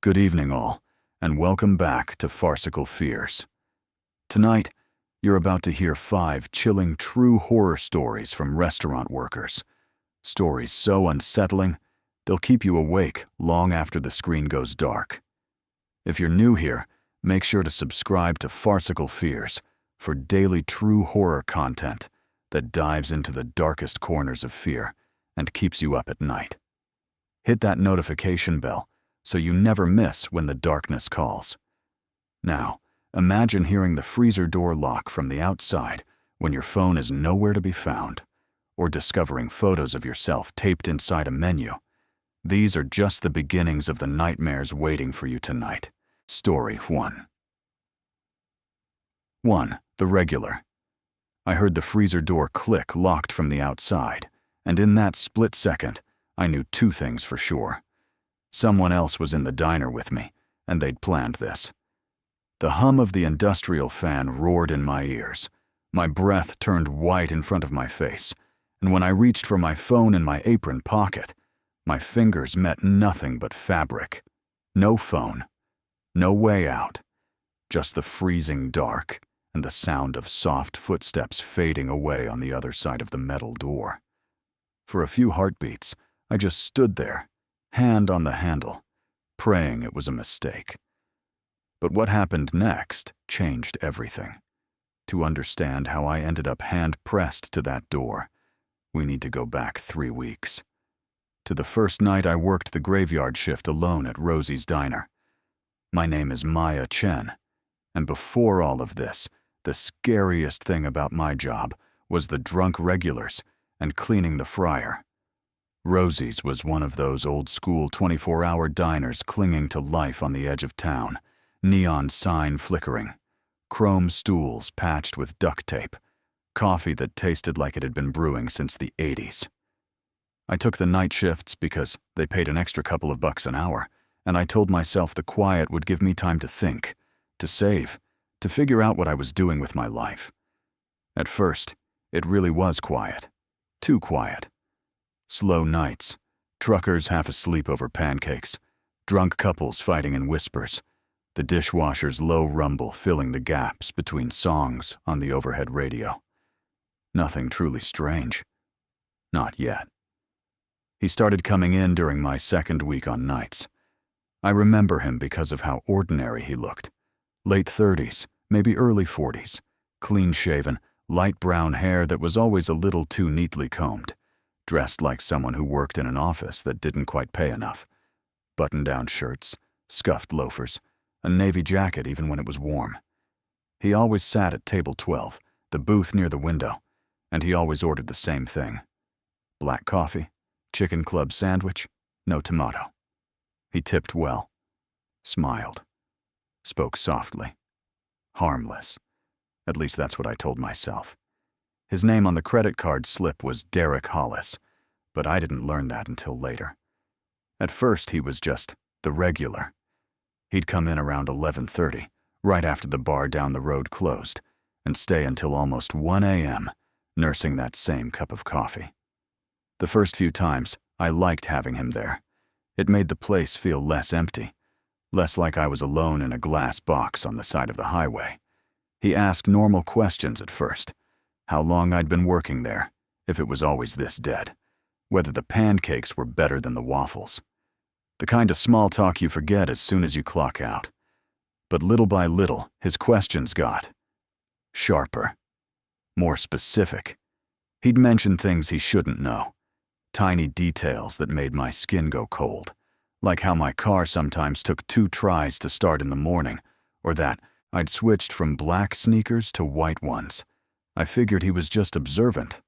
Good evening all, and welcome back to Farcical Fears. Tonight, you're about to hear 5 chilling true horror stories from restaurant workers. Stories so unsettling, they'll keep you awake long after the screen goes dark. If you're new here, make sure to subscribe to Farcical Fears for daily true horror content that dives into the darkest corners of fear and keeps you up at night. Hit that notification bell so you never miss when the darkness calls. Now, imagine hearing the freezer door lock from the outside when your phone is nowhere to be found, or discovering photos of yourself taped inside a menu. These are just the beginnings of the nightmares waiting for you tonight. Story 1. 1. The regular. I heard the freezer door click locked from the outside, and in that split second, I knew 2 things for sure. Someone else was in the diner with me, and they'd planned this. The hum of the industrial fan roared in my ears. My breath turned white in front of my face, and when I reached for my phone in my apron pocket, my fingers met nothing but fabric. No phone. No way out. Just the freezing dark and the sound of soft footsteps fading away on the other side of the metal door. For a few heartbeats, I just stood there, hand on the handle, praying it was a mistake. But what happened next changed everything. To understand how I ended up hand-pressed to that door, we need to go back 3 weeks. To the first night I worked the graveyard shift alone at Rosie's Diner. My name is Maya Chen, and before all of this, the scariest thing about my job was the drunk regulars and cleaning the fryer. Rosie's was one of those old-school 24-hour diners clinging to life on the edge of town, neon sign flickering, chrome stools patched with duct tape, coffee that tasted like it had been brewing since the 80s. I took the night shifts because they paid an extra couple of bucks an hour, and I told myself the quiet would give me time to think, to save, to figure out what I was doing with my life. At first, it really was quiet. Too quiet. Slow nights, truckers half asleep over pancakes, drunk couples fighting in whispers, the dishwasher's low rumble filling the gaps between songs on the overhead radio. Nothing truly strange. Not yet. He started coming in during my 2nd week on nights. I remember him because of how ordinary he looked. Late 30s, maybe early 40s, clean-shaven, light brown hair that was always a little too neatly combed, dressed like someone who worked in an office that didn't quite pay enough. Button-down shirts, scuffed loafers, a navy jacket even when it was warm. He always sat at table 12, the booth near the window, and he always ordered the same thing. Black coffee, chicken club sandwich, no tomato. He tipped well, smiled, spoke softly. Harmless. At least that's what I told myself. His name on the credit card slip was Derek Hollis, but I didn't learn that until later. At first, he was just the regular. He'd come in around 11:30, right after the bar down the road closed, and stay until almost 1 a.m., nursing that same cup of coffee. The first few times, I liked having him there. It made the place feel less empty, less like I was alone in a glass box on the side of the highway. He asked normal questions at first. How long I'd been working there, if it was always this dead, whether the pancakes were better than the waffles. The kind of small talk you forget as soon as you clock out. But little by little, his questions got sharper, more specific. He'd mention things he shouldn't know, tiny details that made my skin go cold, like how my car sometimes took 2 tries to start in the morning, or that I'd switched from black sneakers to white ones. I figured he was just observant.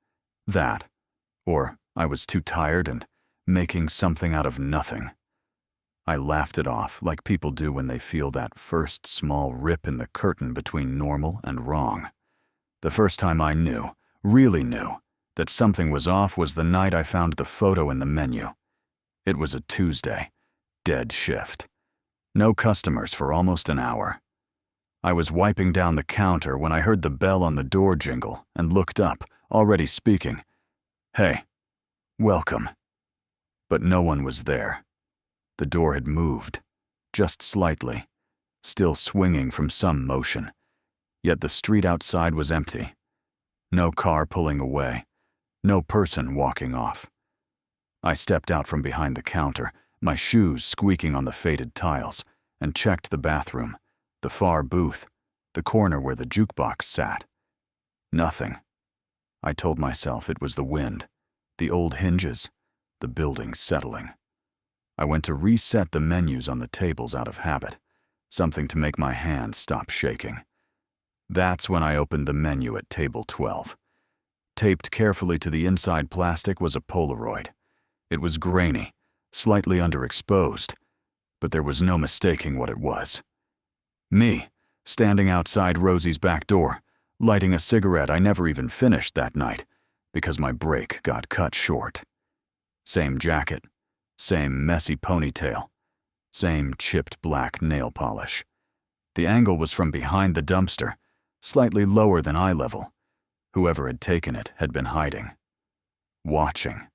That, or I was too tired and making something out of nothing. I laughed it off like people do when they feel that first small rip in the curtain between normal and wrong. The first time I knew, really knew, that something was off was the night I found the photo in the menu. It was a Tuesday, dead shift. No customers for almost an hour. I was wiping down the counter when I heard the bell on the door jingle and looked up, already speaking. "Hey, welcome." But no one was there. The door had moved, just slightly, still swinging from some motion. Yet the street outside was empty. No car pulling away, no person walking off. I stepped out from behind the counter, my shoes squeaking on the faded tiles, and checked the bathroom, the far booth, the corner where the jukebox sat. Nothing. I told myself it was the wind, the old hinges, the building settling. I went to reset the menus on the tables out of habit, something to make my hands stop shaking. That's when I opened the menu at table 12. Taped carefully to the inside plastic was a Polaroid. It was grainy, slightly underexposed, but there was no mistaking what it was. Me, standing outside Rosie's back door, lighting a cigarette I never even finished that night because my break got cut short. Same jacket, same messy ponytail, same chipped black nail polish. The angle was from behind the dumpster, slightly lower than eye level. Whoever had taken it had been hiding. Watching.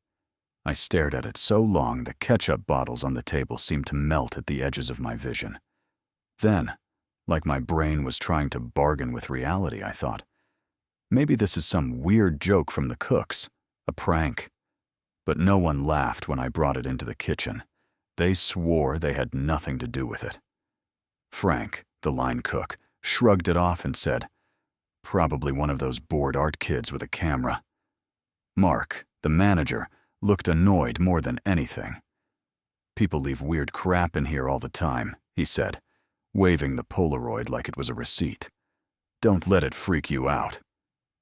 I stared at it so long the ketchup bottles on the table seemed to melt at the edges of my vision. Then, like my brain was trying to bargain with reality, I thought, maybe this is some weird joke from the cooks, a prank. But no one laughed when I brought it into the kitchen. They swore they had nothing to do with it. Frank, the line cook, shrugged it off and said, "Probably one of those bored art kids with a camera." Mark, the manager, looked annoyed more than anything. "People leave weird crap in here all the time," he said, waving the Polaroid like it was a receipt. "Don't let it freak you out."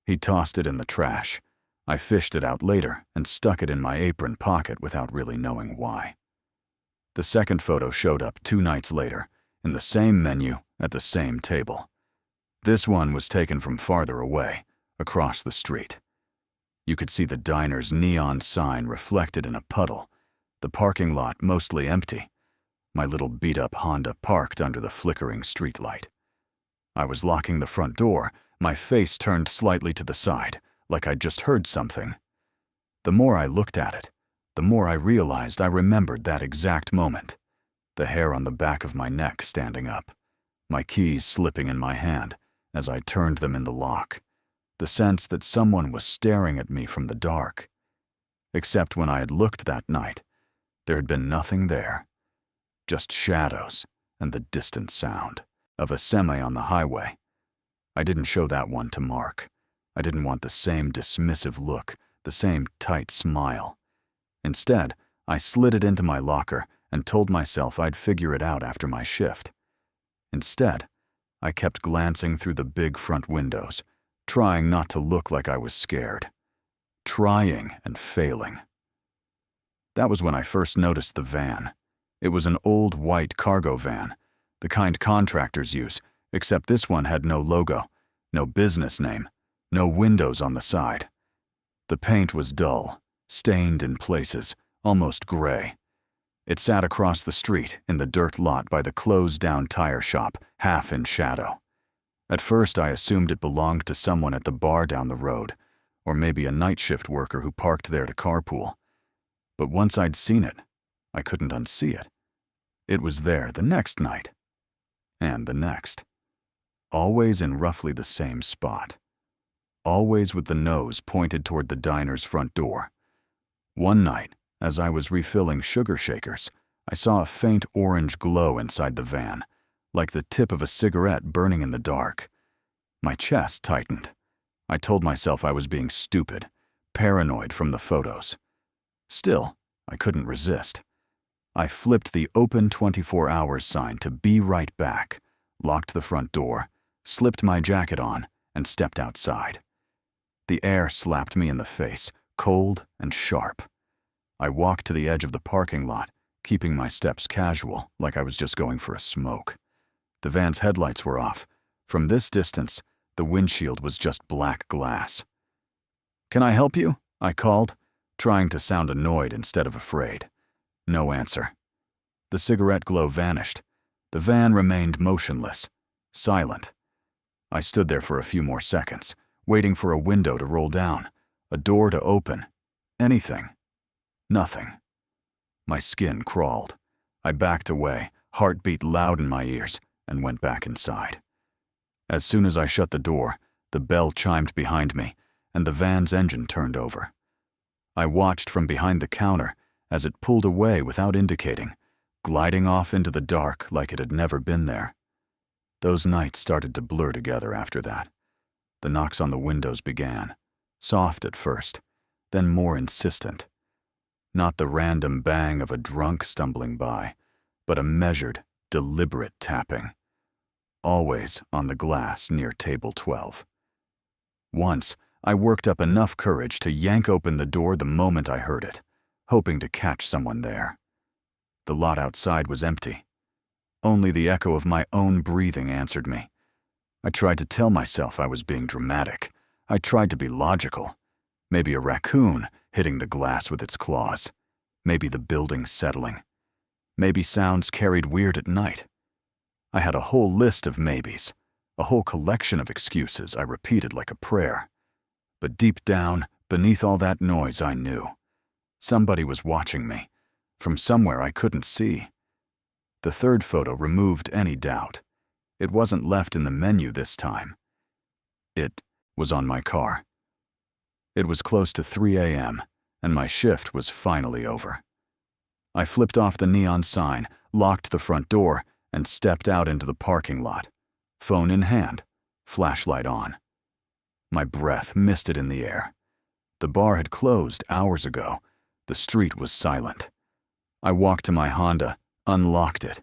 He tossed it in the trash. I fished it out later and stuck it in my apron pocket without really knowing why. The second photo showed up 2 nights later, in the same menu, at the same table. This one was taken from farther away, across the street. You could see the diner's neon sign reflected in a puddle, the parking lot mostly empty, my little beat-up Honda parked under the flickering streetlight. I was locking the front door, my face turned slightly to the side, like I'd just heard something. The more I looked at it, the more I realized I remembered that exact moment. The hair on the back of my neck standing up, my keys slipping in my hand as I turned them in the lock, the sense that someone was staring at me from the dark. Except when I had looked that night, there had been nothing there. Just shadows and the distant sound of a semi on the highway. I didn't show that one to Mark. I didn't want the same dismissive look, the same tight smile. Instead, I slid it into my locker and told myself I'd figure it out after my shift. Instead, I kept glancing through the big front windows, trying not to look like I was scared. Trying and failing. That was when I first noticed the van. It was an old white cargo van, the kind contractors use, except this one had no logo, no business name, no windows on the side. The paint was dull, stained in places, almost gray. It sat across the street in the dirt lot by the closed-down tire shop, half in shadow. At first I assumed it belonged to someone at the bar down the road, or maybe a night shift worker who parked there to carpool. But once I'd seen it, I couldn't unsee it. It was there the next night, and the next. Always in roughly the same spot. Always with the nose pointed toward the diner's front door. One night, as I was refilling sugar shakers, I saw a faint orange glow inside the van, like the tip of a cigarette burning in the dark. My chest tightened. I told myself I was being stupid, paranoid from the photos. Still, I couldn't resist. I flipped the open 24 hours sign to be right back, locked the front door, slipped my jacket on, and stepped outside. The air slapped me in the face, cold and sharp. I walked to the edge of the parking lot, keeping my steps casual, like I was just going for a smoke. The van's headlights were off. From this distance, the windshield was just black glass. "Can I help you?" I called, trying to sound annoyed instead of afraid. No answer. The cigarette glow vanished. The van remained motionless, silent. I stood there for a few more seconds, waiting for a window to roll down, a door to open, anything. Nothing. My skin crawled. I backed away, heartbeat loud in my ears, and went back inside. As soon as I shut the door, the bell chimed behind me, and the van's engine turned over. I watched from behind the counter as it pulled away without indicating, gliding off into the dark like it had never been there. Those nights started to blur together after that. The knocks on the windows began, soft at first, then more insistent. Not the random bang of a drunk stumbling by, but a measured, deliberate tapping. Always on the glass near table 12. Once, I worked up enough courage to yank open the door the moment I heard it, hoping to catch someone there. The lot outside was empty. Only the echo of my own breathing answered me. I tried to tell myself I was being dramatic. I tried to be logical. Maybe a raccoon hitting the glass with its claws. Maybe the building settling. Maybe sounds carried weird at night. I had a whole list of maybes, a whole collection of excuses I repeated like a prayer. But deep down, beneath all that noise, I knew. Somebody was watching me, from somewhere I couldn't see. The third photo removed any doubt. It wasn't left in the menu this time. It was on my car. It was close to 3 a.m., and my shift was finally over. I flipped off the neon sign, locked the front door, and stepped out into the parking lot, phone in hand, flashlight on. My breath misted in the air. The bar had closed hours ago. The street was silent. I walked to my Honda, unlocked it,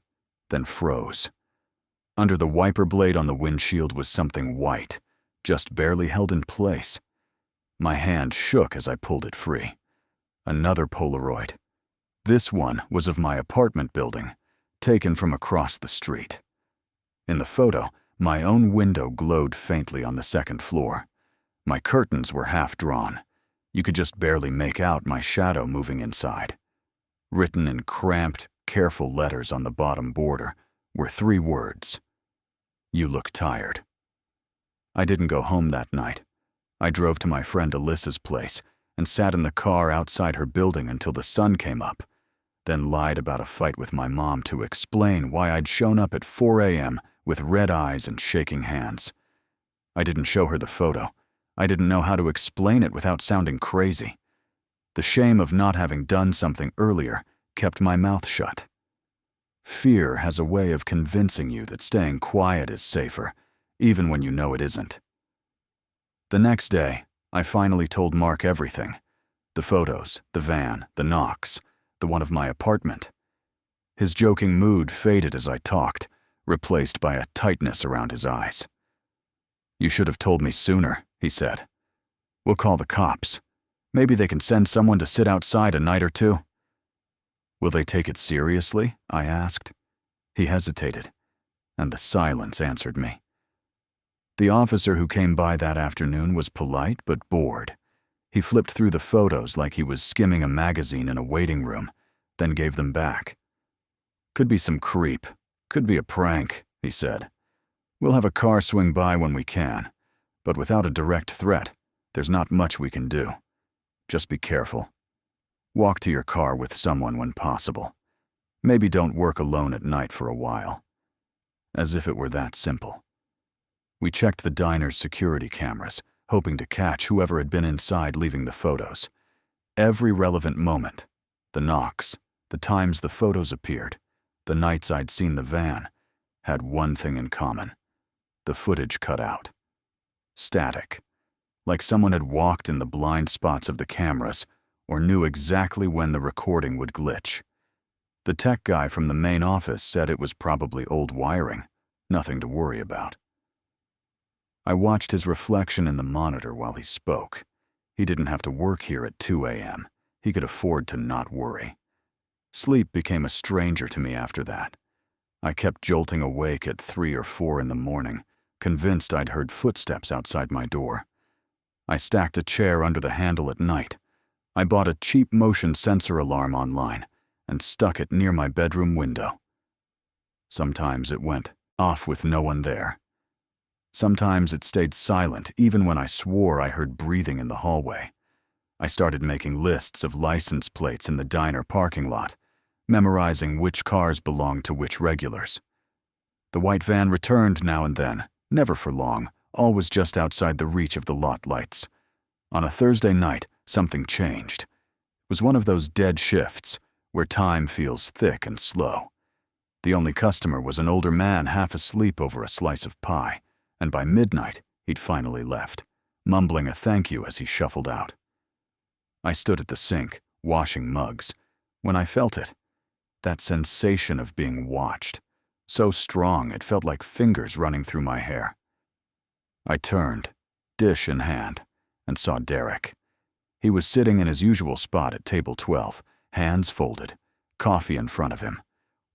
then froze. Under the wiper blade on the windshield was something white, just barely held in place. My hand shook as I pulled it free. Another Polaroid. This one was of my apartment building, taken from across the street. In the photo, my own window glowed faintly on the second floor. My curtains were half drawn. You could just barely make out my shadow moving inside. Written in cramped, careful letters on the bottom border were 3 words. "You look tired." I didn't go home that night. I drove to my friend Alyssa's place and sat in the car outside her building until the sun came up, then lied about a fight with my mom to explain why I'd shown up at 4 a.m. with red eyes and shaking hands. I didn't show her the photo. I didn't know how to explain it without sounding crazy. The shame of not having done something earlier kept my mouth shut. Fear has a way of convincing you that staying quiet is safer, even when you know it isn't. The next day, I finally told Mark everything. The photos, the van, the knocks, the one of my apartment. His joking mood faded as I talked, replaced by a tightness around his eyes. "You should have told me sooner," he said. "We'll call the cops. Maybe they can send someone to sit outside a night or 2. "Will they take it seriously?" I asked. He hesitated, and the silence answered me. The officer who came by that afternoon was polite but bored. He flipped through the photos like he was skimming a magazine in a waiting room, then gave them back. "Could be some creep. Could be a prank," he said. "We'll have a car swing by when we can, but without a direct threat, there's not much we can do. Just be careful. Walk to your car with someone when possible. Maybe don't work alone at night for a while." As if it were that simple. We checked the diner's security cameras, hoping to catch whoever had been inside leaving the photos. Every relevant moment, the knocks, the times the photos appeared, the nights I'd seen the van, had one thing in common. The footage cut out. Static. Like someone had walked in the blind spots of the cameras or knew exactly when the recording would glitch. The tech guy from the main office said it was probably old wiring, nothing to worry about. I watched his reflection in the monitor while he spoke. He didn't have to work here at 2 a.m. He could afford to not worry. Sleep became a stranger to me after that. I kept jolting awake at 3 or 4 in the morning, convinced I'd heard footsteps outside my door. I stacked a chair under the handle at night. I bought a cheap motion sensor alarm online and stuck it near my bedroom window. Sometimes it went off with no one there. Sometimes it stayed silent even when I swore I heard breathing in the hallway. I started making lists of license plates in the diner parking lot, memorizing which cars belonged to which regulars. The white van returned now and then, never for long, always just outside the reach of the lot lights. On a Thursday night, something changed. It was one of those dead shifts where time feels thick and slow. The only customer was an older man half asleep over a slice of pie, and by midnight, he'd finally left, mumbling a thank you as he shuffled out. I stood at the sink, washing mugs, when I felt it. That sensation of being watched, so strong it felt like fingers running through my hair. I turned, dish in hand, and saw Derek. He was sitting in his usual spot at table 12, hands folded, coffee in front of him,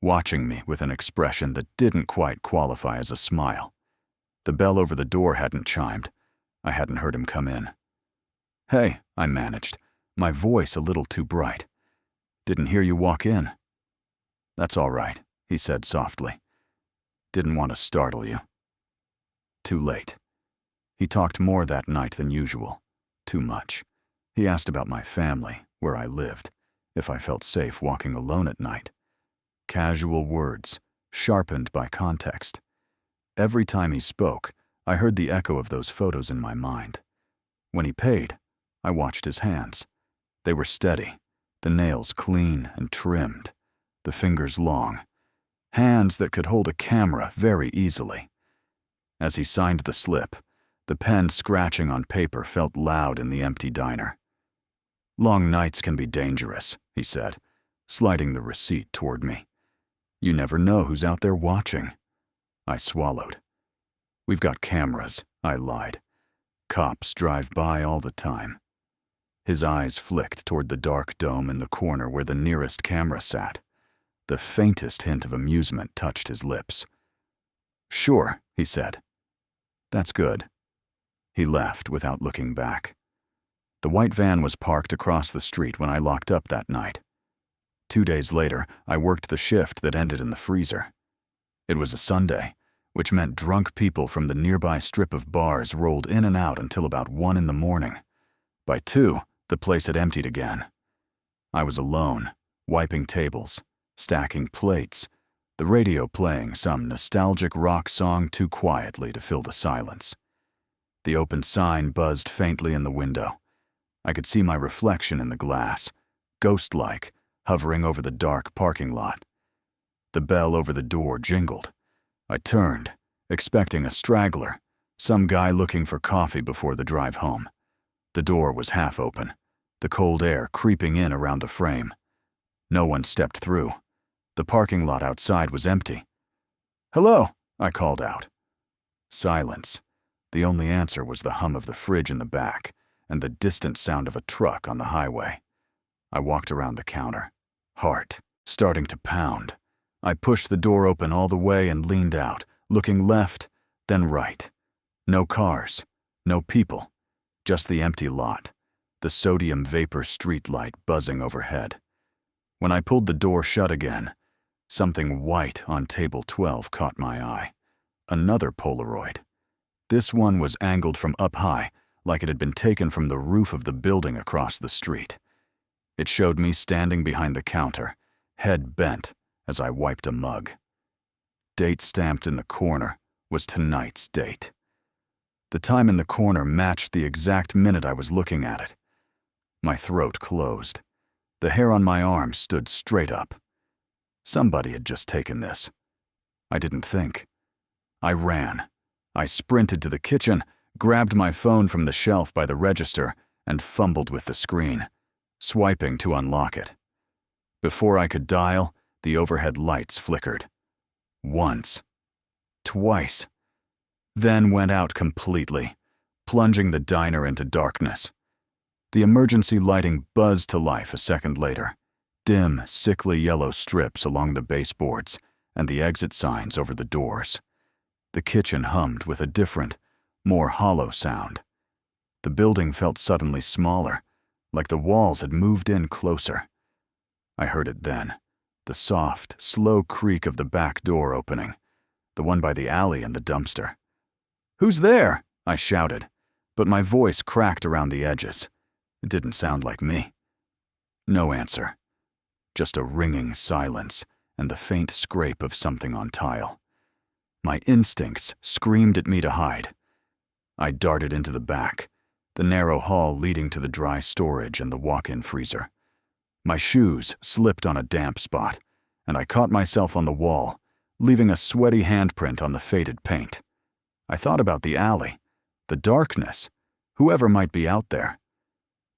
watching me with an expression that didn't quite qualify as a smile. The bell over the door hadn't chimed. I hadn't heard him come in. "Hey," I managed, my voice a little too bright. "Didn't hear you walk in." "That's all right," he said softly. "Didn't want to startle you." Too late. He talked more that night than usual. Too much. He asked about my family, where I lived, if I felt safe walking alone at night. Casual words, sharpened by context. Every time he spoke, I heard the echo of those photos in my mind. When he paid, I watched his hands. They were steady, the nails clean and trimmed, the fingers long, hands that could hold a camera very easily. As he signed the slip, the pen scratching on paper felt loud in the empty diner. "Long nights can be dangerous," he said, sliding the receipt toward me. "You never know who's out there watching." I swallowed. "We've got cameras," I lied. "Cops drive by all the time." His eyes flicked toward the dark dome in the corner where the nearest camera sat. The faintest hint of amusement touched his lips. "Sure," he said. "That's good." He left without looking back. The white van was parked across the street when I locked up that night. 2 days later, I worked the shift that ended in the freezer. It was a Sunday, which meant drunk people from the nearby strip of bars rolled in and out until about 1 in the morning. By 2, the place had emptied again. I was alone, wiping tables, stacking plates, the radio playing some nostalgic rock song too quietly to fill the silence. The open sign buzzed faintly in the window. I could see my reflection in the glass, ghost-like, hovering over the dark parking lot. The bell over the door jingled. I turned, expecting a straggler, some guy looking for coffee before the drive home. The door was half open, the cold air creeping in around the frame. No one stepped through. The parking lot outside was empty. "Hello," I called out. Silence. The only answer was the hum of the fridge in the back and the distant sound of a truck on the highway. I walked around the counter, heart starting to pound. I pushed the door open all the way and leaned out, looking left, then right. No cars, no people, just the empty lot, the sodium vapor streetlight buzzing overhead. When I pulled the door shut again, something white on table 12 caught my eye. Another Polaroid. This one was angled from up high, like it had been taken from the roof of the building across the street. It showed me standing behind the counter, head bent, as I wiped a mug. Date stamped in the corner was tonight's date. The time in the corner matched the exact minute I was looking at it. My throat closed. The hair on my arm stood straight up. Somebody had just taken this. I didn't think. I ran. I sprinted to the kitchen, grabbed my phone from the shelf by the register, and fumbled with the screen, swiping to unlock it. Before I could dial, the overhead lights flickered. Once. Twice. Then went out completely, plunging the diner into darkness. The emergency lighting buzzed to life a second later, dim, sickly yellow strips along the baseboards and the exit signs over the doors. The kitchen hummed with a different, more hollow sound. The building felt suddenly smaller, like the walls had moved in closer. I heard it then, the soft, slow creak of the back door opening, the one by the alley and the dumpster. "Who's there?" I shouted, but my voice cracked around the edges. It didn't sound like me. No answer. just a ringing silence and the faint scrape of something on tile. My instincts screamed at me to hide. I darted into the back, the narrow hall leading to the dry storage and the walk-in freezer. My shoes slipped on a damp spot, and I caught myself on the wall, leaving a sweaty handprint on the faded paint. I thought about the alley, the darkness, whoever might be out there.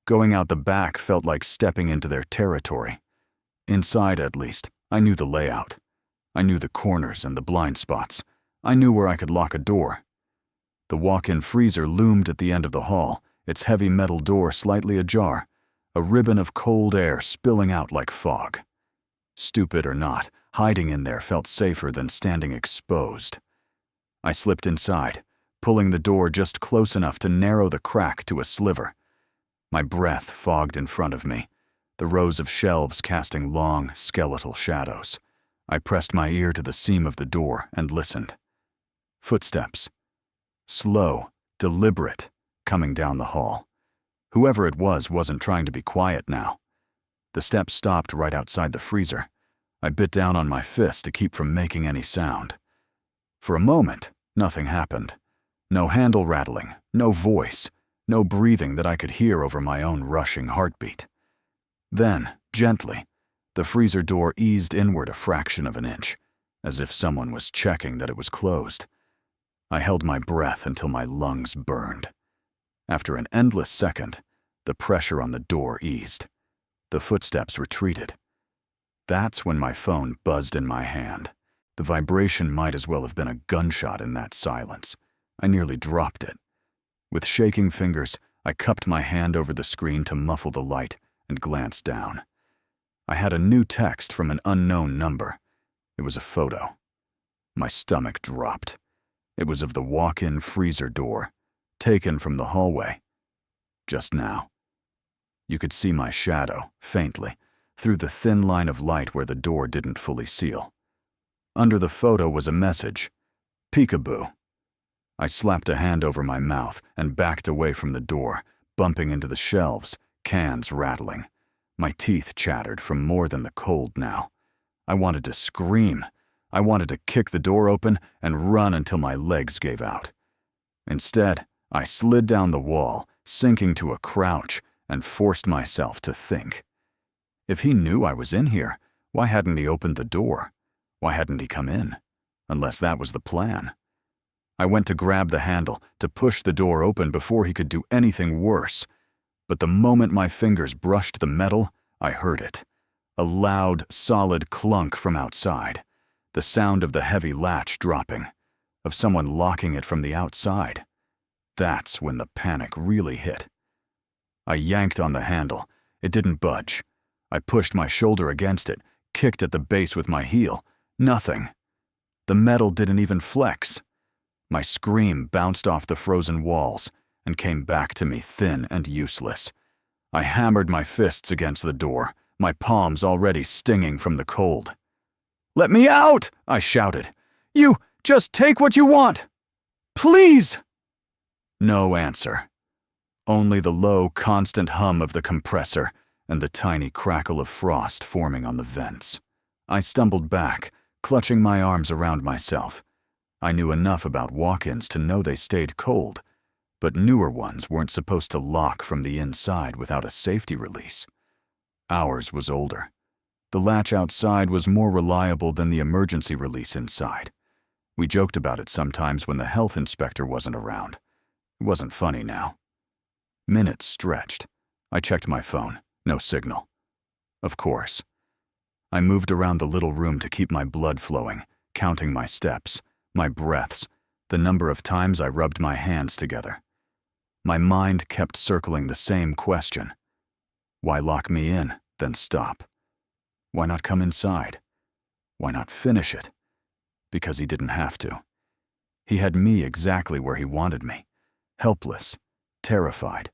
Going out the back felt like stepping into their territory. Inside, at least, I knew the layout. I knew the corners and the blind spots. I knew where I could lock a door. The walk-in freezer loomed at the end of the hall, its heavy metal door slightly ajar, a ribbon of cold air spilling out like fog. Stupid or not, hiding in there felt safer than standing exposed. I slipped inside, pulling the door just close enough to narrow the crack to a sliver. My breath fogged in front of me, the rows of shelves casting long, skeletal shadows. I pressed my ear to the seam of the door and listened. Footsteps. Slow, deliberate, coming down the hall. Whoever it was wasn't trying to be quiet now. The steps stopped right outside the freezer. I bit down on my fist to keep from making any sound. For a moment, nothing happened. No handle rattling, no voice, no breathing that I could hear over my own rushing heartbeat. Then, gently, the freezer door eased inward a fraction of an inch, as if someone was checking that it was closed. I held my breath until my lungs burned. After an endless second, the pressure on the door eased. The footsteps retreated. That's when my phone buzzed in my hand. The vibration might as well have been a gunshot in that silence. I nearly dropped it. With shaking fingers, I cupped my hand over the screen to muffle the light and glanced down. I had a new text from an unknown number. It was a photo. My stomach dropped. It was of the walk-in freezer door, taken from the hallway. Just now. You could see my shadow, faintly, through the thin line of light where the door didn't fully seal. Under the photo was a message, "Peekaboo." I slapped a hand over my mouth and backed away from the door, bumping into the shelves, cans rattling. My teeth chattered from more than the cold now. I wanted to scream. I wanted to kick the door open and run until my legs gave out. Instead, I slid down the wall, sinking to a crouch, and forced myself to think. If he knew I was in here, why hadn't he opened the door? Why hadn't he come in? Unless that was the plan. I went to grab the handle, to push the door open before he could do anything worse. But the moment my fingers brushed the metal, I heard it. A loud, solid clunk from outside. The sound of the heavy latch dropping. Of someone locking it from the outside. That's when the panic really hit. I yanked on the handle. It didn't budge. I pushed my shoulder against it, kicked at the base with my heel. Nothing. The metal didn't even flex. My scream bounced off the frozen walls and came back to me thin and useless. I hammered my fists against the door, my palms already stinging from the cold. "Let me out!" I shouted. "You just take what you want! Please!" No answer. Only the low, constant hum of the compressor and the tiny crackle of frost forming on the vents. I stumbled back, clutching my arms around myself. I knew enough about walk-ins to know they stayed cold, but newer ones weren't supposed to lock from the inside without a safety release. Ours was older. The latch outside was more reliable than the emergency release inside. We joked about it sometimes when the health inspector wasn't around. It wasn't funny now. Minutes stretched. I checked my phone. No signal. Of course. I moved around the little room to keep my blood flowing, counting my steps, my breaths, the number of times I rubbed my hands together. My mind kept circling the same question. Why lock me in, then stop? Why not come inside? Why not finish it? Because he didn't have to. He had me exactly where he wanted me, helpless, terrified,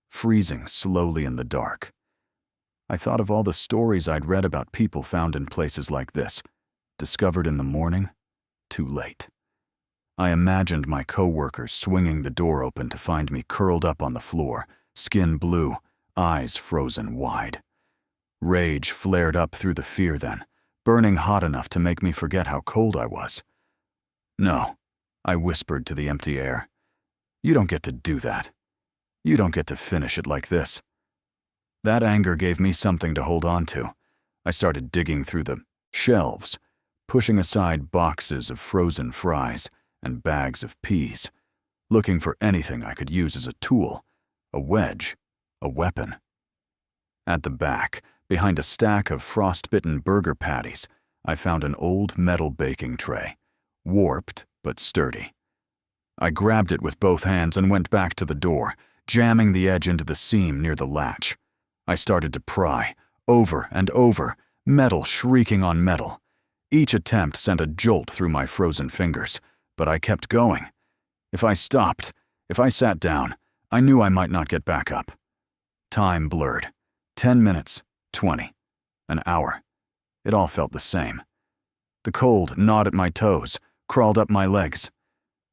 freezing slowly in the dark. I thought of all the stories I'd read about people found in places like this, discovered in the morning, too late. I imagined my coworkers swinging the door open to find me curled up on the floor, skin blue, eyes frozen wide. Rage flared up through the fear then, burning hot enough to make me forget how cold I was. "No," I whispered to the empty air. "You don't get to do that. You don't get to finish it like this." That anger gave me something to hold on to. I started digging through the shelves, pushing aside boxes of frozen fries and bags of peas, looking for anything I could use as a tool, a wedge, a weapon. At the back, behind a stack of frostbitten burger patties, I found an old metal baking tray, warped but sturdy. I grabbed it with both hands and went back to the door, jamming the edge into the seam near the latch. I started to pry, over and over, metal shrieking on metal. Each attempt sent a jolt through my frozen fingers, but I kept going. If I stopped, if I sat down, I knew I might not get back up. Time blurred. 10 minutes, 20, an hour. It all felt the same. The cold gnawed at my toes, crawled up my legs.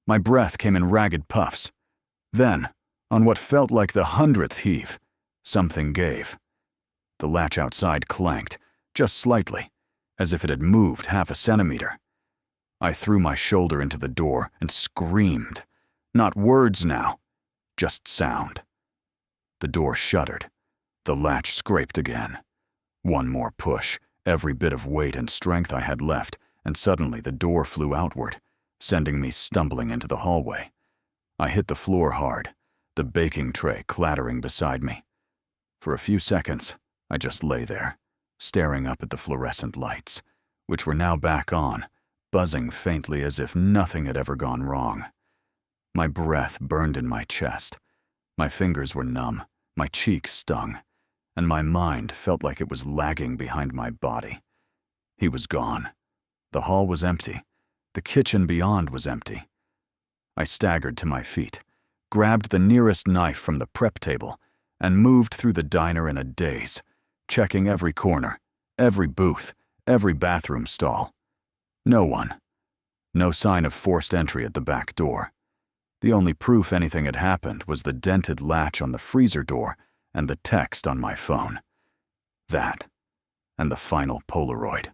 My breath came in ragged puffs. Then, on what felt like the 100th heave, something gave. The latch outside clanked, just slightly, as if it had moved half a centimeter. I threw my shoulder into the door and screamed. Not words now, just sound. The door shuddered. The latch scraped again. One more push, every bit of weight and strength I had left, and suddenly the door flew outward, sending me stumbling into the hallway. I hit the floor hard, the baking tray clattering beside me. For a few seconds, I just lay there, staring up at the fluorescent lights, which were now back on, buzzing faintly as if nothing had ever gone wrong. My breath burned in my chest. My fingers were numb, my cheeks stung, and my mind felt like it was lagging behind my body. He was gone. The hall was empty. The kitchen beyond was empty. I staggered to my feet, grabbed the nearest knife from the prep table, and moved through the diner in a daze, checking every corner, every booth, every bathroom stall. No one. No sign of forced entry at the back door. The only proof anything had happened was the dented latch on the freezer door and the text on my phone. That, and the final Polaroid.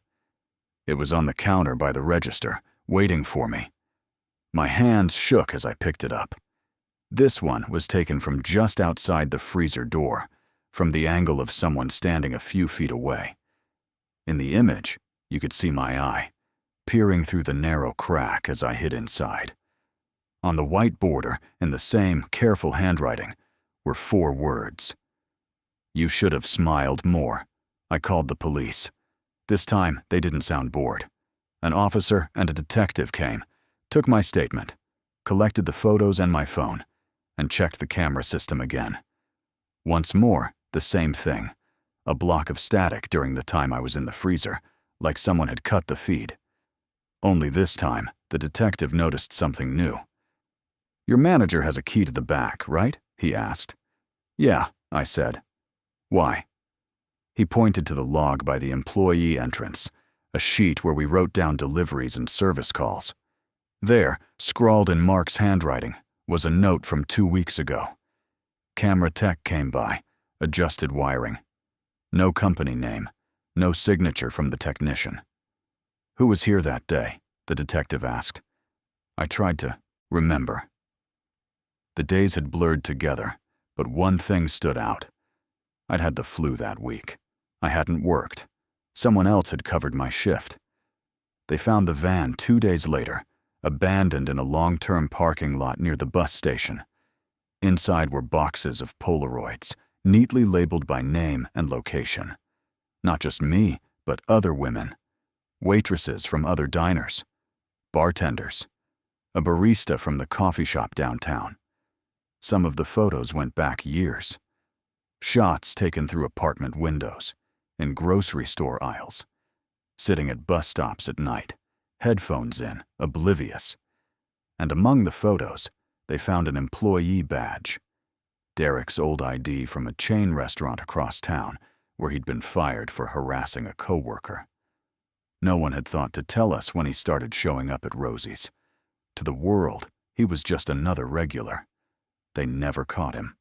It was on the counter by the register, waiting for me. My hands shook as I picked it up. This one was taken from just outside the freezer door, from the angle of someone standing a few feet away. In the image, you could see my eye, peering through the narrow crack as I hid inside. On the white border, in the same careful handwriting, were 4 words. "You should have smiled more." I called the police. This time, they didn't sound bored. An officer and a detective came, took my statement, collected the photos and my phone, and checked the camera system again. Once more, the same thing. A block of static during the time I was in the freezer, like someone had cut the feed. Only this time, the detective noticed something new. "Your manager has a key to the back, right?" he asked. "Yeah," I said. "Why?" He pointed to the log by the employee entrance, a sheet where we wrote down deliveries and service calls. There, scrawled in Mark's handwriting, was a note from 2 weeks ago. Camera tech came by, adjusted wiring. No company name, no signature from the technician. "Who was here that day?" the detective asked. I tried to remember. The days had blurred together, but one thing stood out. I'd had the flu that week. I hadn't worked. Someone else had covered my shift. They found the van 2 days later, abandoned in a long-term parking lot near the bus station. Inside were boxes of Polaroids, neatly labeled by name and location. Not just me, but other women. Waitresses from other diners. Bartenders. A barista from the coffee shop downtown. Some of the photos went back years. Shots taken through apartment windows, in grocery store aisles, sitting at bus stops at night, headphones in, oblivious. And among the photos, they found an employee badge. Derek's old ID from a chain restaurant across town, where he'd been fired for harassing a coworker. No one had thought to tell us when he started showing up at Rosie's. To the world, he was just another regular. They never caught him.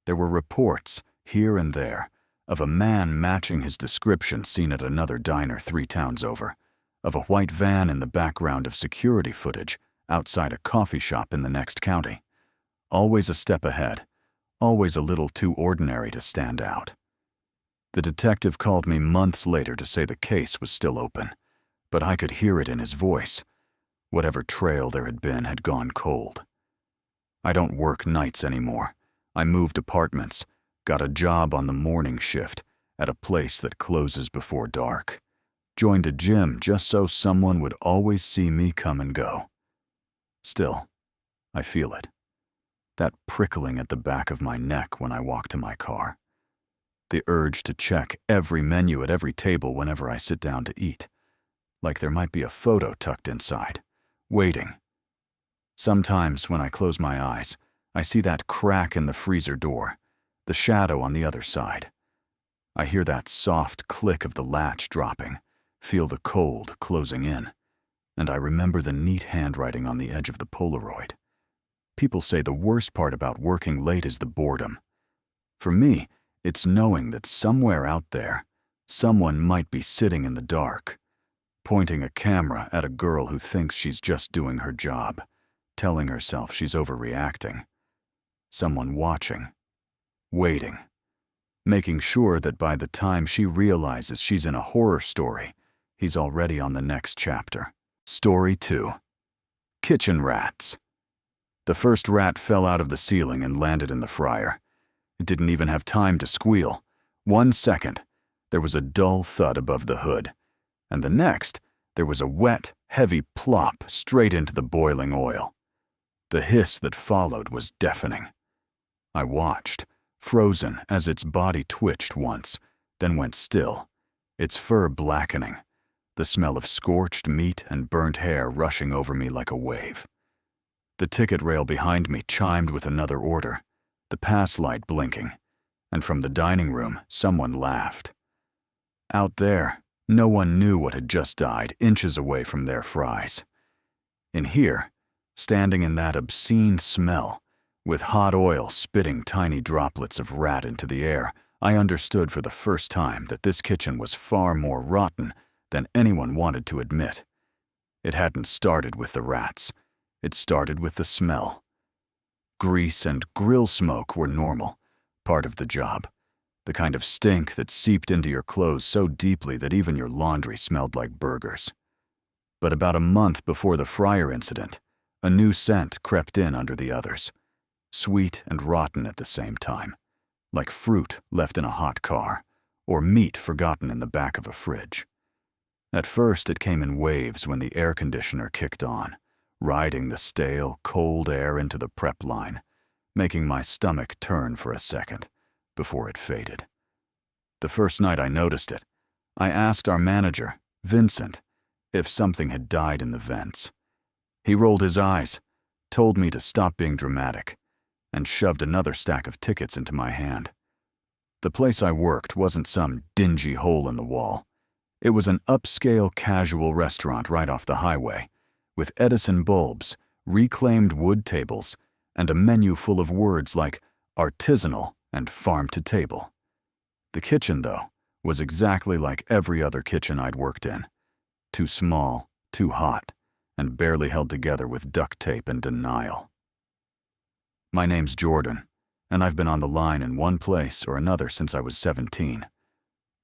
There were reports, here and there, of a man matching his description seen at another diner 3 towns over, of a white van in the background of security footage outside a coffee shop in the next county. Always a step ahead, always a little too ordinary to stand out. The detective called me months later to say the case was still open, but I could hear it in his voice. Whatever trail there had been had gone cold. I don't work nights anymore. I moved apartments, got a job on the morning shift at a place that closes before dark. Joined a gym just so someone would always see me come and go. Still, I feel it. That prickling at the back of my neck when I walk to my car. The urge to check every menu at every table whenever I sit down to eat. Like there might be a photo tucked inside, waiting. Sometimes when I close my eyes, I see that crack in the freezer door, the shadow on the other side. I hear that soft click of the latch dropping, feel the cold closing in, and I remember the neat handwriting on the edge of the Polaroid. People say the worst part about working late is the boredom. For me, it's knowing that somewhere out there, someone might be sitting in the dark, pointing a camera at a girl who thinks she's just doing her job, telling herself she's overreacting. Someone watching, waiting, making sure that by the time she realizes she's in a horror story, he's already on the next chapter. Story 2. Kitchen Rats. The first rat fell out of the ceiling and landed in the fryer. It didn't even have time to squeal. 1 second, there was a dull thud above the hood, and the next, there was a wet, heavy plop straight into the boiling oil. The hiss that followed was deafening. I watched, frozen as its body twitched once, then went still, its fur blackening, the smell of scorched meat and burnt hair rushing over me like a wave. The ticket rail behind me chimed with another order, the pass light blinking, and from the dining room, someone laughed. Out there, no one knew what had just died inches away from their fries. In here, standing in that obscene smell, with hot oil spitting tiny droplets of rat into the air, I understood for the first time that this kitchen was far more rotten than anyone wanted to admit. It hadn't started with the rats. It started with the smell. Grease and grill smoke were normal, part of the job. The kind of stink that seeped into your clothes so deeply that even your laundry smelled like burgers. But about a month before the fryer incident, a new scent crept in under the others. Sweet and rotten at the same time, like fruit left in a hot car, or meat forgotten in the back of a fridge. At first it came in waves when the air conditioner kicked on, riding the stale, cold air into the prep line, making my stomach turn for a second before it faded. The first night I noticed it, I asked our manager, Vincent, if something had died in the vents. He rolled his eyes, told me to stop being dramatic, and shoved another stack of tickets into my hand. The place I worked wasn't some dingy hole in the wall. It was an upscale casual restaurant right off the highway, with Edison bulbs, reclaimed wood tables, and a menu full of words like artisanal and farm to table. The kitchen, though, was exactly like every other kitchen I'd worked in. Too small, too hot, and barely held together with duct tape and denial. My name's Jordan, and I've been on the line in one place or another since I was 17.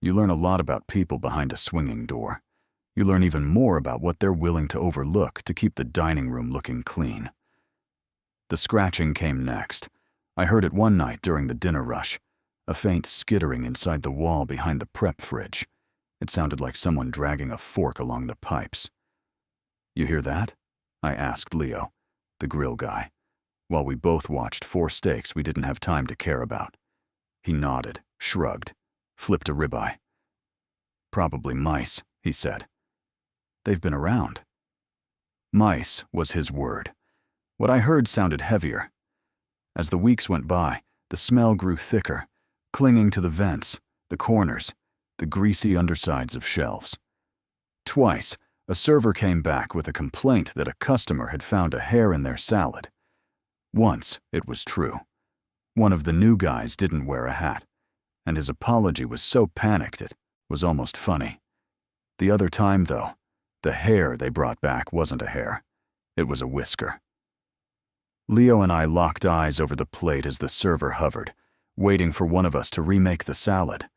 You learn a lot about people behind a swinging door. You learn even more about what they're willing to overlook to keep the dining room looking clean. The scratching came next. I heard it one night during the dinner rush, a faint skittering inside the wall behind the prep fridge. It sounded like someone dragging a fork along the pipes. "You hear that?" I asked Leo, the grill guy, while we both watched 4 steaks we didn't have time to care about. He nodded, shrugged, flipped a ribeye. "Probably mice," he said. "They've been around." Mice was his word. What I heard sounded heavier. As the weeks went by, the smell grew thicker, clinging to the vents, the corners, the greasy undersides of shelves. Twice, a server came back with a complaint that a customer had found a hair in their salad. Once, it was true. One of the new guys didn't wear a hat. and his apology was so panicked it was almost funny. The other time, though, the hair they brought back wasn't a hair. It was a whisker. Leo and I locked eyes over the plate as the server hovered, waiting for one of us to remake the salad.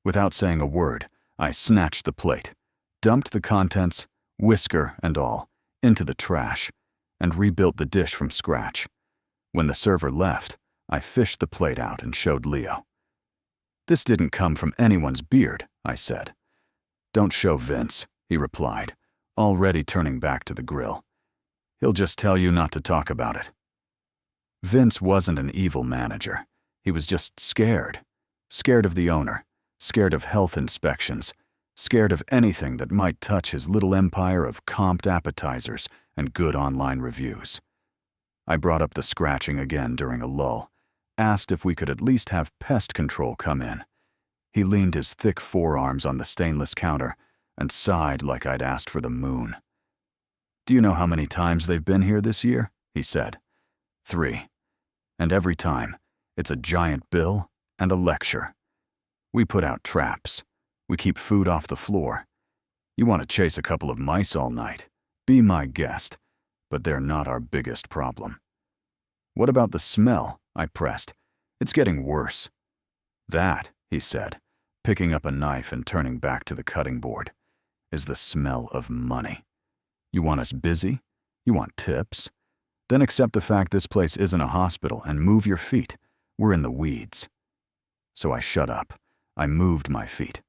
Without saying a word, I snatched the plate, dumped the contents, whisker and all, into the trash, and rebuilt the dish from scratch. When the server left, I fished the plate out and showed Leo. "This didn't come from anyone's beard," I said. "Don't show Vince," he replied, already turning back to the grill. "He'll just tell you not to talk about it." Vince wasn't an evil manager. He was just scared. Scared of the owner, scared of health inspections, scared of anything that might touch his little empire of comped appetizers and good online reviews. I brought up the scratching again during a lull, asked if we could at least have pest control come in. He leaned his thick forearms on the stainless counter and sighed like I'd asked for the moon. "Do you know how many times they've been here this year?" he said. 3. And every time, it's a giant bill and a lecture. We put out traps. We keep food off the floor. You want to chase a couple of mice all night? Be my guest. But they're not our biggest problem. "What about the smell?" I pressed. "It's getting worse." "That," he said, picking up a knife and turning back to the cutting board, "is the smell of money. You want us busy? You want tips? Then accept the fact this place isn't a hospital and move your feet. We're in the weeds." So I shut up. I moved my feet.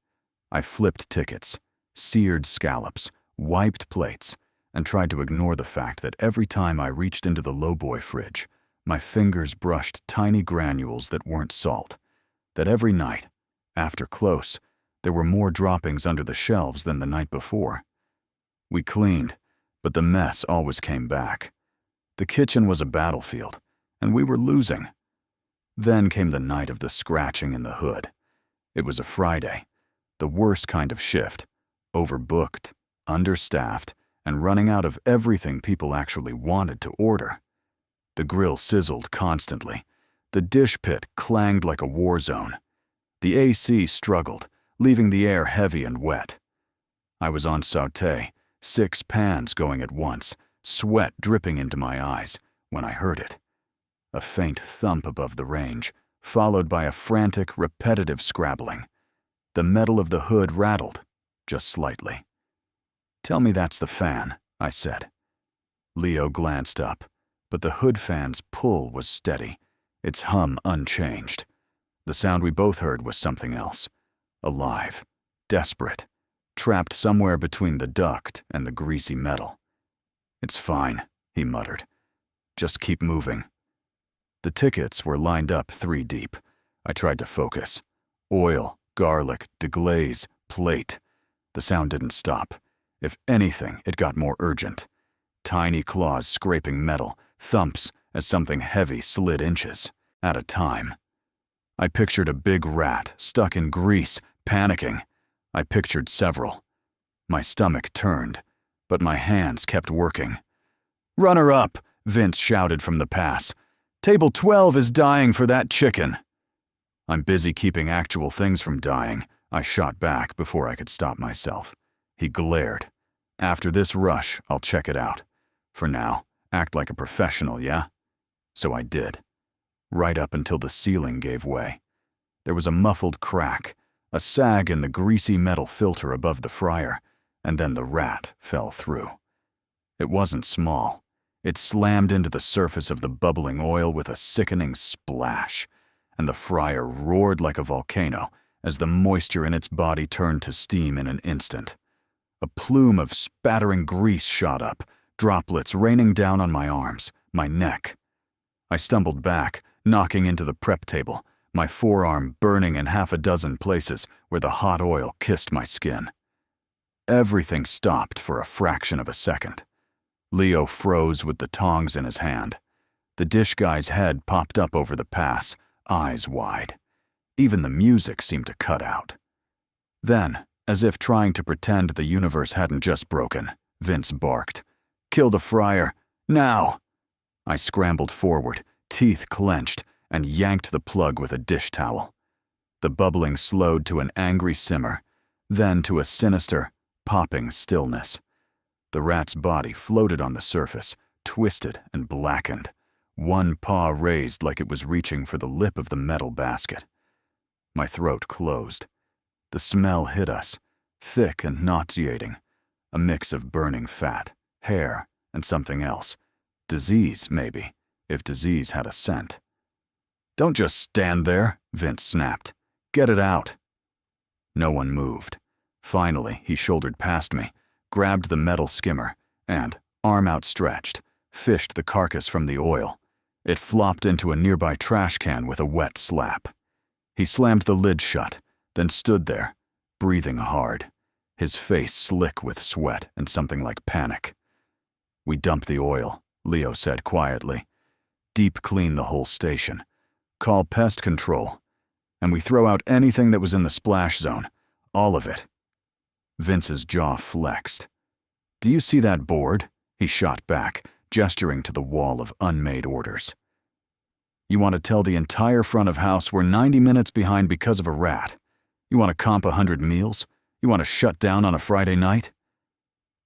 I flipped tickets, seared scallops, wiped plates, and tried to ignore the fact that every time I reached into the lowboy fridge, my fingers brushed tiny granules that weren't salt. That every night, after close, there were more droppings under the shelves than the night before. We cleaned, but the mess always came back. The kitchen was a battlefield, and we were losing. Then came the night of the scratching in the hood. It was a Friday, the worst kind of shift, overbooked, understaffed, and running out of everything people actually wanted to order. The grill sizzled constantly. The dish pit clanged like a war zone. The AC struggled, leaving the air heavy and wet. I was on sauté, 6 pans going at once, sweat dripping into my eyes, when I heard it. A faint thump above the range, followed by a frantic, repetitive scrabbling. The metal of the hood rattled, just slightly. "Tell me that's the fan," I said. Leo glanced up, but the hood fan's pull was steady, its hum unchanged. The sound we both heard was something else. Alive, desperate, trapped somewhere between the duct and the greasy metal. "It's fine," he muttered. "Just keep moving." The tickets were lined up 3 deep. I tried to focus. Oil, garlic, deglaze, plate. The sound didn't stop. If anything, it got more urgent. Tiny claws scraping metal, thumps as something heavy slid inches at a time. I pictured a big rat stuck in grease, panicking. I pictured several. My stomach turned, but my hands kept working. "Runner up," Vince shouted from the pass. "Table 12 is dying for that chicken." "I'm busy keeping actual things from dying," I shot back before I could stop myself. He glared. "After this rush, I'll check it out. For now, act like a professional, yeah?" So I did. Right up until the ceiling gave way. There was a muffled crack, a sag in the greasy metal filter above the fryer, and then the rat fell through. It wasn't small. It slammed into the surface of the bubbling oil with a sickening splash, and the fryer roared like a volcano as the moisture in its body turned to steam in an instant. A plume of spattering grease shot up, droplets raining down on my arms, my neck. I stumbled back, knocking into the prep table, my forearm burning in 6 places where the hot oil kissed my skin. Everything stopped for a fraction of a second. Leo froze with the tongs in his hand. The dish guy's head popped up over the pass, eyes wide. Even the music seemed to cut out. Then, as if trying to pretend the universe hadn't just broken, Vince barked, "Kill the fryer, now!" I scrambled forward, teeth clenched, and yanked the plug with a dish towel. The bubbling slowed to an angry simmer, then to a sinister, popping stillness. The rat's body floated on the surface, twisted and blackened, one paw raised like it was reaching for the lip of the metal basket. My throat closed. The smell hit us, thick and nauseating, a mix of burning fat, hair, and something else. Disease, maybe, if disease had a scent. "Don't just stand there," Vince snapped. "Get it out." No one moved. Finally, he shouldered past me, grabbed the metal skimmer, and, arm outstretched, fished the carcass from the oil. It flopped into a nearby trash can with a wet slap. He slammed the lid shut, then stood there, breathing hard, his face slick with sweat and something like panic. "We dump the oil," Leo said quietly. "Deep clean the whole station. Call pest control. And we throw out anything that was in the splash zone. All of it." Vince's jaw flexed. "Do you see that board?" He shot back, gesturing to the wall of unmade orders. "You want to tell the entire front of house we're 90 minutes behind because of a rat? You want to comp 100 meals? You want to shut down on a Friday night?"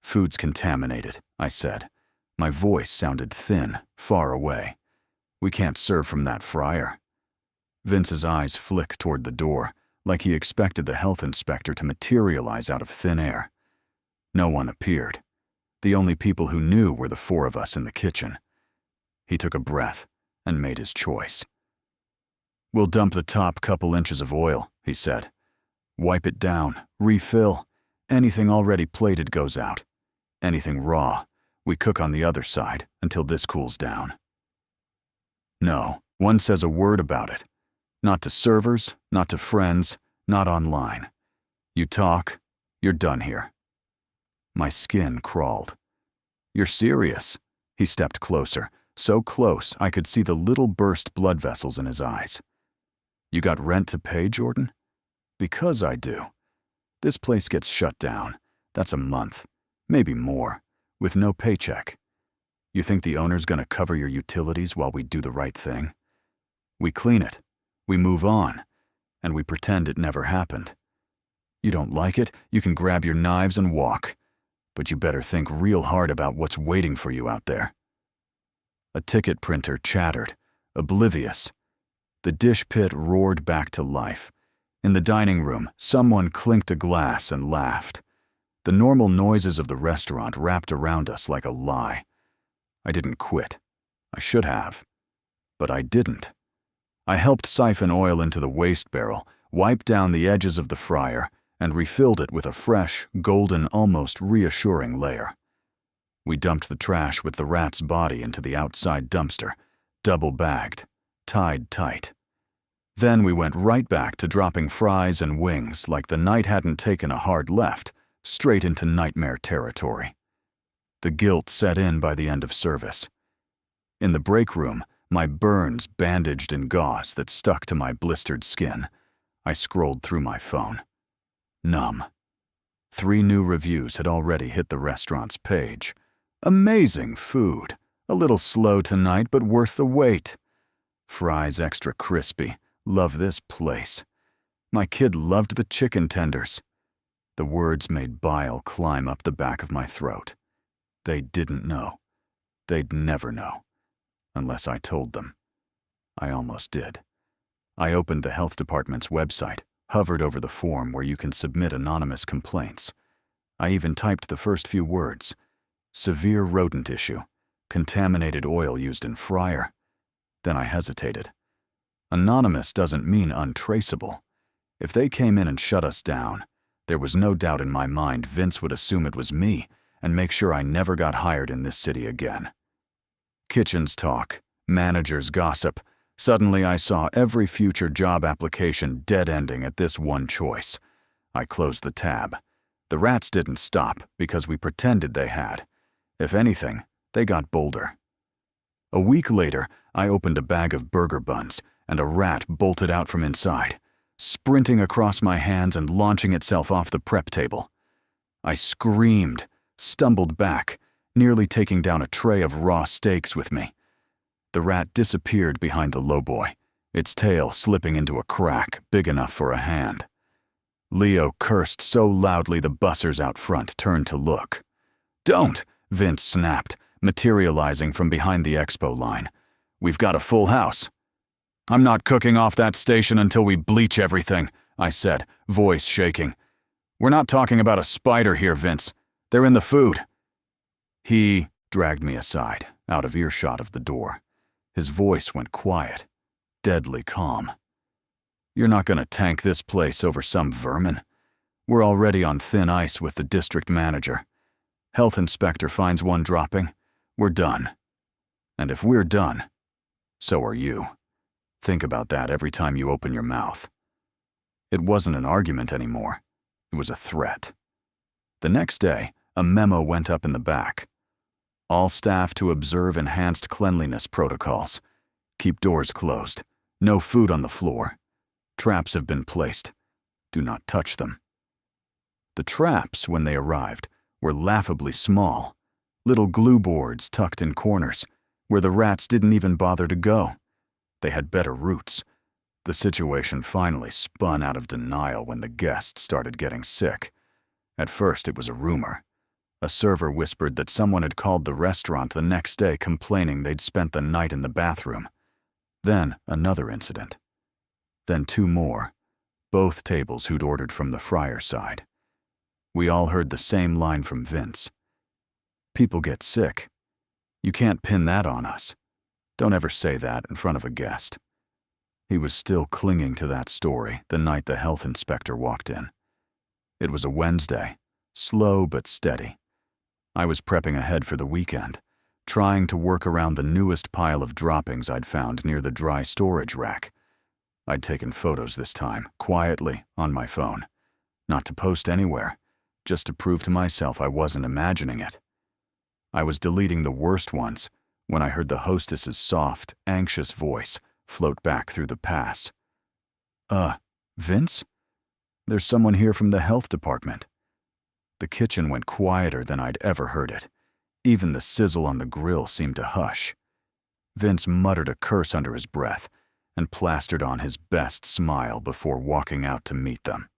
"Food's contaminated," I said. My voice sounded thin, far away. "We can't serve from that fryer." Vince's eyes flicked toward the door, like he expected the health inspector to materialize out of thin air. No one appeared. The only people who knew were the four of us in the kitchen. He took a breath and made his choice. "We'll dump the top couple inches of oil," he said. "Wipe it down, refill. Anything already plated goes out. Anything raw, we cook on the other side until this cools down." No one says a word about it. Not to servers, not to friends, not online. You talk, you're done here. My skin crawled. "You're serious?" He stepped closer, so close I could see the little burst blood vessels in his eyes. "You got rent to pay, Jordan?" "Because I do. This place gets shut down. That's a month, maybe more, with no paycheck. You think the owner's gonna cover your utilities while we do the right thing? We clean it. We move on, and we pretend it never happened. You don't like it, you can grab your knives and walk, but you better think real hard about what's waiting for you out there." A ticket printer chattered, oblivious. The dish pit roared back to life. In the dining room, someone clinked a glass and laughed. The normal noises of the restaurant wrapped around us like a lie. I didn't quit. I should have. But I didn't. I helped siphon oil into the waste barrel, wiped down the edges of the fryer, and refilled it with a fresh, golden, almost reassuring layer. We dumped the trash with the rat's body into the outside dumpster, double-bagged, tied tight. Then we went right back to dropping fries and wings like the night hadn't taken a hard left, straight into nightmare territory. The guilt set in by the end of service. In the break room, my burns bandaged in gauze that stuck to my blistered skin, I scrolled through my phone. Numb. 3 new reviews had already hit the restaurant's page. "Amazing food. A little slow tonight, but worth the wait. Fries extra crispy. Love this place. My kid loved the chicken tenders." The words made bile climb up the back of my throat. They didn't know. They'd never know. Unless I told them. I almost did. I opened the health department's website, hovered over the form where you can submit anonymous complaints. I even typed the first few words. Severe rodent issue. Contaminated oil used in fryer. Then I hesitated. Anonymous doesn't mean untraceable. If they came in and shut us down, there was no doubt in my mind Vince would assume it was me and make sure I never got hired in this city again. Kitchens talk, managers gossip. Suddenly I saw every future job application dead-ending at this one choice. I closed the tab. The rats didn't stop because we pretended they had. If anything, they got bolder. A week later, I opened a bag of burger buns, and a rat bolted out from inside, sprinting across my hands and launching itself off the prep table. I screamed, stumbled back, nearly taking down a tray of raw steaks with me. The rat disappeared behind the lowboy, its tail slipping into a crack big enough for a hand. Leo cursed so loudly the bussers out front turned to look. "Don't!" Vince snapped, materializing from behind the expo line. "We've got a full house." "I'm not cooking off that station until we bleach everything," I said, voice shaking. "We're not talking about a spider here, Vince. They're in the food." He dragged me aside, out of earshot of the door. His voice went quiet, deadly calm. "You're not going to tank this place over some vermin. We're already on thin ice with the district manager. Health inspector finds one dropping, we're done. And if we're done, so are you. Think about that every time you open your mouth." It wasn't an argument anymore. It was a threat. The next day, a memo went up in the back. "All staff to observe enhanced cleanliness protocols. Keep doors closed. No food on the floor. Traps have been placed. Do not touch them." The traps, when they arrived, were laughably small, little glue boards tucked in corners, where the rats didn't even bother to go. They had better roots. The situation finally spun out of denial when the guests started getting sick. At first it was a rumor. A server whispered that someone had called the restaurant the next day complaining they'd spent the night in the bathroom. Then another incident. Then two more, both tables who'd ordered from the Friar side. We all heard the same line from Vince. "People get sick. You can't pin that on us. Don't ever say that in front of a guest." He was still clinging to that story the night the health inspector walked in. It was a Wednesday, slow but steady. I was prepping ahead for the weekend, trying to work around the newest pile of droppings I'd found near the dry storage rack. I'd taken photos this time, quietly, on my phone. Not to post anywhere, just to prove to myself I wasn't imagining it. I was deleting the worst ones when I heard the hostess's soft, anxious voice float back through the pass. Vince? There's someone here from the health department." The kitchen went quieter than I'd ever heard it. Even the sizzle on the grill seemed to hush. Vince muttered a curse under his breath and plastered on his best smile before walking out to meet them.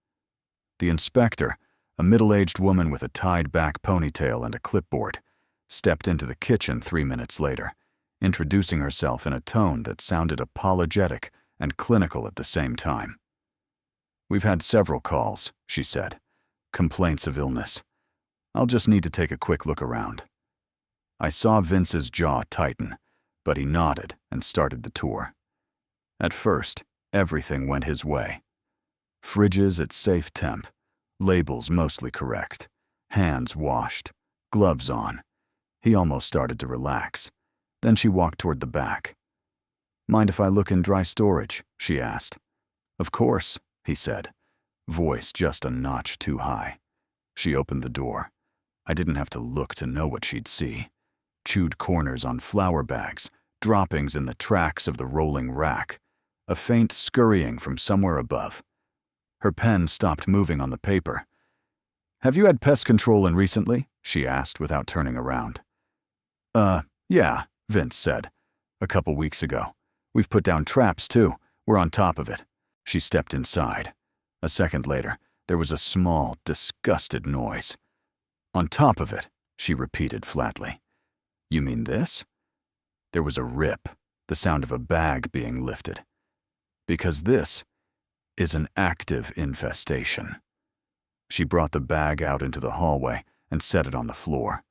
The inspector, a middle-aged woman with a tied-back ponytail and a clipboard, stepped into the kitchen 3 minutes later, introducing herself in a tone that sounded apologetic and clinical at the same time. "We've had several calls," she said. "Complaints of illness. I'll just need to take a quick look around." I saw Vince's jaw tighten, but he nodded and started the tour. At first, everything went his way. Fridges at safe temp, labels mostly correct, hands washed, gloves on. He almost started to relax. Then she walked toward the back. "Mind if I look in dry storage?" she asked. "Of course," he said, voice just a notch too high. She opened the door. I didn't have to look to know what she'd see. Chewed corners on flour bags, droppings in the tracks of the rolling rack, a faint scurrying from somewhere above. Her pen stopped moving on the paper. "Have you had pest control in recently?" she asked without turning around. Yeah," Vince said. "A couple weeks ago. We've put down traps, too. We're on top of it." She stepped inside. A second later, there was a small, disgusted noise. "On top of it," she repeated flatly. "You mean this?" There was a rip, the sound of a bag being lifted. "Because this is an active infestation." She brought the bag out into the hallway and set it on the floor.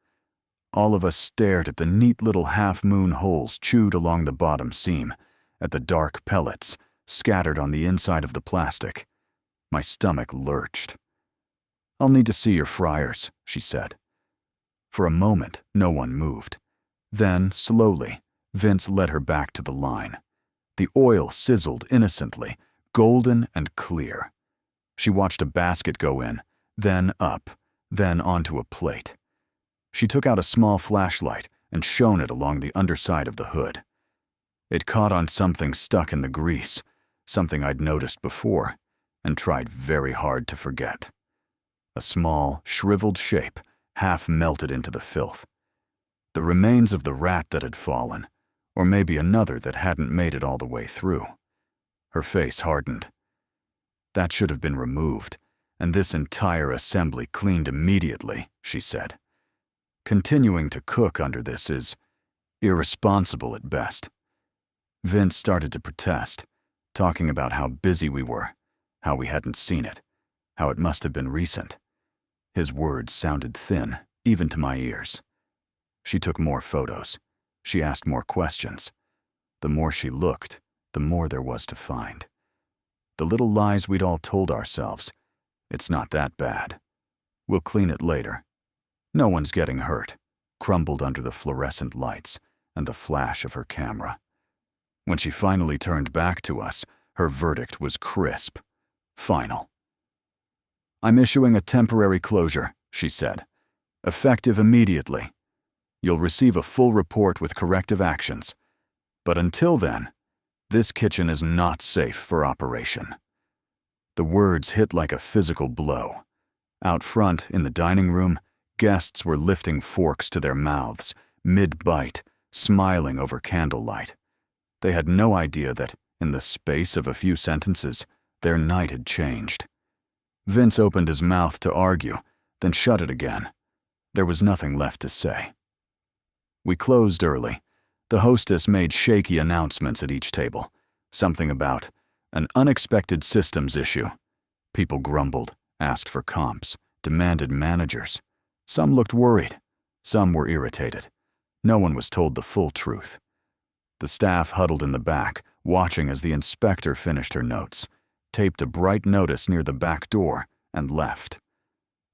All of us stared at the neat little half-moon holes chewed along the bottom seam, at the dark pellets scattered on the inside of the plastic. My stomach lurched. "I'll need to see your fryers," she said. For a moment, no one moved. Then, slowly, Vince led her back to the line. The oil sizzled innocently, golden and clear. She watched a basket go in, then up, then onto a plate. She took out a small flashlight and shone it along the underside of the hood. It caught on something stuck in the grease, something I'd noticed before and tried very hard to forget. A small, shriveled shape, half melted into the filth. The remains of the rat that had fallen, or maybe another that hadn't made it all the way through. Her face hardened. "That should have been removed, and this entire assembly cleaned immediately," she said. "Continuing to cook under this is irresponsible at best." Vince started to protest, talking about how busy we were, how we hadn't seen it, how it must have been recent. His words sounded thin, even to my ears. She took more photos. She asked more questions. The more she looked, the more there was to find. The little lies we'd all told ourselves. "It's not that bad. We'll clean it later. No one's getting hurt," crumbled under the fluorescent lights and the flash of her camera. When she finally turned back to us, her verdict was crisp. Final. "I'm issuing a temporary closure," she said. "Effective immediately. You'll receive a full report with corrective actions. But until then, this kitchen is not safe for operation." The words hit like a physical blow. Out front, in the dining room, guests were lifting forks to their mouths, mid-bite, smiling over candlelight. They had no idea that, in the space of a few sentences, their night had changed. Vince opened his mouth to argue, then shut it again. There was nothing left to say. We closed early. The hostess made shaky announcements at each table, something about an unexpected systems issue. People grumbled, asked for comps, demanded managers. Some looked worried. Some were irritated. No one was told the full truth. The staff huddled in the back, watching as the inspector finished her notes, taped a bright notice near the back door, and left.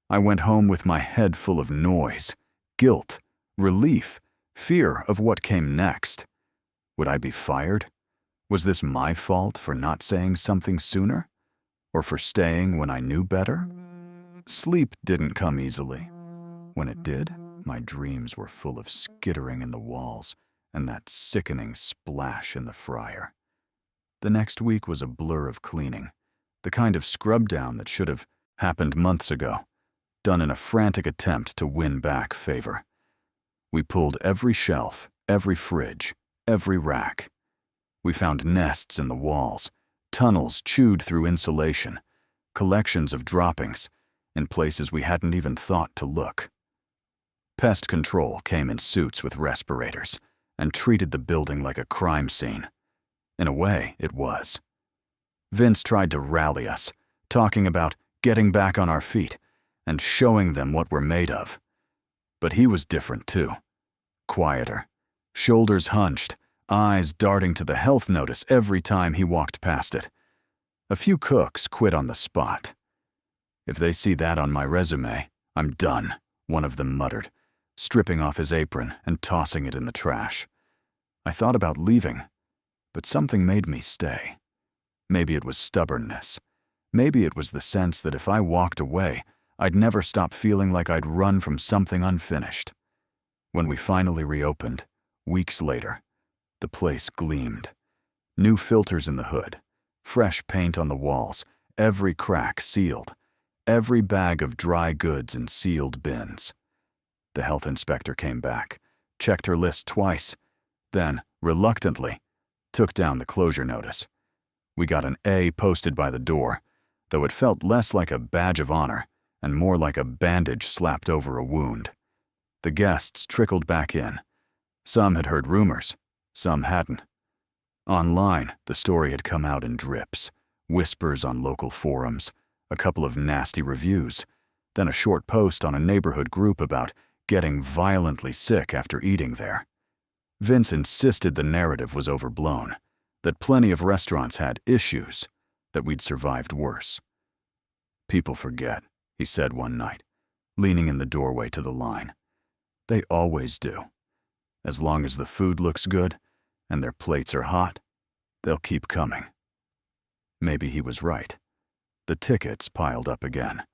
I went home with my head full of noise, guilt, relief, fear of what came next. Would I be fired? Was this my fault for not saying something sooner? Or for staying when I knew better? Sleep didn't come easily. When it did, my dreams were full of skittering in the walls and that sickening splash in the fryer. The next week was a blur of cleaning, the kind of scrub down that should have happened months ago, done in a frantic attempt to win back favor. We pulled every shelf, every fridge, every rack. We found nests in the walls, tunnels chewed through insulation, collections of droppings in places we hadn't even thought to look. Pest control came in suits with respirators and treated the building like a crime scene. In a way, it was. Vince tried to rally us, talking about getting back on our feet and showing them what we're made of. But he was different too. Quieter, shoulders hunched, eyes darting to the health notice every time he walked past it. A few cooks quit on the spot. "If they see that on my resume, I'm done," one of them muttered, stripping off his apron and tossing it in the trash. I thought about leaving, but something made me stay. Maybe it was stubbornness. Maybe it was the sense that if I walked away, I'd never stop feeling like I'd run from something unfinished. When we finally reopened, weeks later, the place gleamed. New filters in the hood, fresh paint on the walls, every crack sealed, every bag of dry goods in sealed bins. The health inspector came back, checked her list twice, then, reluctantly, took down the closure notice. We got an A posted by the door, though it felt less like a badge of honor and more like a bandage slapped over a wound. The guests trickled back in. Some had heard rumors, some hadn't. Online, the story had come out in drips, whispers on local forums, a couple of nasty reviews, then a short post on a neighborhood group about getting violently sick after eating there. Vince insisted the narrative was overblown, that plenty of restaurants had issues, that we'd survived worse. "People forget," he said one night, leaning in the doorway to the line. "They always do. As long as the food looks good and their plates are hot, they'll keep coming." Maybe he was right. The tickets piled up again.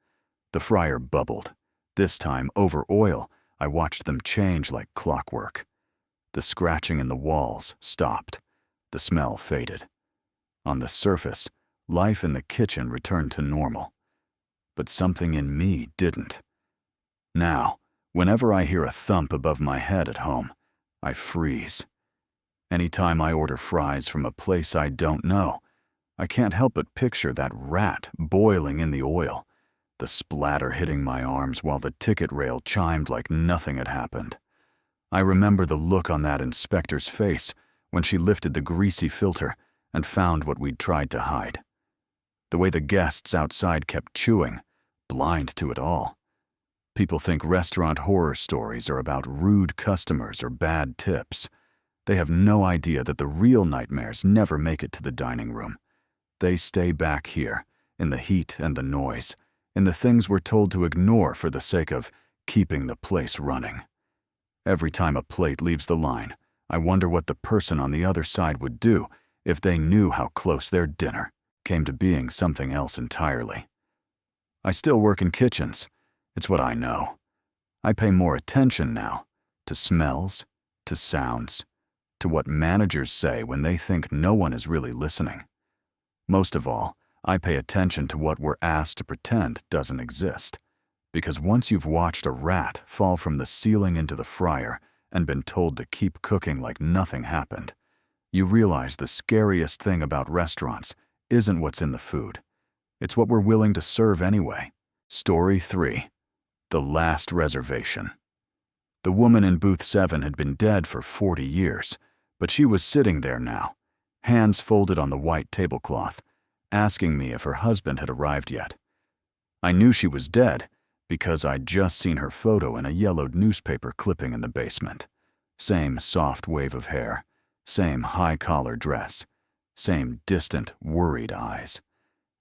The fryer bubbled. This time, over oil, I watched them change like clockwork. The scratching in the walls stopped. The smell faded. On the surface, life in the kitchen returned to normal. But something in me didn't. Now, whenever I hear a thump above my head at home, I freeze. Anytime I order fries from a place I don't know, I can't help but picture that rat boiling in the oil, the splatter hitting my arms while the ticket rail chimed like nothing had happened. I remember the look on that inspector's face when she lifted the greasy filter and found what we'd tried to hide. The way the guests outside kept chewing, blind to it all. People think restaurant horror stories are about rude customers or bad tips. They have no idea that the real nightmares never make it to the dining room. They stay back here, in the heat and the noise, in the things we're told to ignore for the sake of keeping the place running. Every time a plate leaves the line, I wonder what the person on the other side would do if they knew how close their dinner came to being something else entirely. I still work in kitchens. It's what I know. I pay more attention now to smells, to sounds, to what managers say when they think no one is really listening. Most of all, I pay attention to what we're asked to pretend doesn't exist. Because once you've watched a rat fall from the ceiling into the fryer and been told to keep cooking like nothing happened, you realize the scariest thing about restaurants isn't what's in the food. It's what we're willing to serve anyway. Story 3. The Last Reservation. The woman in booth 7 had been dead for 40 years, but she was sitting there now, hands folded on the white tablecloth, asking me if her husband had arrived yet. I knew she was dead because I'd just seen her photo in a yellowed newspaper clipping in the basement. Same soft wave of hair, same high-collar dress, same distant, worried eyes.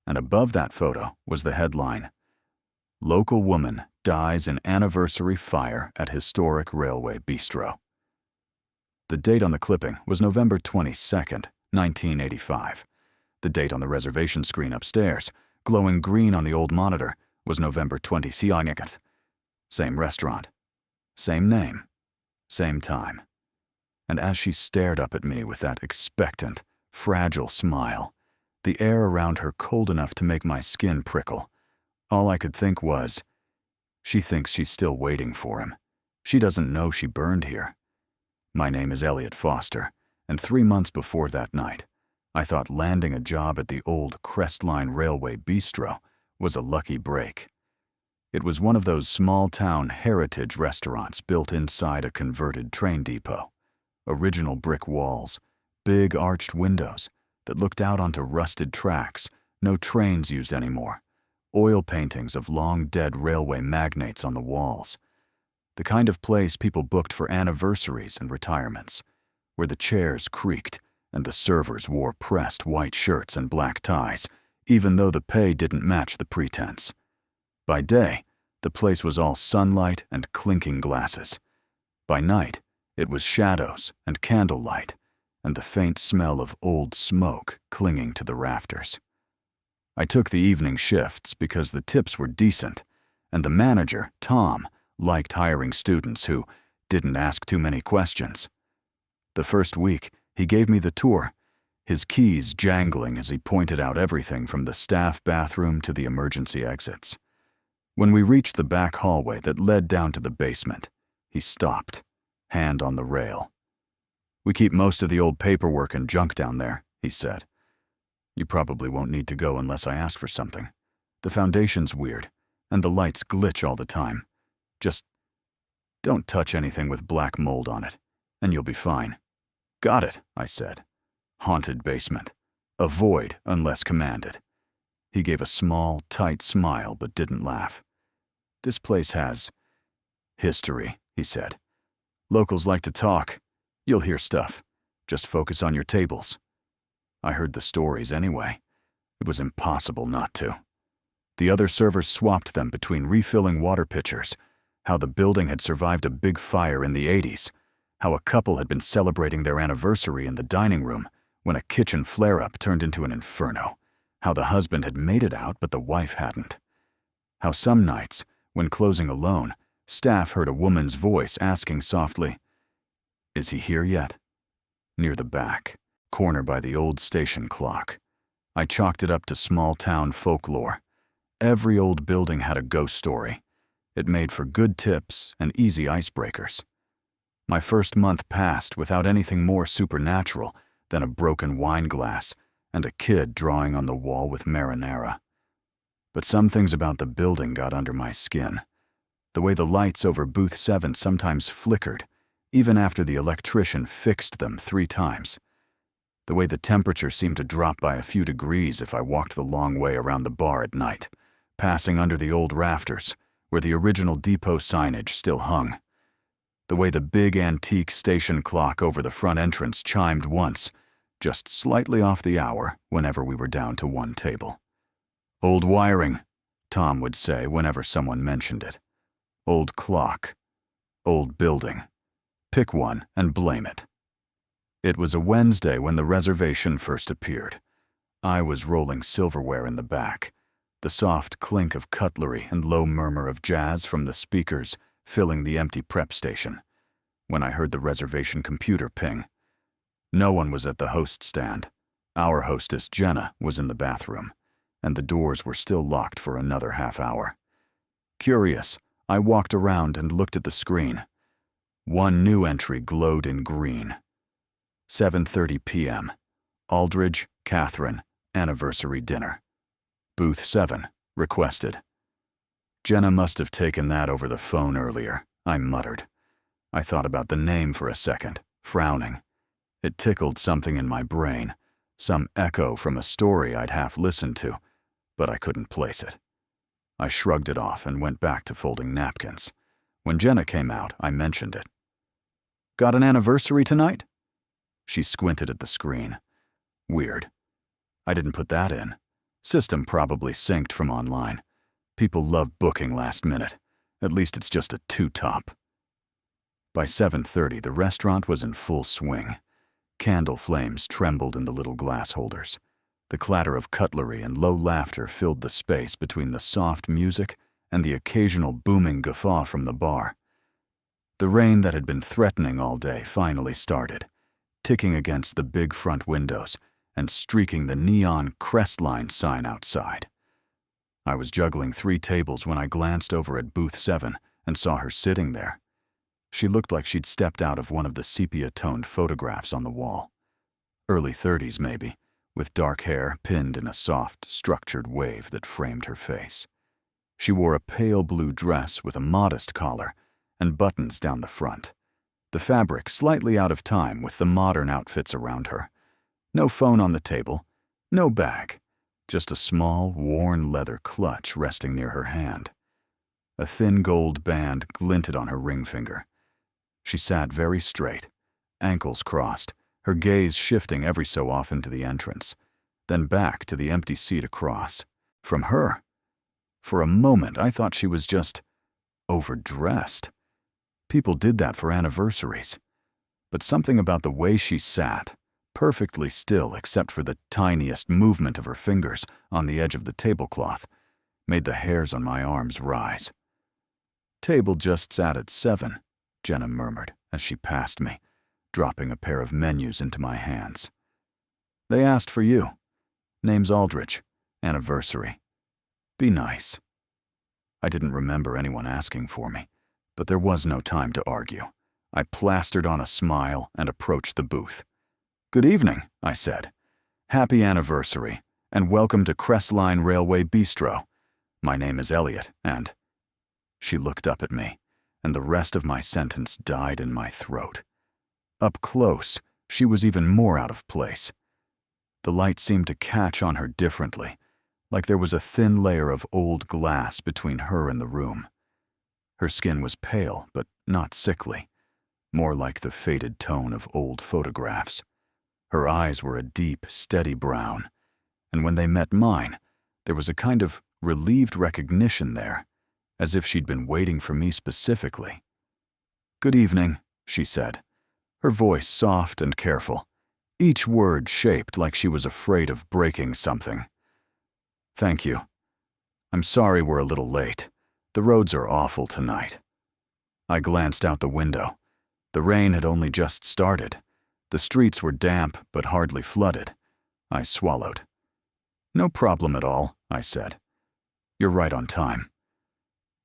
And above that photo was the headline, "Local Woman Dies in Anniversary Fire at Historic Railway Bistro." The date on the clipping was November 22nd, 1985. The date on the reservation screen upstairs, glowing green on the old monitor, was November 22nd. Same restaurant, same name, same time. And as she stared up at me with that expectant, fragile smile, the air around her cold enough to make my skin prickle, all I could think was, she thinks she's still waiting for him. She doesn't know she burned here. My name is Elliot Foster, and 3 months before that night, I thought landing a job at the old Crestline Railway Bistro was a lucky break. It was one of those small-town heritage restaurants built inside a converted train depot. Original brick walls, big arched windows that looked out onto rusted tracks, no trains used anymore, oil paintings of long-dead railway magnates on the walls. The kind of place people booked for anniversaries and retirements, where the chairs creaked and the servers wore pressed white shirts and black ties, even though the pay didn't match the pretense. By day, the place was all sunlight and clinking glasses. By night, it was shadows and candlelight, and the faint smell of old smoke clinging to the rafters. I took the evening shifts because the tips were decent, and the manager, Tom, liked hiring students who didn't ask too many questions. The first week, he gave me the tour, his keys jangling as he pointed out everything from the staff bathroom to the emergency exits. When we reached the back hallway that led down to the basement, he stopped, hand on the rail. "We keep most of the old paperwork and junk down there," he said. "You probably won't need to go unless I ask for something. The foundation's weird, and the lights glitch all the time. Just don't touch anything with black mold on it, and you'll be fine." "Got it," I said. Haunted basement. Avoid unless commanded. He gave a small, tight smile but didn't laugh. "This place has history," he said. "Locals like to talk. You'll hear stuff. Just focus on your tables." I heard the stories anyway. It was impossible not to. The other servers swapped them between refilling water pitchers, how the building had survived a big fire in the 80s, how a couple had been celebrating their anniversary in the dining room when a kitchen flare-up turned into an inferno, how the husband had made it out but the wife hadn't, how some nights, when closing alone, staff heard a woman's voice asking softly, "Is he here yet?" Near the back, corner by the old station clock. I chalked it up to small-town folklore. Every old building had a ghost story. It made for good tips and easy icebreakers. My first month passed without anything more supernatural than a broken wine glass and a kid drawing on the wall with marinara. But some things about the building got under my skin. The way the lights over booth 7 sometimes flickered, even after the electrician fixed them 3 times. The way the temperature seemed to drop by a few degrees if I walked the long way around the bar at night, passing under the old rafters, where the original depot signage still hung. The way the big antique station clock over the front entrance chimed once, just slightly off the hour whenever we were down to 1 table. "Old wiring," Tom would say whenever someone mentioned it. "Old clock. Old building. Pick one and blame it." It was a Wednesday when the reservation first appeared. I was rolling silverware in the back, the soft clink of cutlery and low murmur of jazz from the speakers filling the empty prep station, when I heard the reservation computer ping. No one was at the host stand. Our hostess, Jenna, was in the bathroom, and the doors were still locked for another half hour. Curious, I walked around and looked at the screen. One new entry glowed in green. 7:30 p.m. Aldridge, Catherine, anniversary dinner. Booth 7, requested. Jenna must have taken that over the phone earlier, I muttered. I thought about the name for a second, frowning. It tickled something in my brain, some echo from a story I'd half listened to, but I couldn't place it. I shrugged it off and went back to folding napkins. When Jenna came out, I mentioned it. "Got an anniversary tonight?" She squinted at the screen. Weird. I didn't put that in. System probably synced from online. People love booking last minute. At least it's just a 2-top. By 7:30, the restaurant was in full swing. Candle flames trembled in the little glass holders. The clatter of cutlery and low laughter filled the space between the soft music and the occasional booming guffaw from the bar. The rain that had been threatening all day finally started, ticking against the big front windows and streaking the neon Crestline sign outside. I was juggling 3 tables when I glanced over at booth 7 and saw her sitting there. She looked like she'd stepped out of one of the sepia-toned photographs on the wall. Early 30s, maybe, with dark hair pinned in a soft, structured wave that framed her face. She wore a pale blue dress with a modest collar and buttons down the front, the fabric slightly out of time with the modern outfits around her. No phone on the table, no bag, just a small, worn leather clutch resting near her hand. A thin gold band glinted on her ring finger. She sat very straight, ankles crossed, her gaze shifting every so often to the entrance, then back to the empty seat across. From her. For a moment, I thought she was just overdressed. People did that for anniversaries. But something about the way she sat, perfectly still except for the tiniest movement of her fingers on the edge of the tablecloth, made the hairs on my arms rise. "Table just sat at 7, Jenna murmured as she passed me, dropping a pair of menus into my hands. "They asked for you. Name's Aldridge. Anniversary. Be nice." I didn't remember anyone asking for me, but there was no time to argue. I plastered on a smile and approached the booth. "Good evening," I said. "Happy anniversary, and welcome to Crestline Railway Bistro. My name is Elliot, and—" She looked up at me, and the rest of my sentence died in my throat. Up close, she was even more out of place. The light seemed to catch on her differently, like there was a thin layer of old glass between her and the room. Her skin was pale, but not sickly, more like the faded tone of old photographs. Her eyes were a deep, steady brown, and when they met mine, there was a kind of relieved recognition there, as if she'd been waiting for me specifically. "Good evening," she said, her voice soft and careful, each word shaped like she was afraid of breaking something. "Thank you. I'm sorry we're a little late. The roads are awful tonight." I glanced out the window. The rain had only just started. The streets were damp but hardly flooded. I swallowed. "No problem at all," I said. "You're right on time.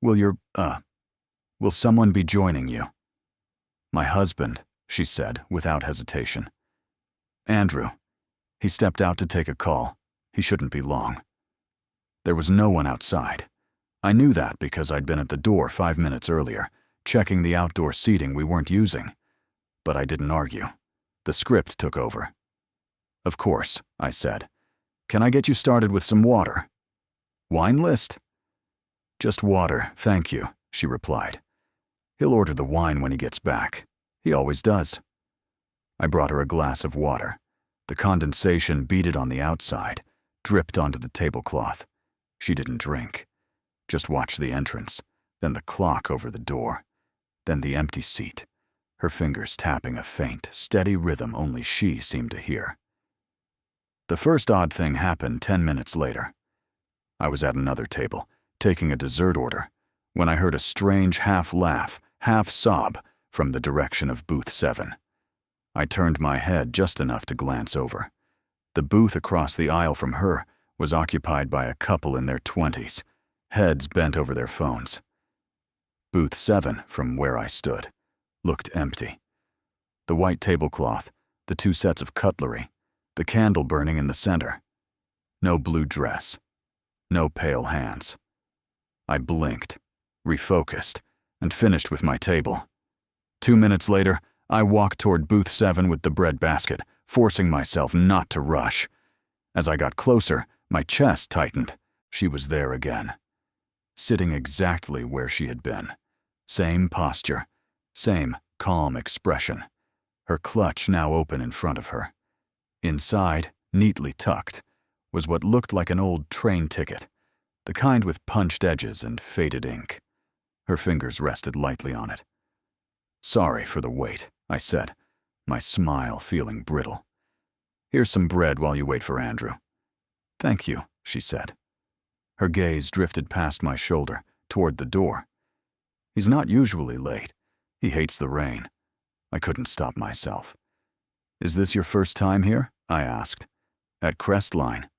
Will someone be joining you?" "My husband," she said without hesitation. "Andrew. He stepped out to take a call. He shouldn't be long. There was no one outside. I knew that because I'd been at the door 5 minutes earlier, checking the outdoor seating we weren't using. But I didn't argue. The script took over. "Of course," I said. "Can I get you started with some water?" "Wine list?" "Just water, thank you," she replied. "He'll order the wine when he gets back. He always does." I brought her a glass of water. The condensation beaded on the outside, dripped onto the tablecloth. She didn't drink. Just watched the entrance, then the clock over the door, then the empty seat, her fingers tapping a faint, steady rhythm only she seemed to hear. The first odd thing happened 10 minutes later. I was at another table, taking a dessert order, when I heard a strange half-laugh, half-sob from the direction of booth 7. I turned my head just enough to glance over. The booth across the aisle from her was occupied by a couple in their 20s, heads bent over their phones. Booth 7, from where I stood, looked empty. The white tablecloth, the 2 sets of cutlery, the candle burning in the center. No blue dress. No pale hands. I blinked, refocused, and finished with my table. 2 minutes later, I walked toward booth 7 with the bread basket, forcing myself not to rush. As I got closer, my chest tightened. She was there again. Sitting exactly where she had been. Same posture, same calm expression. Her clutch now open in front of her. Inside, neatly tucked, was what looked like an old train ticket, the kind with punched edges and faded ink. Her fingers rested lightly on it. "Sorry for the wait," I said, my smile feeling brittle. "Here's some bread while you wait for Andrew." "Thank you," she said. Her gaze drifted past my shoulder, toward the door. He's not usually late. He hates the rain. I couldn't stop myself. "Is this your first time here?" I asked. "At Crestline."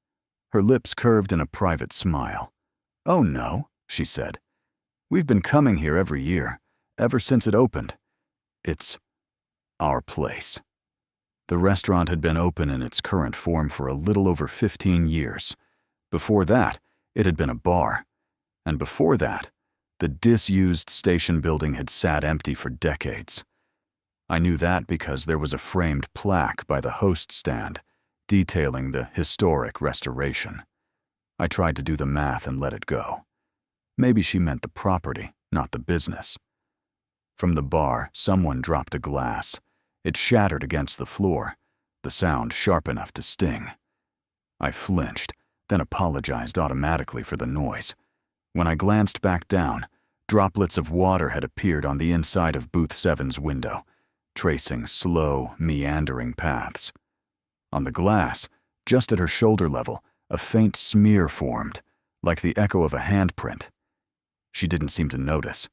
Her lips curved in a private smile. "Oh no," she said. "We've been coming here every year, ever since it opened. It's our place." The restaurant had been open in its current form for a little over 15 years. Before that, it had been a bar. And before that, the disused station building had sat empty for decades. I knew that because there was a framed plaque by the host stand detailing the historic restoration. I tried to do the math and let it go. Maybe she meant the property, not the business. From the bar, someone dropped a glass. It shattered against the floor, the sound sharp enough to sting. I flinched, then apologized automatically for the noise. When I glanced back down, droplets of water had appeared on the inside of booth 7's window, tracing slow, meandering paths. On the glass, just at her shoulder level, a faint smear formed, like the echo of a handprint. She didn't seem to notice.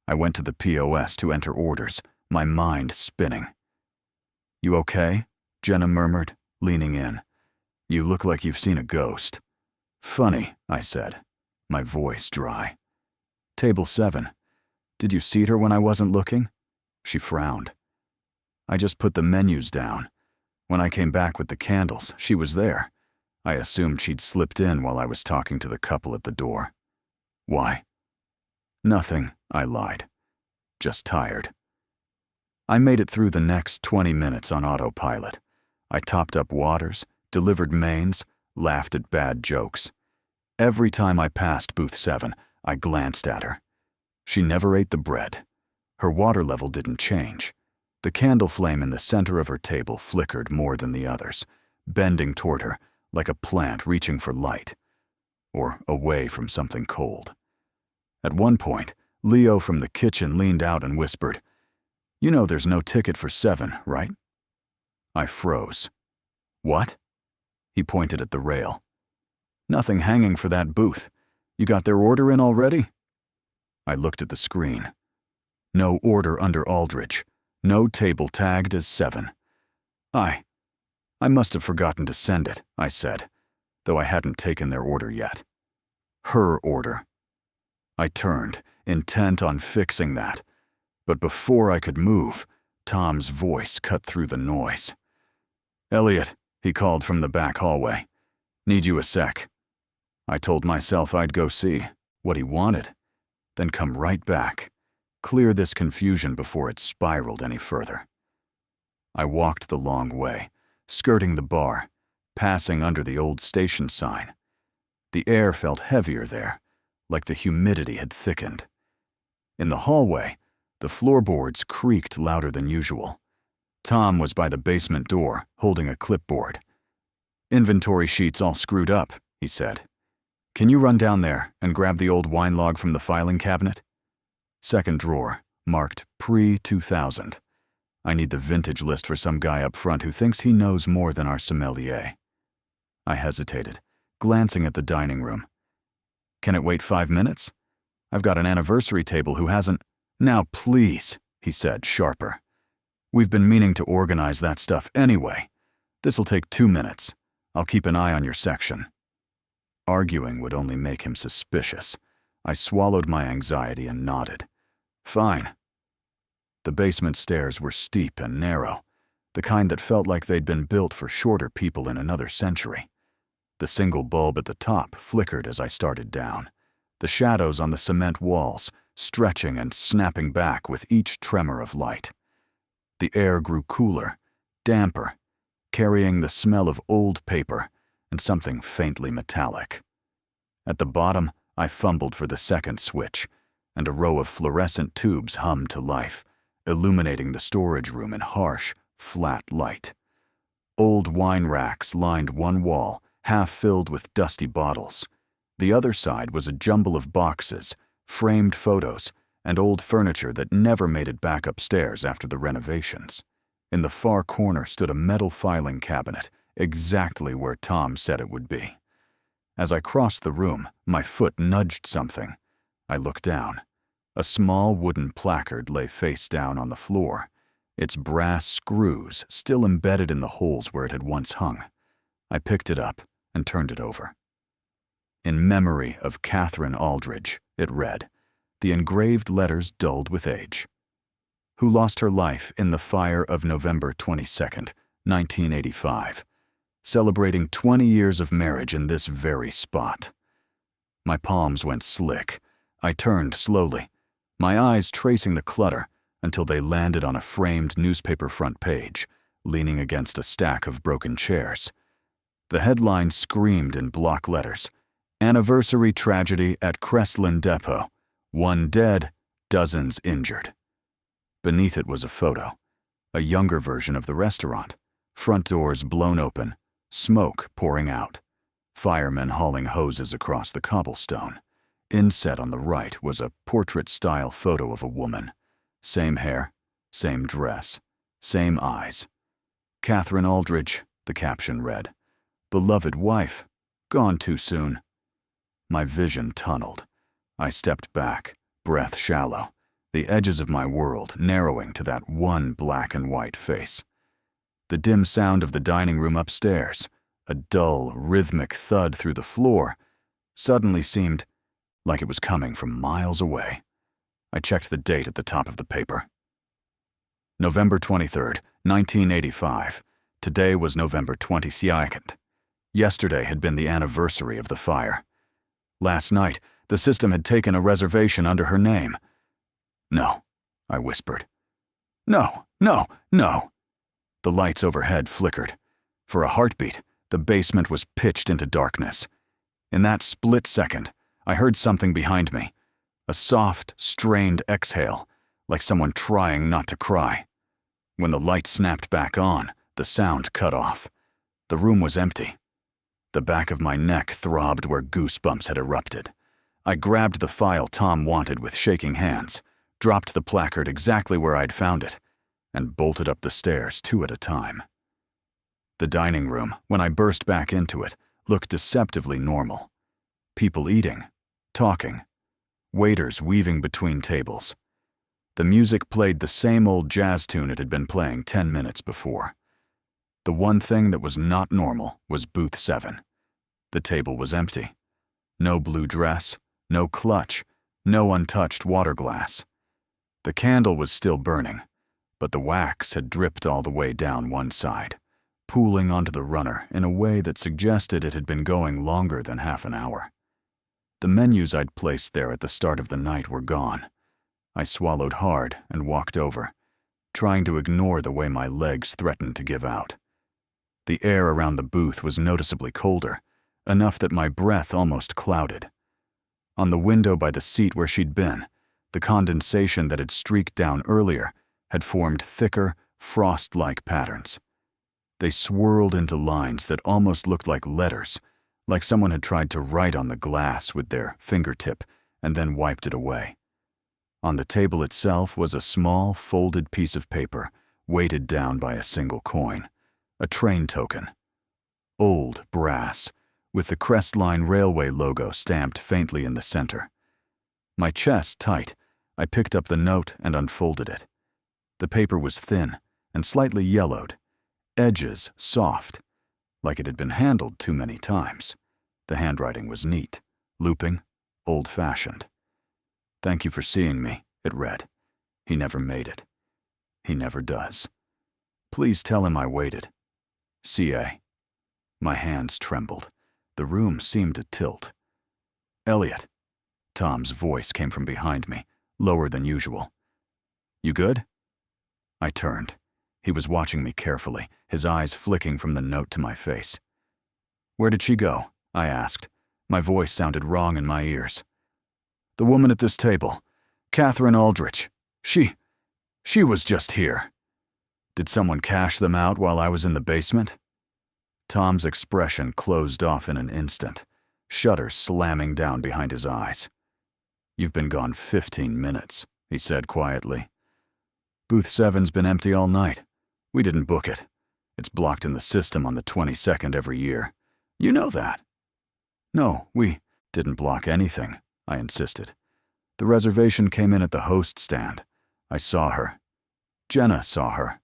I went to the POS to enter orders, my mind spinning. "You okay?" Jenna murmured, leaning in. "You look like you've seen a ghost." "Funny," I said, my voice dry. "Table 7. Did you seat her when I wasn't looking?" She frowned. "I just put the menus down. When I came back with the candles, she was there. I assumed she'd slipped in while I was talking to the couple at the door." "Why?" "Nothing," I lied. "Just tired." I made it through the next 20 minutes on autopilot. I topped up waters, delivered mains, laughed at bad jokes. Every time I passed booth 7, I glanced at her. She never ate the bread. Her water level didn't change. The candle flame in the center of her table flickered more than the others, bending toward her like a plant reaching for light, or away from something cold. At one point, Leo from the kitchen leaned out and whispered, "You know there's no ticket for 7, right?" I froze. "What?" He pointed at the rail. "Nothing hanging for that booth. You got their order in already?" I looked at the screen. No order under Aldridge. No table tagged as 7. I must have forgotten to send it," I said, though I hadn't taken their order yet. Her order. I turned, intent on fixing that. But before I could move, Tom's voice cut through the noise. "Elliot, He called from the back hallway. "Need you a sec." I told myself I'd go see what he wanted, then come right back, clear this confusion before it spiraled any further. I walked the long way, skirting the bar, passing under the old station sign. The air felt heavier there, like the humidity had thickened. In the hallway, the floorboards creaked louder than usual. Tom was by the basement door, holding a clipboard. "Inventory sheet's all screwed up," he said. "Can you run down there and grab the old wine log from the filing cabinet?" Second drawer, marked pre-2000. I need the vintage list for some guy up front who thinks he knows more than our sommelier. I hesitated, glancing at the dining room. "Can it wait 5 minutes? I've got an anniversary table who hasn't—" "Now please," he said, sharper. "We've been meaning to organize that stuff anyway. This'll take 2 minutes. I'll keep an eye on your section." Arguing would only make him suspicious. I swallowed my anxiety and nodded. "Fine." The basement stairs were steep and narrow, the kind that felt like they'd been built for shorter people in another century. The single bulb at the top flickered as I started down, the shadows on the cement walls stretching and snapping back with each tremor of light. The air grew cooler, damper, carrying the smell of old paper and something faintly metallic. At the bottom, I fumbled for the second switch, and a row of fluorescent tubes hummed to life, illuminating the storage room in harsh, flat light. Old wine racks lined one wall, half filled with dusty bottles. The other side was a jumble of boxes, framed photos, and old furniture that never made it back upstairs after the renovations. In the far corner stood a metal filing cabinet, exactly where Tom said it would be. As I crossed the room, my foot nudged something. I looked down. A small wooden placard lay face down on the floor, its brass screws still embedded in the holes where it had once hung. I picked it up and turned it over. "In memory of Catherine Aldridge," it read, the engraved letters dulled with age. "Who lost her life in the fire of November 22nd, 1985, celebrating 20 years of marriage in this very spot." My palms went slick. I turned slowly, my eyes tracing the clutter until they landed on a framed newspaper front page, leaning against a stack of broken chairs. The headline screamed in block letters, "Anniversary Tragedy at Crestline Depot. 1 dead, dozens injured." Beneath it was a photo, a younger version of the restaurant, front doors blown open, smoke pouring out, firemen hauling hoses across the cobblestone. Inset on the right was a portrait-style photo of a woman. Same hair, same dress, same eyes. "Catherine Aldridge," the caption read. "Beloved wife, gone too soon." My vision tunneled. I stepped back, breath shallow, the edges of my world narrowing to that one black and white face. The dim sound of the dining room upstairs, a dull, rhythmic thud through the floor, suddenly seemed like it was coming from miles away. I checked the date at the top of the paper. November 23rd, 1985. Today was November 22nd. Yesterday had been the anniversary of the fire. Last night, the system had taken a reservation under her name. "No," I whispered. "No, no, no." The lights overhead flickered. For a heartbeat, the basement was pitched into darkness. In that split second, I heard something behind me, a soft, strained exhale, like someone trying not to cry. When the light snapped back on, the sound cut off. The room was empty. The back of my neck throbbed where goosebumps had erupted. I grabbed the file Tom wanted with shaking hands, dropped the placard exactly where I'd found it, and bolted up the stairs 2 at a time. The dining room, when I burst back into it, looked deceptively normal. People eating, talking, waiters weaving between tables. The music played the same old jazz tune it had been playing 10 minutes before. The one thing that was not normal was booth 7. The table was empty. No blue dress, no clutch, no untouched water glass. The candle was still burning, but the wax had dripped all the way down one side, pooling onto the runner in a way that suggested it had been going longer than half an hour. The menus I'd placed there at the start of the night were gone. I swallowed hard and walked over, trying to ignore the way my legs threatened to give out. The air around the booth was noticeably colder, enough that my breath almost clouded. On the window by the seat where she'd been, the condensation that had streaked down earlier had formed thicker, frost-like patterns. They swirled into lines that almost looked like letters, like someone had tried to write on the glass with their fingertip and then wiped it away. On the table itself was a small, folded piece of paper, weighted down by a single coin, a train token. Old brass, with the Crestline Railway logo stamped faintly in the center. My chest tight, I picked up the note and unfolded it. The paper was thin and slightly yellowed, edges soft, like it had been handled too many times. The handwriting was neat, looping, old-fashioned. "Thank you for seeing me," it read. "He never made it. He never does. Please tell him I waited. C.A." My hands trembled. The room seemed to tilt. "Elliot." Tom's voice came from behind me, lower than usual. "You good?" I turned. He was watching me carefully, his eyes flicking from the note to my face. "Where did she go?" I asked. My voice sounded wrong in my ears. "The woman at this table, Catherine Aldrich. She was just here." "Did someone cash them out while I was in the basement?" Tom's expression closed off in an instant, shutters slamming down behind his eyes. "You've been gone 15 minutes, he said quietly. "Booth 7's been empty all night. We didn't book it. It's blocked in the system on the 22nd every year. You know that." "No, we didn't block anything," I insisted. "The reservation came in at the host stand. I saw her. Jenna saw her."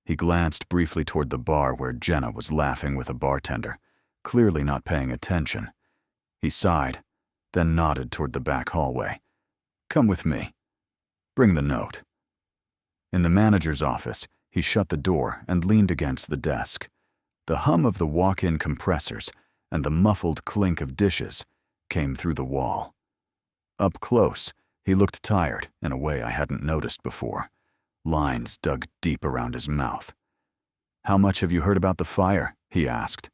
He glanced briefly toward the bar where Jenna was laughing with a bartender, clearly not paying attention. He sighed, then nodded toward the back hallway. "Come with me. Bring the note." In the manager's office, he shut the door and leaned against the desk. The hum of the walk-in compressors and the muffled clink of dishes came through the wall. Up close, he looked tired in a way I hadn't noticed before. Lines dug deep around his mouth. "How much have you heard about the fire?" he asked.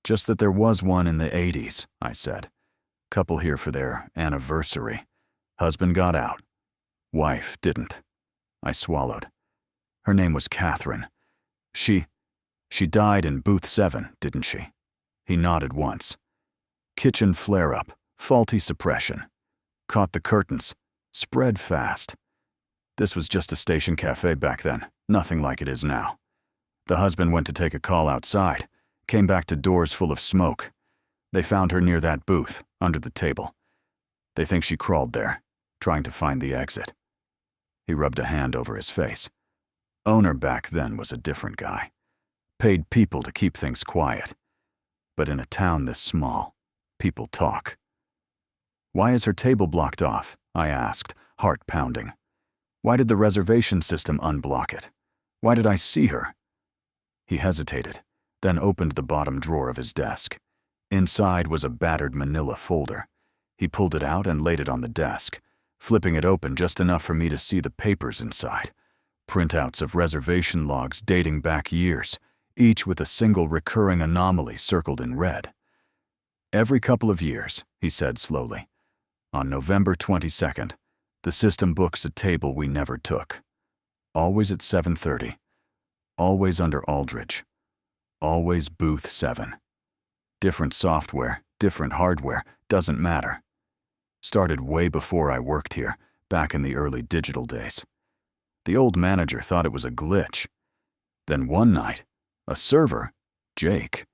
"Just that there was one in the 80s, I said. "Couple here for their anniversary. Husband got out. Wife didn't." I swallowed. "Her name was Catherine. She died in booth 7, didn't she?" He nodded once. "Kitchen flare-up, faulty suppression. Caught the curtains, spread fast. This was just a station cafe back then, nothing like it is now. The husband went to take a call outside, came back to doors full of smoke. They found her near that booth, under the table. They think she crawled there, trying to find the exit." He rubbed a hand over his face. Owner back then was a different guy. Paid people to keep things quiet. But in a town this small, people talk. "Why is her table blocked off?" I asked, heart pounding. "Why did the reservation system unblock it? Why did I see her?" He hesitated, then opened the bottom drawer of his desk. Inside was a battered manila folder. He pulled it out and laid it on the desk, flipping it open just enough for me to see the papers inside. Printouts of reservation logs dating back years, each with a single recurring anomaly circled in red. "Every couple of years," he said slowly. "On November 22nd, the system books a table we never took. Always at 7:30. Always under Aldrich. Always booth 7. Different software, different hardware, doesn't matter. Started way before I worked here, back in the early digital days. The old manager thought it was a glitch. Then one night, a server, Jake,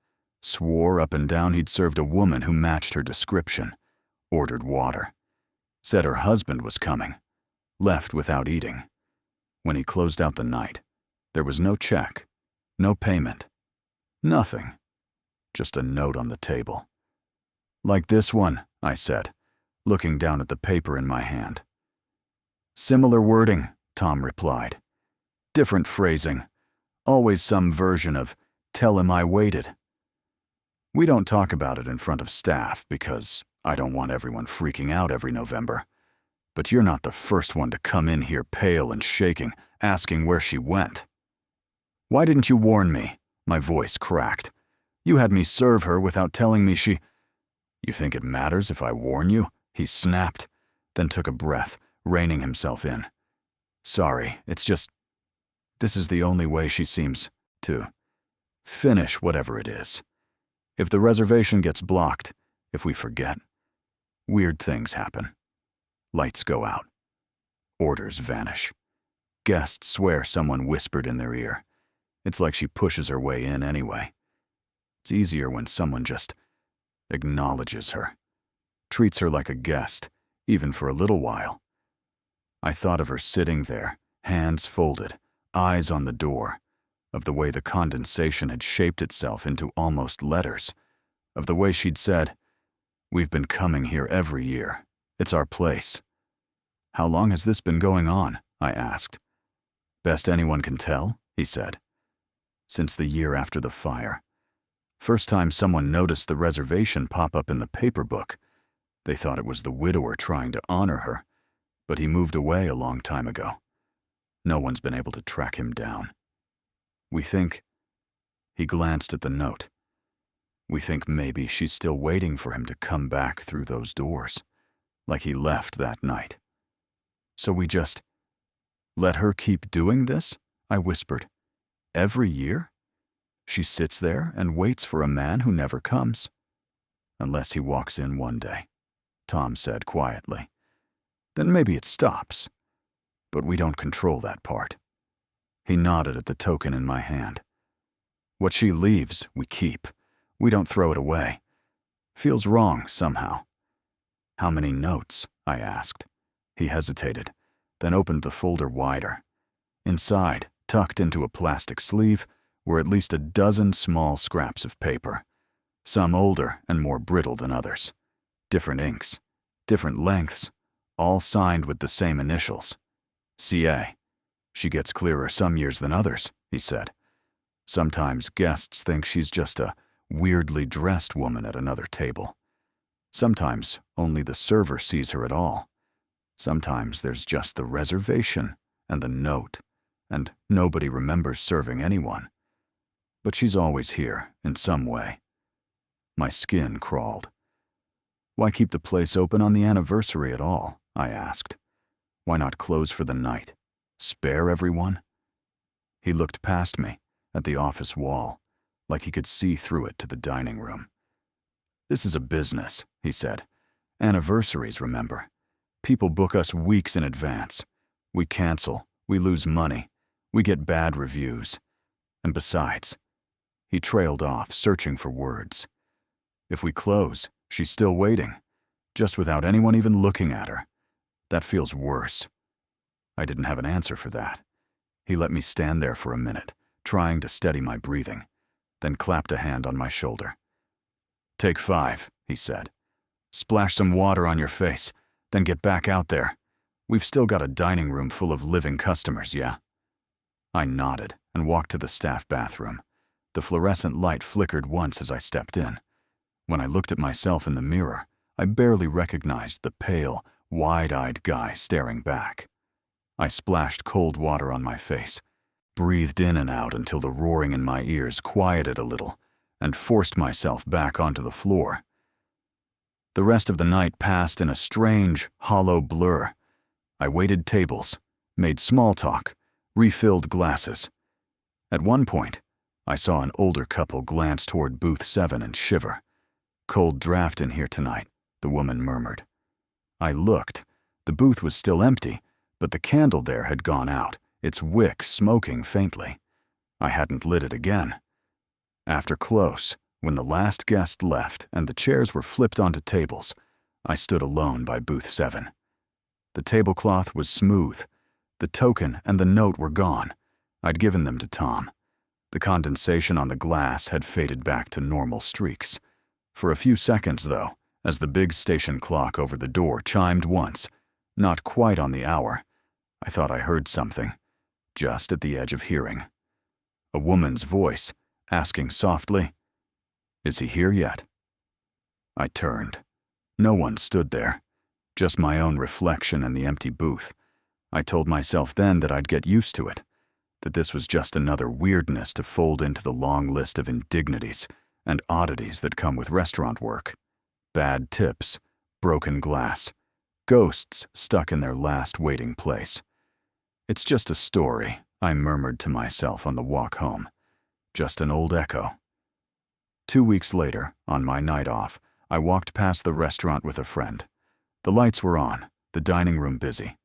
swore up and down he'd served a woman who matched her description, ordered water. Said her husband was coming, left without eating. When he closed out the night, there was no check, no payment, nothing, just a note on the table. "Like this one," I said, looking down at the paper in my hand. "Similar wording," Tom replied. "Different phrasing. Always some version of, "Tell him I waited." We don't talk about it in front of staff because I don't want everyone freaking out every November. But you're not the first one to come in here pale and shaking, asking where she went. "Why didn't you warn me?" My voice cracked. "You had me serve her without telling me she—" "You think it matters if I warn you?" He snapped, then took a breath, reining himself in. "Sorry, it's just... this is the only way she seems to finish whatever it is. If the reservation gets blocked, if we forget, weird things happen. Lights go out. Orders vanish. Guests swear someone whispered in their ear. It's like she pushes her way in anyway. It's easier when someone just acknowledges her, treats her like a guest, even for a little while." I thought of her sitting there, hands folded, eyes on the door, of the way the condensation had shaped itself into almost letters, of the way she'd said, "We've been coming here every year. It's our place." "How long has this been going on?" I asked. "Best anyone can tell," he said. "Since the year after the fire. First time someone noticed the reservation pop up in the paper book. They thought it was the widower trying to honor her, but he moved away a long time ago. No one's been able to track him down. We think..." He glanced at the note. "We think maybe she's still waiting for him to come back through those doors, like he left that night. So we just let her keep doing this?" I whispered. "Every year? She sits there and waits for a man who never comes." "Unless he walks in one day," Tom said quietly. "Then maybe it stops. But we don't control that part." He nodded at the token in my hand. "What she leaves, we keep. We don't throw it away. Feels wrong somehow." "How many notes?" I asked. He hesitated, then opened the folder wider. Inside, tucked into a plastic sleeve, were at least a dozen small scraps of paper, some older and more brittle than others. Different inks, different lengths, all signed with the same initials. "CA. She gets clearer some years than others," he said. "Sometimes guests think she's just a weirdly dressed woman at another table. Sometimes only the server sees her at all. Sometimes there's just the reservation and the note, and nobody remembers serving anyone. But she's always here, in some way." My skin crawled. "Why keep the place open on the anniversary at all?" I asked. "Why not close for the night? Spare everyone?" He looked past me, at the office wall, like he could see through it to the dining room. "This is a business," he said. "Anniversaries, remember. People book us weeks in advance. We cancel, we lose money, we get bad reviews. And besides..." He trailed off, searching for words. "If we close, she's still waiting, just without anyone even looking at her. That feels worse." I didn't have an answer for that. He let me stand there for a minute, trying to steady my breathing, then clapped a hand on my shoulder. "Take 5, he said. "Splash some water on your face, then get back out there. We've still got a dining room full of living customers, yeah?" I nodded and walked to the staff bathroom. The fluorescent light flickered once as I stepped in. When I looked at myself in the mirror, I barely recognized the pale, wide-eyed guy staring back. I splashed cold water on my face, breathed in and out until the roaring in my ears quieted a little, and forced myself back onto the floor. The rest of the night passed in a strange, hollow blur. I waited tables, made small talk, refilled glasses. At one point, I saw an older couple glance toward booth 7 and shiver. "Cold draft in here tonight," the woman murmured. I looked. The booth was still empty, but the candle there had gone out, its wick smoking faintly. I hadn't lit it again. After close, when the last guest left and the chairs were flipped onto tables, I stood alone by booth 7. The tablecloth was smooth. The token and the note were gone. I'd given them to Tom. The condensation on the glass had faded back to normal streaks. For a few seconds, though, as the big station clock over the door chimed once, not quite on the hour, I thought I heard something, just at the edge of hearing. a woman's voice, asking softly, "Is he here yet?" I turned. No one stood there, just my own reflection in the empty booth. I told myself then that I'd get used to it, that this was just another weirdness to fold into the long list of indignities and oddities that come with restaurant work. Bad tips, broken glass, ghosts stuck in their last waiting place. "It's just a story," I murmured to myself on the walk home. "Just an old echo." 2 weeks later, on my night off, I walked past the restaurant with a friend. The lights were on, the dining room busy.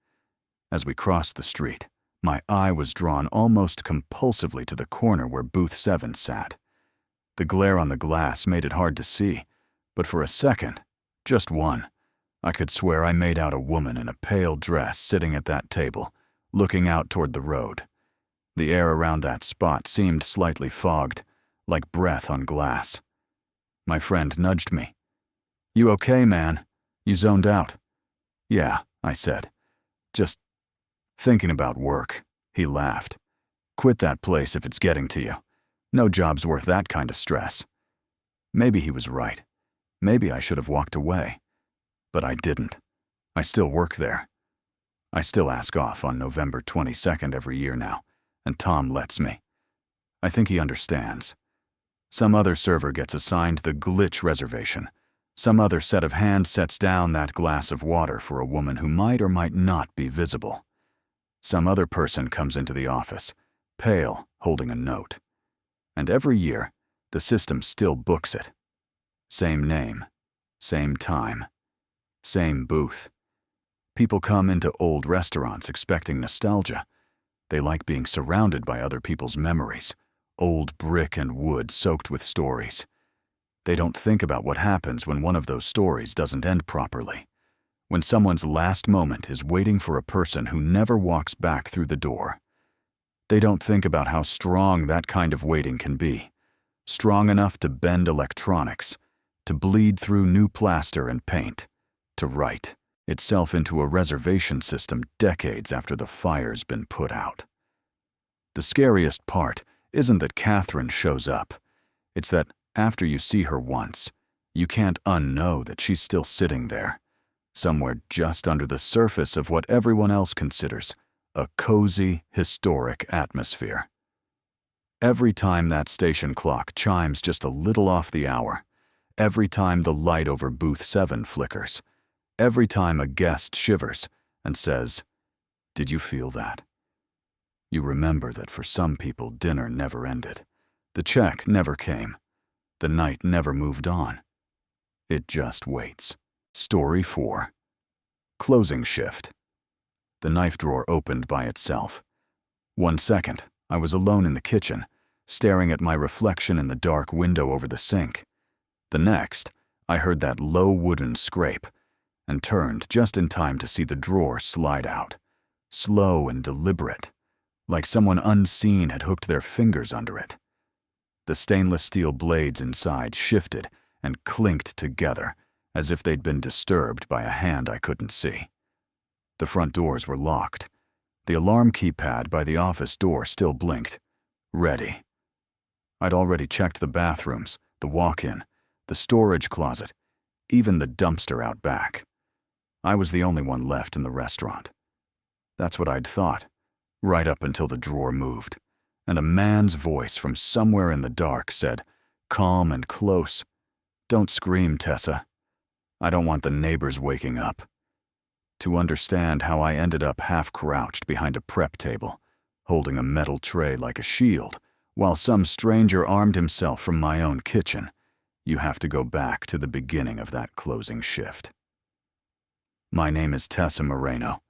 As we crossed the street, my eye was drawn almost compulsively to the corner where Booth 7 sat. The glare on the glass made it hard to see, but for a second, just one, I could swear I made out a woman in a pale dress sitting at that table, looking out toward the road. The air around that spot seemed slightly fogged, like breath on glass. My friend nudged me. "You okay, man? You zoned out?" "Yeah," I said. "Just thinking about work." He laughed. "Quit that place if it's getting to you. No job's worth that kind of stress." Maybe he was right. Maybe I should have walked away. But I didn't. I still work there. I still ask off on November 22nd every year now, and Tom lets me. I think he understands. Some other server gets assigned the glitch reservation. Some other set of hands sets down that glass of water for a woman who might or might not be visible. Some other person comes into the office, pale, holding a note. And every year, the system still books it. Same name, same time, same booth. People come into old restaurants expecting nostalgia. They like being surrounded by other people's memories, old brick and wood soaked with stories. They don't think about what happens when one of those stories doesn't end properly. When someone's last moment is waiting for a person who never walks back through the door. They don't think about how strong that kind of waiting can be. Strong enough to bend electronics, to bleed through new plaster and paint, to write itself into a reservation system decades after the fire's been put out. The scariest part isn't that Catherine shows up. It's that after you see her once, you can't unknow that she's still sitting there, somewhere just under the surface of what everyone else considers a cozy, historic atmosphere. Every time that station clock chimes just a little off the hour, every time the light over Booth 7 flickers, every time a guest shivers and says, "Did you feel that?" You remember that for some people dinner never ended. The check never came. The night never moved on. It just waits. Story 4. Closing shift. The knife drawer opened by itself. 1 second, I was alone in the kitchen, staring at my reflection in the dark window over the sink. The next, I heard that low wooden scrape and turned just in time to see the drawer slide out, slow and deliberate, like someone unseen had hooked their fingers under it. The stainless steel blades inside shifted and clinked together as if they'd been disturbed by a hand I couldn't see. The front doors were locked. The alarm keypad by the office door still blinked. Ready. I'd already checked the bathrooms, the walk-in, the storage closet, even the dumpster out back. I was the only one left in the restaurant. That's what I'd thought, right up until the drawer moved, and a man's voice from somewhere in the dark said, calm and close, "Don't scream, Tessa. I don't want the neighbors waking up." To understand how I ended up half-crouched behind a prep table, holding a metal tray like a shield, while some stranger armed himself from my own kitchen, you have to go back to the beginning of that closing shift. My name is Tessa Moreno,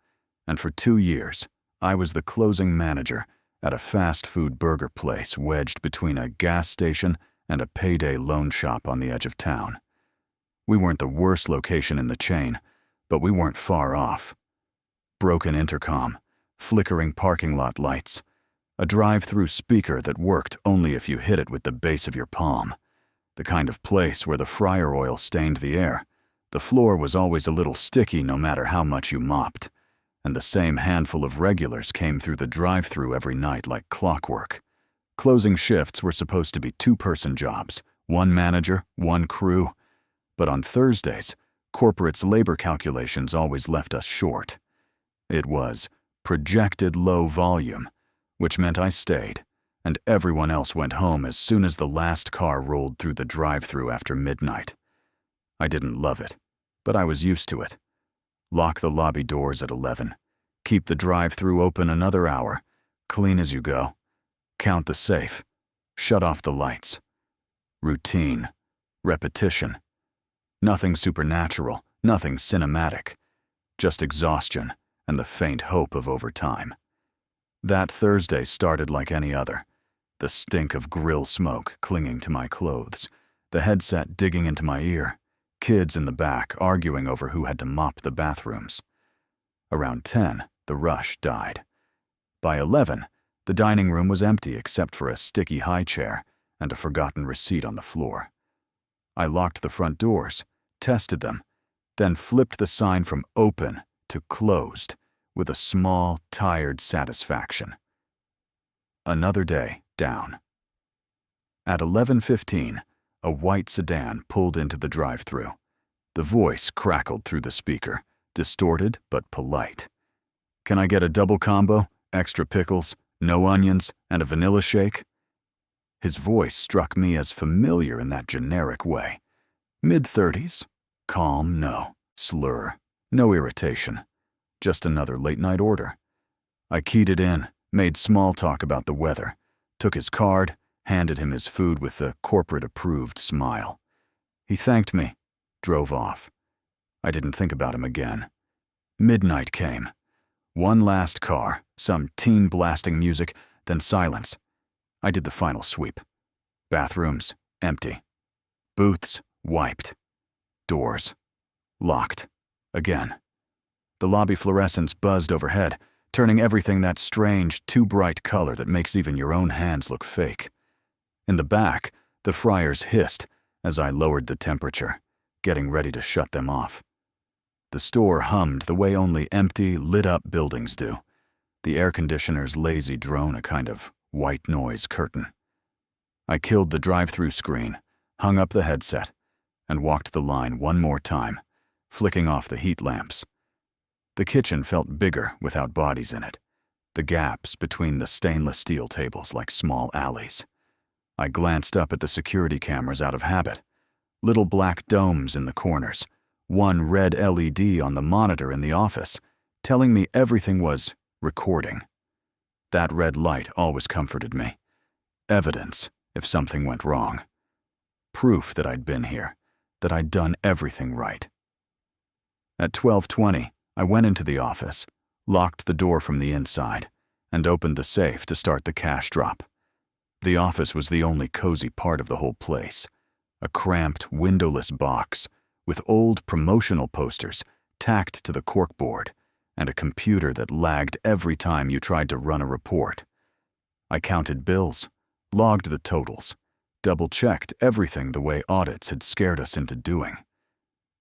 and for 2 years, I was the closing manager at a fast food burger place wedged between a gas station and a payday loan shop on the edge of town. We weren't the worst location in the chain, but we weren't far off. Broken intercom, flickering parking lot lights, a drive-through speaker that worked only if you hit it with the base of your palm, the kind of place where the fryer oil stained the air. The floor was always a little sticky no matter how much you mopped, and the same handful of regulars came through the drive-through every night like clockwork. Closing shifts were supposed to be two-person jobs, one manager, one crew. But on Thursdays, corporate's labor calculations always left us short. It was projected low volume, which meant I stayed, and everyone else went home as soon as the last car rolled through the drive-thru after midnight. I didn't love it, but I was used to it. Lock the lobby doors at 11. Keep the drive-thru open another hour. Clean as you go. Count the safe. Shut off the lights. Routine. Repetition. Nothing supernatural, nothing cinematic. Just exhaustion and the faint hope of overtime. That Thursday started like any other. The stink of grill smoke clinging to my clothes, the headset digging into my ear, kids in the back arguing over who had to mop the bathrooms. Around 10, the rush died. By 11, the dining room was empty except for a sticky high chair and a forgotten receipt on the floor. I locked the front doors, tested them, then flipped the sign from open to closed with a small, tired satisfaction. Another day down. At 11:15, a white sedan pulled into the drive-thru. The voice crackled through the speaker, distorted but polite. "Can I get a double combo, extra pickles, no onions, and a vanilla shake?" His voice struck me as familiar in that generic way. Mid-30s, calm, no, slur, no irritation. Just another late-night order. I keyed it in, made small talk about the weather, took his card, handed him his food with a corporate-approved smile. He thanked me, drove off. I didn't think about him again. Midnight came. One last car, some teen blasting music, then silence. I did the final sweep. Bathrooms, empty. Booths, wiped. Doors, locked. Again. The lobby fluorescents buzzed overhead, turning everything that strange, too bright color that makes even your own hands look fake. In the back, the fryers hissed as I lowered the temperature, getting ready to shut them off. The store hummed the way only empty, lit-up buildings do. The air conditioner's lazy drone a kind of white noise curtain. I killed the drive-thru screen, hung up the headset, and walked the line one more time, flicking off the heat lamps. The kitchen felt bigger without bodies in it, the gaps between the stainless steel tables like small alleys. I glanced up at the security cameras out of habit, little black domes in the corners, one red LED on the monitor in the office, telling me everything was recording. That red light always comforted me. Evidence if something went wrong. Proof that I'd been here, that I'd done everything right. At 12:20, I went into the office, locked the door from the inside, and opened the safe to start the cash drop. The office was the only cozy part of the whole place. A cramped, windowless box with old promotional posters tacked to the corkboard and a computer that lagged every time you tried to run a report. I counted bills, logged the totals, double-checked everything the way audits had scared us into doing.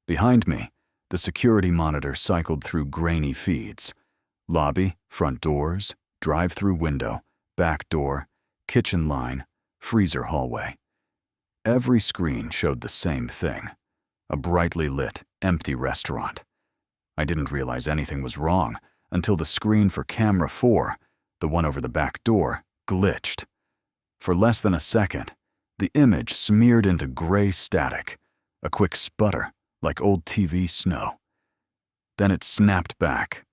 Behind me, the security monitor cycled through grainy feeds. Lobby, front doors, drive-through window, back door, kitchen line, freezer hallway. Every screen showed the same thing. A brightly lit, empty restaurant. I didn't realize anything was wrong until the screen for camera 4, the one over the back door, glitched. For less than a second, the image smeared into gray static, a quick sputter like old TV snow. Then it snapped back.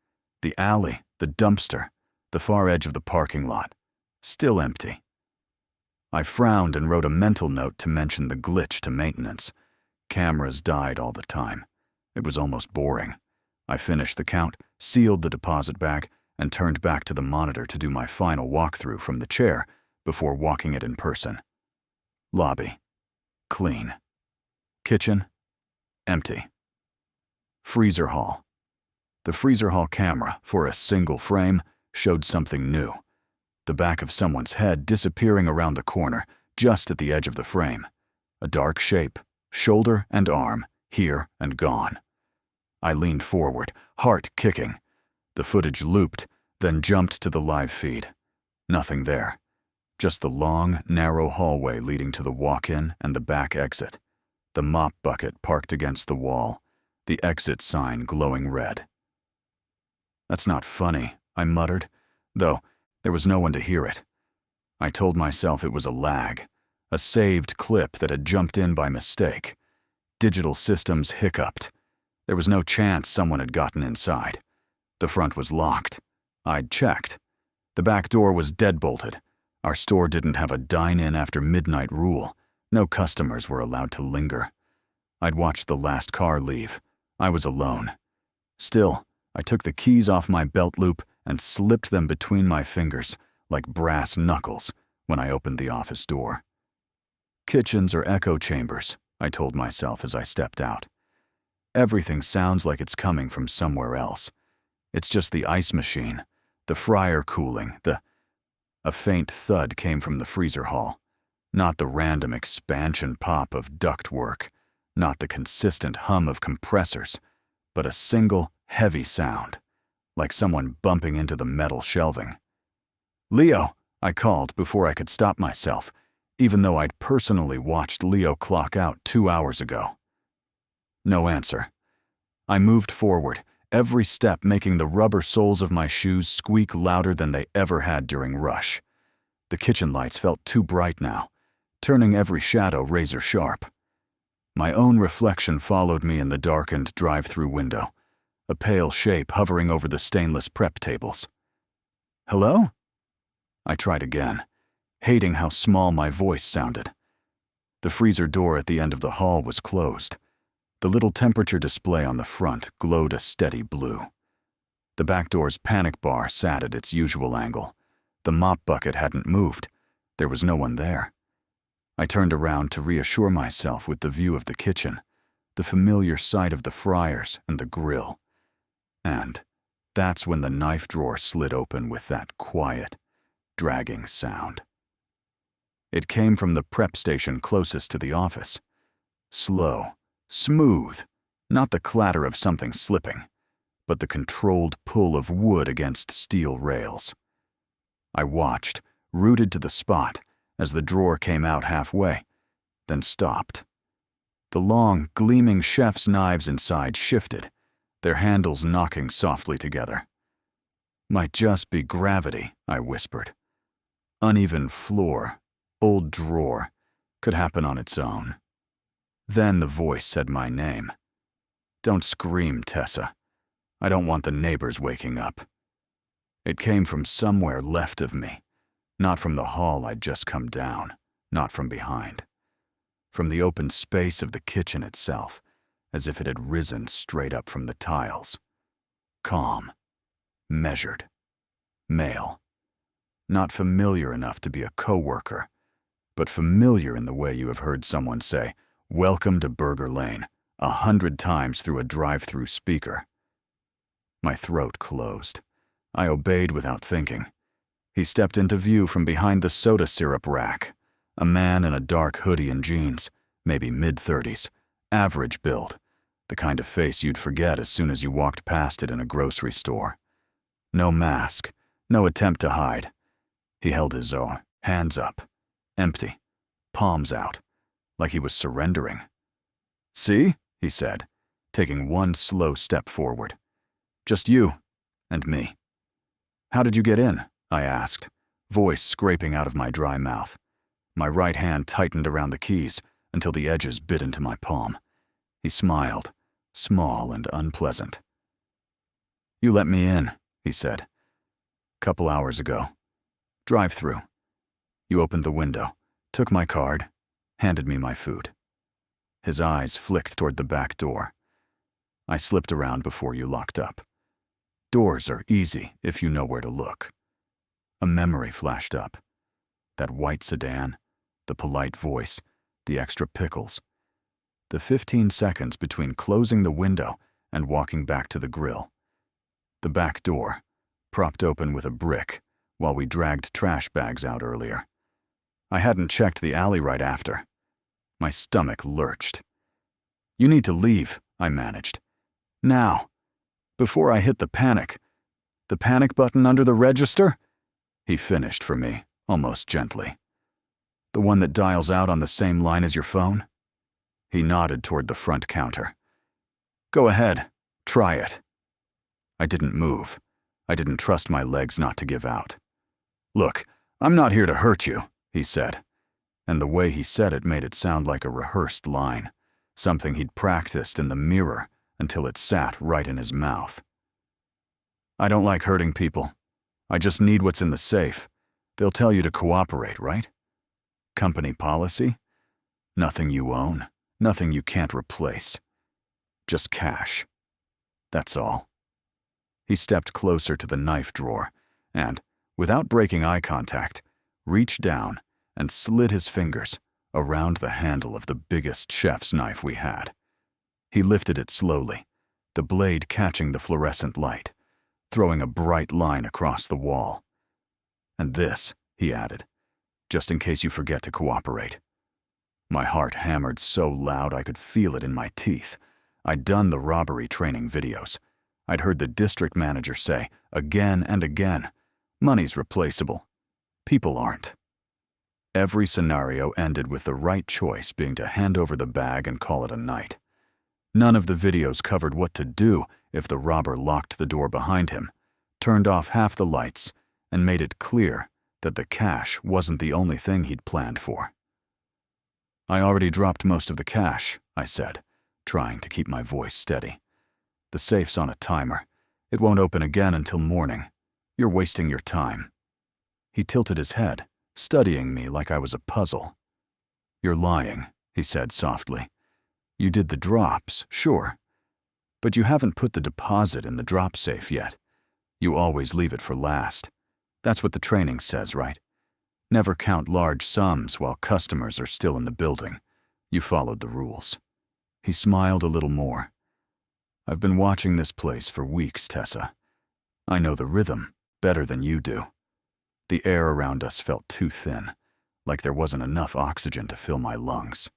The alley, the dumpster, the far edge of the parking lot, still empty. I frowned and wrote a mental note to mention the glitch to maintenance. Cameras died all the time. It was almost boring. I finished the count, sealed the deposit bag, and turned back to the monitor to do my final walkthrough from the chair before walking it in person. Lobby. Clean. Kitchen. Empty. Freezer hall. The freezer hall camera, for a single frame, showed something new. The back of someone's head disappearing around the corner, just at the edge of the frame. A dark shape, shoulder and arm, here and gone. I leaned forward, heart kicking. The footage looped, then jumped to the live feed. Nothing there. Just the long, narrow hallway leading to the walk-in and the back exit. The mop bucket parked against the wall, the exit sign glowing red. "That's not funny," I muttered, though there was no one to hear it. I told myself it was a lag, a saved clip that had jumped in by mistake. Digital systems hiccuped. There was no chance someone had gotten inside. The front was locked. I'd checked. The back door was deadbolted. Our store didn't have a dine-in after midnight rule. No customers were allowed to linger. I'd watched the last car leave. I was alone. Still, I took the keys off my belt loop and slipped them between my fingers like brass knuckles when I opened the office door. Kitchens are echo chambers, I told myself as I stepped out. Everything sounds like it's coming from somewhere else. It's just the ice machine, the fryer cooling, A faint thud came from the freezer hall. Not the random expansion pop of ductwork, not the consistent hum of compressors, but a single, heavy sound, like someone bumping into the metal shelving. "Leo," I called before I could stop myself, even though I'd personally watched Leo clock out 2 hours ago. No answer. I moved forward, every step making the rubber soles of my shoes squeak louder than they ever had during rush. The kitchen lights felt too bright now, turning every shadow razor sharp. My own reflection followed me in the darkened drive-through window, a pale shape hovering over the stainless prep tables. "Hello?" I tried again, hating how small my voice sounded. The freezer door at the end of the hall was closed. The little temperature display on the front glowed a steady blue. The back door's panic bar sat at its usual angle. The mop bucket hadn't moved. There was no one there. I turned around to reassure myself with the view of the kitchen, the familiar sight of the fryers and the grill. And that's when the knife drawer slid open with that quiet, dragging sound. It came from the prep station closest to the office. Slow, smooth, not the clatter of something slipping, but the controlled pull of wood against steel rails. I watched, rooted to the spot, as the drawer came out halfway, then stopped. The long, gleaming chef's knives inside shifted, their handles knocking softly together. "Might just be gravity," I whispered. Uneven floor, old drawer, could happen on its own. Then the voice said my name. "Don't scream, Tessa. I don't want the neighbors waking up." It came from somewhere left of me, not from the hall I'd just come down, not from behind. From the open space of the kitchen itself, as if it had risen straight up from the tiles. Calm, measured, male. Not familiar enough to be a coworker, but familiar in the way you have heard someone say, "Welcome to Burger Lane," 100 times through a drive-through speaker. My throat closed. I obeyed without thinking. He stepped into view from behind the soda syrup rack, a man in a dark hoodie and jeans, maybe mid-30s, average build, the kind of face you'd forget as soon as you walked past it in a grocery store. No mask, no attempt to hide. He held his hands up, empty, palms out, like he was surrendering. "See?" he said, taking one slow step forward. "Just you and me." "How did you get in?" I asked, voice scraping out of my dry mouth. My right hand tightened around the keys until the edges bit into my palm. He smiled, small and unpleasant. "You let me in," he said. "Couple hours ago. Drive-through. You opened the window, took my card, handed me my food." His eyes flicked toward the back door. "I slipped around before you locked up. Doors are easy if you know where to look." A memory flashed up. That white sedan, the polite voice, the extra pickles. The 15 seconds between closing the window and walking back to the grill. The back door, propped open with a brick, while we dragged trash bags out earlier. I hadn't checked the alley right after. My stomach lurched. "You need to leave," I managed. "Now. Before I hit the panic. The panic button under the register?" He finished for me, almost gently. "The one that dials out on the same line as your phone?" He nodded toward the front counter. "Go ahead, try it." I didn't move. I didn't trust my legs not to give out. "Look, I'm not here to hurt you," he said, and the way he said it made it sound like a rehearsed line, something he'd practiced in the mirror until it sat right in his mouth. "I don't like hurting people. I just need what's in the safe. They'll tell you to cooperate, right? Company policy? Nothing you own, nothing you can't replace. Just cash. That's all." He stepped closer to the knife drawer and, without breaking eye contact, reached down and slid his fingers around the handle of the biggest chef's knife we had. He lifted it slowly, the blade catching the fluorescent light, throwing a bright line across the wall. "And this," he added, "just in case you forget to cooperate." My heart hammered so loud I could feel it in my teeth. I'd done the robbery training videos. I'd heard the district manager say, again and again, money's replaceable. People aren't. Every scenario ended with the right choice being to hand over the bag and call it a night. None of the videos covered what to do if the robber locked the door behind him, turned off half the lights, and made it clear that the cash wasn't the only thing he'd planned for. "I already dropped most of the cash," I said, trying to keep my voice steady. "The safe's on a timer. It won't open again until morning. You're wasting your time." He tilted his head, studying me like I was a puzzle. "You're lying," he said softly. "You did the drops, sure. But you haven't put the deposit in the drop safe yet. You always leave it for last. That's what the training says, right? Never count large sums while customers are still in the building. You followed the rules." He smiled a little more. "I've been watching this place for weeks, Tessa. I know the rhythm better than you do." The air around us felt too thin, like there wasn't enough oxygen to fill my lungs.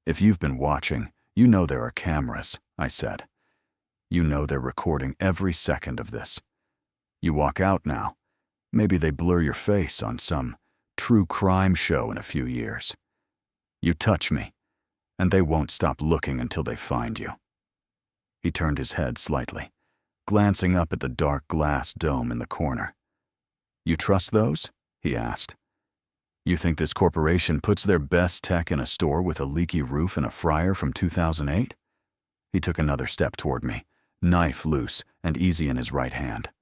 "If you've been watching, you know there are cameras," I said. "You know they're recording every second of this. You walk out now, maybe they blur your face on some true crime show in a few years. You touch me, and they won't stop looking until they find you." He turned his head slightly, glancing up at the dark glass dome in the corner. "You trust those?" he asked. "You think this corporation puts their best tech in a store with a leaky roof and a fryer from 2008? He took another step toward me, knife loose and easy in his right hand.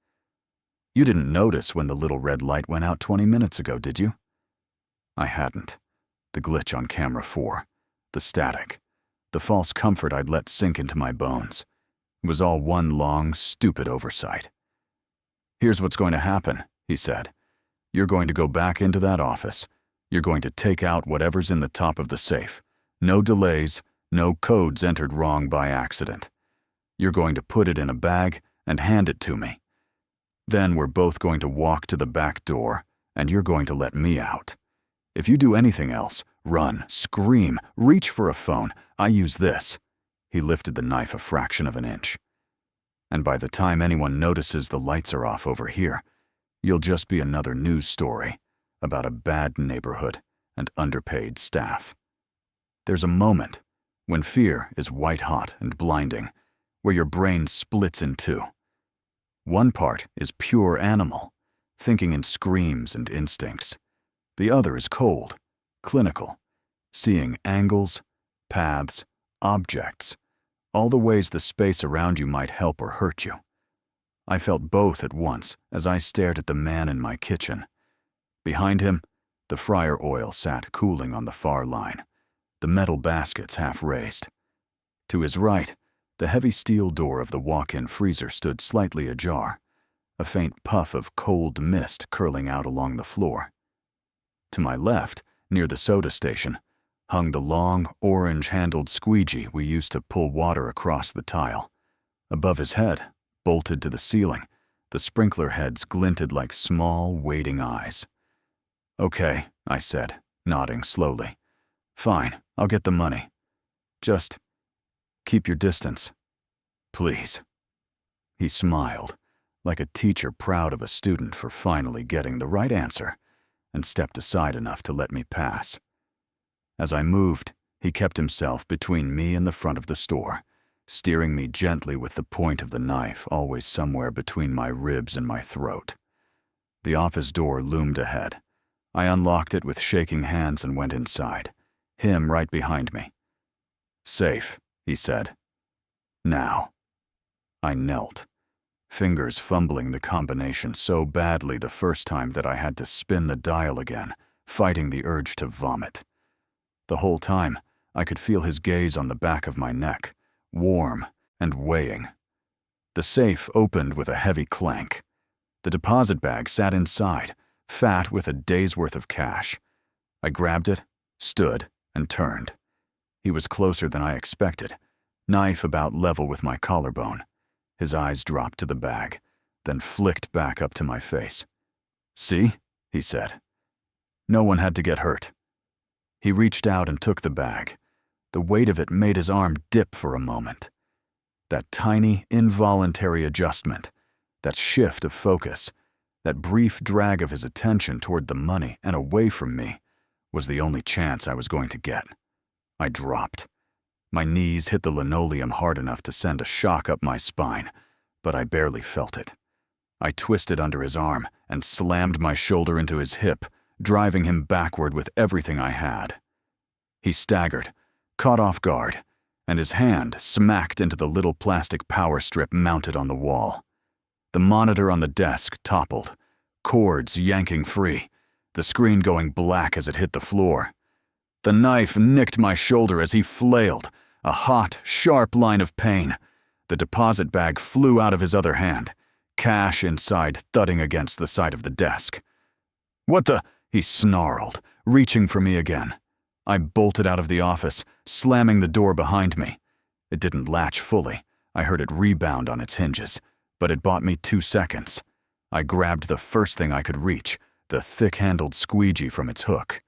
"You didn't notice when the little red light went out 20 minutes ago, did you?" I hadn't. The glitch on camera 4, the static, the false comfort I'd let sink into my bones. It was all one long, stupid oversight. "Here's what's going to happen," he said. "You're going to go back into that office. You're going to take out whatever's in the top of the safe. No delays, no codes entered wrong by accident. You're going to put it in a bag and hand it to me. Then we're both going to walk to the back door, and you're going to let me out. If you do anything else, run, scream, reach for a phone. I use this." He lifted the knife a fraction of an inch. "And by the time anyone notices the lights are off over here, you'll just be another news story about a bad neighborhood and underpaid staff. There's a moment when fear is white-hot and blinding, where your brain splits in two. One part is pure animal, thinking in screams and instincts. The other is cold, clinical, seeing angles, paths, objects, all the ways the space around you might help or hurt you. I felt both at once as I stared at the man in my kitchen. Behind him, the fryer oil sat cooling on the far line, the metal baskets half raised. To his right, the heavy steel door of the walk-in freezer stood slightly ajar, a faint puff of cold mist curling out along the floor. To my left, near the soda station, hung the long, orange-handled squeegee we used to pull water across the tile. Above his head, bolted to the ceiling, the sprinkler heads glinted like small, waiting eyes. "Okay," I said, nodding slowly. "Fine, I'll get the money. Just keep your distance. Please." He smiled, like a teacher proud of a student for finally getting the right answer, and stepped aside enough to let me pass. As I moved, he kept himself between me and the front of the store, steering me gently with the point of the knife always somewhere between my ribs and my throat. The office door loomed ahead. I unlocked it with shaking hands and went inside, him right behind me. "Safe," he said. "Now." I knelt, fingers fumbling the combination so badly the first time that I had to spin the dial again, fighting the urge to vomit. The whole time, I could feel his gaze on the back of my neck, warm and weighing. The safe opened with a heavy clank. The deposit bag sat inside, fat with a day's worth of cash. I grabbed it, stood, and turned. He was closer than I expected, knife about level with my collarbone. His eyes dropped to the bag, then flicked back up to my face. "See?" he said. "No one had to get hurt." He reached out and took the bag. The weight of it made his arm dip for a moment. That tiny, involuntary adjustment, that shift of focus, that brief drag of his attention toward the money and away from me, was the only chance I was going to get. I dropped. My knees hit the linoleum hard enough to send a shock up my spine, but I barely felt it. I twisted under his arm and slammed my shoulder into his hip, driving him backward with everything I had. He staggered, caught off guard, and his hand smacked into the little plastic power strip mounted on the wall. The monitor on the desk toppled, cords yanking free, the screen going black as it hit the floor. The knife nicked my shoulder as he flailed, a hot, sharp line of pain. The deposit bag flew out of his other hand, cash inside thudding against the side of the desk. "What the?" he snarled, reaching for me again. I bolted out of the office, slamming the door behind me. It didn't latch fully. I heard it rebound on its hinges, but it bought me 2 seconds. I grabbed the first thing I could reach, the thick-handled squeegee from its hook.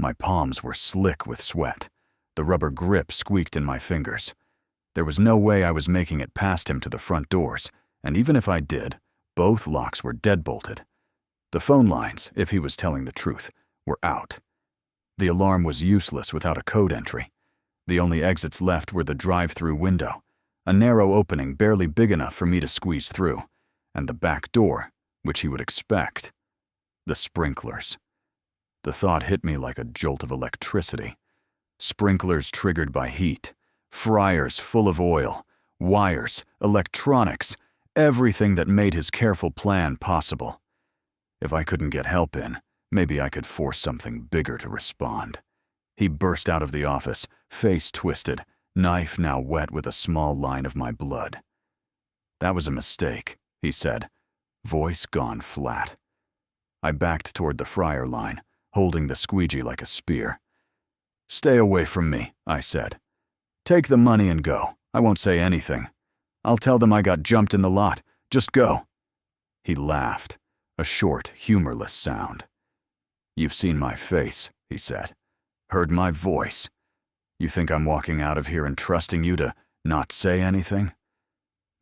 My palms were slick with sweat. The rubber grip squeaked in my fingers. There was no way I was making it past him to the front doors, and even if I did, both locks were deadbolted. The phone lines, if he was telling the truth, were out. The alarm was useless without a code entry. The only exits left were the drive-through window, a narrow opening barely big enough for me to squeeze through, and the back door, which he would expect. The sprinklers. The thought hit me like a jolt of electricity. Sprinklers triggered by heat, fryers full of oil, wires, electronics, everything that made his careful plan possible. If I couldn't get help in, maybe I could force something bigger to respond. He burst out of the office, face twisted, knife now wet with a small line of my blood. "That was a mistake," he said, voice gone flat. I backed toward the fryer line, holding the squeegee like a spear. "Stay away from me," I said. "Take the money and go. I won't say anything. I'll tell them I got jumped in the lot. Just go." He laughed, a short, humorless sound. "You've seen my face," he said. "Heard my voice. You think I'm walking out of here and trusting you to not say anything?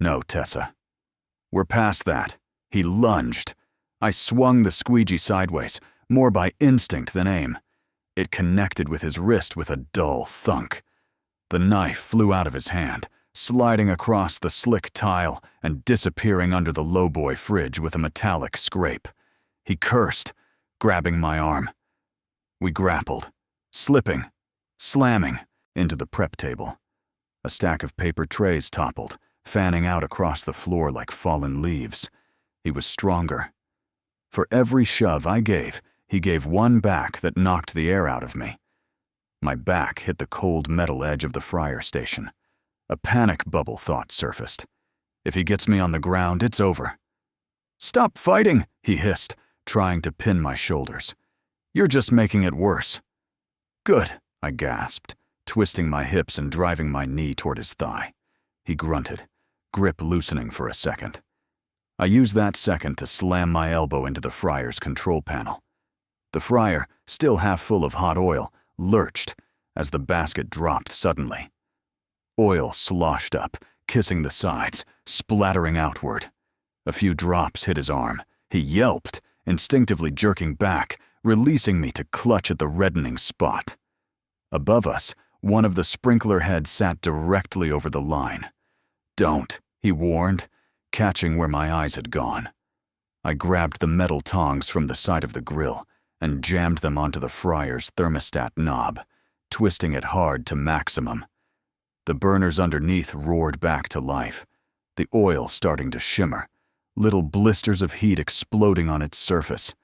No, Tessa. We're past that." He lunged. I swung the squeegee sideways, more by instinct than aim. It connected with his wrist with a dull thunk. The knife flew out of his hand, sliding across the slick tile and disappearing under the lowboy fridge with a metallic scrape. He cursed, grabbing my arm. We grappled, slipping, slamming, into the prep table. A stack of paper trays toppled, fanning out across the floor like fallen leaves. He was stronger. For every shove I gave, he gave one back that knocked the air out of me. My back hit the cold metal edge of the fryer station. A panic bubble thought surfaced. If he gets me on the ground, it's over. "Stop fighting," he hissed, trying to pin my shoulders. "You're just making it worse." "Good," I gasped, twisting my hips and driving my knee toward his thigh. He grunted, grip loosening for a second. I used that second to slam my elbow into the fryer's control panel. The fryer, still half full of hot oil, lurched as the basket dropped suddenly. Oil sloshed up, kissing the sides, splattering outward. A few drops hit his arm. He yelped, instinctively jerking back, releasing me to clutch at the reddening spot. Above us, one of the sprinkler heads sat directly over the line. "Don't," he warned, catching where my eyes had gone. I grabbed the metal tongs from the side of the grill and jammed them onto the fryer's thermostat knob, twisting it hard to maximum. The burners underneath roared back to life, the oil starting to shimmer, little blisters of heat exploding on its surface.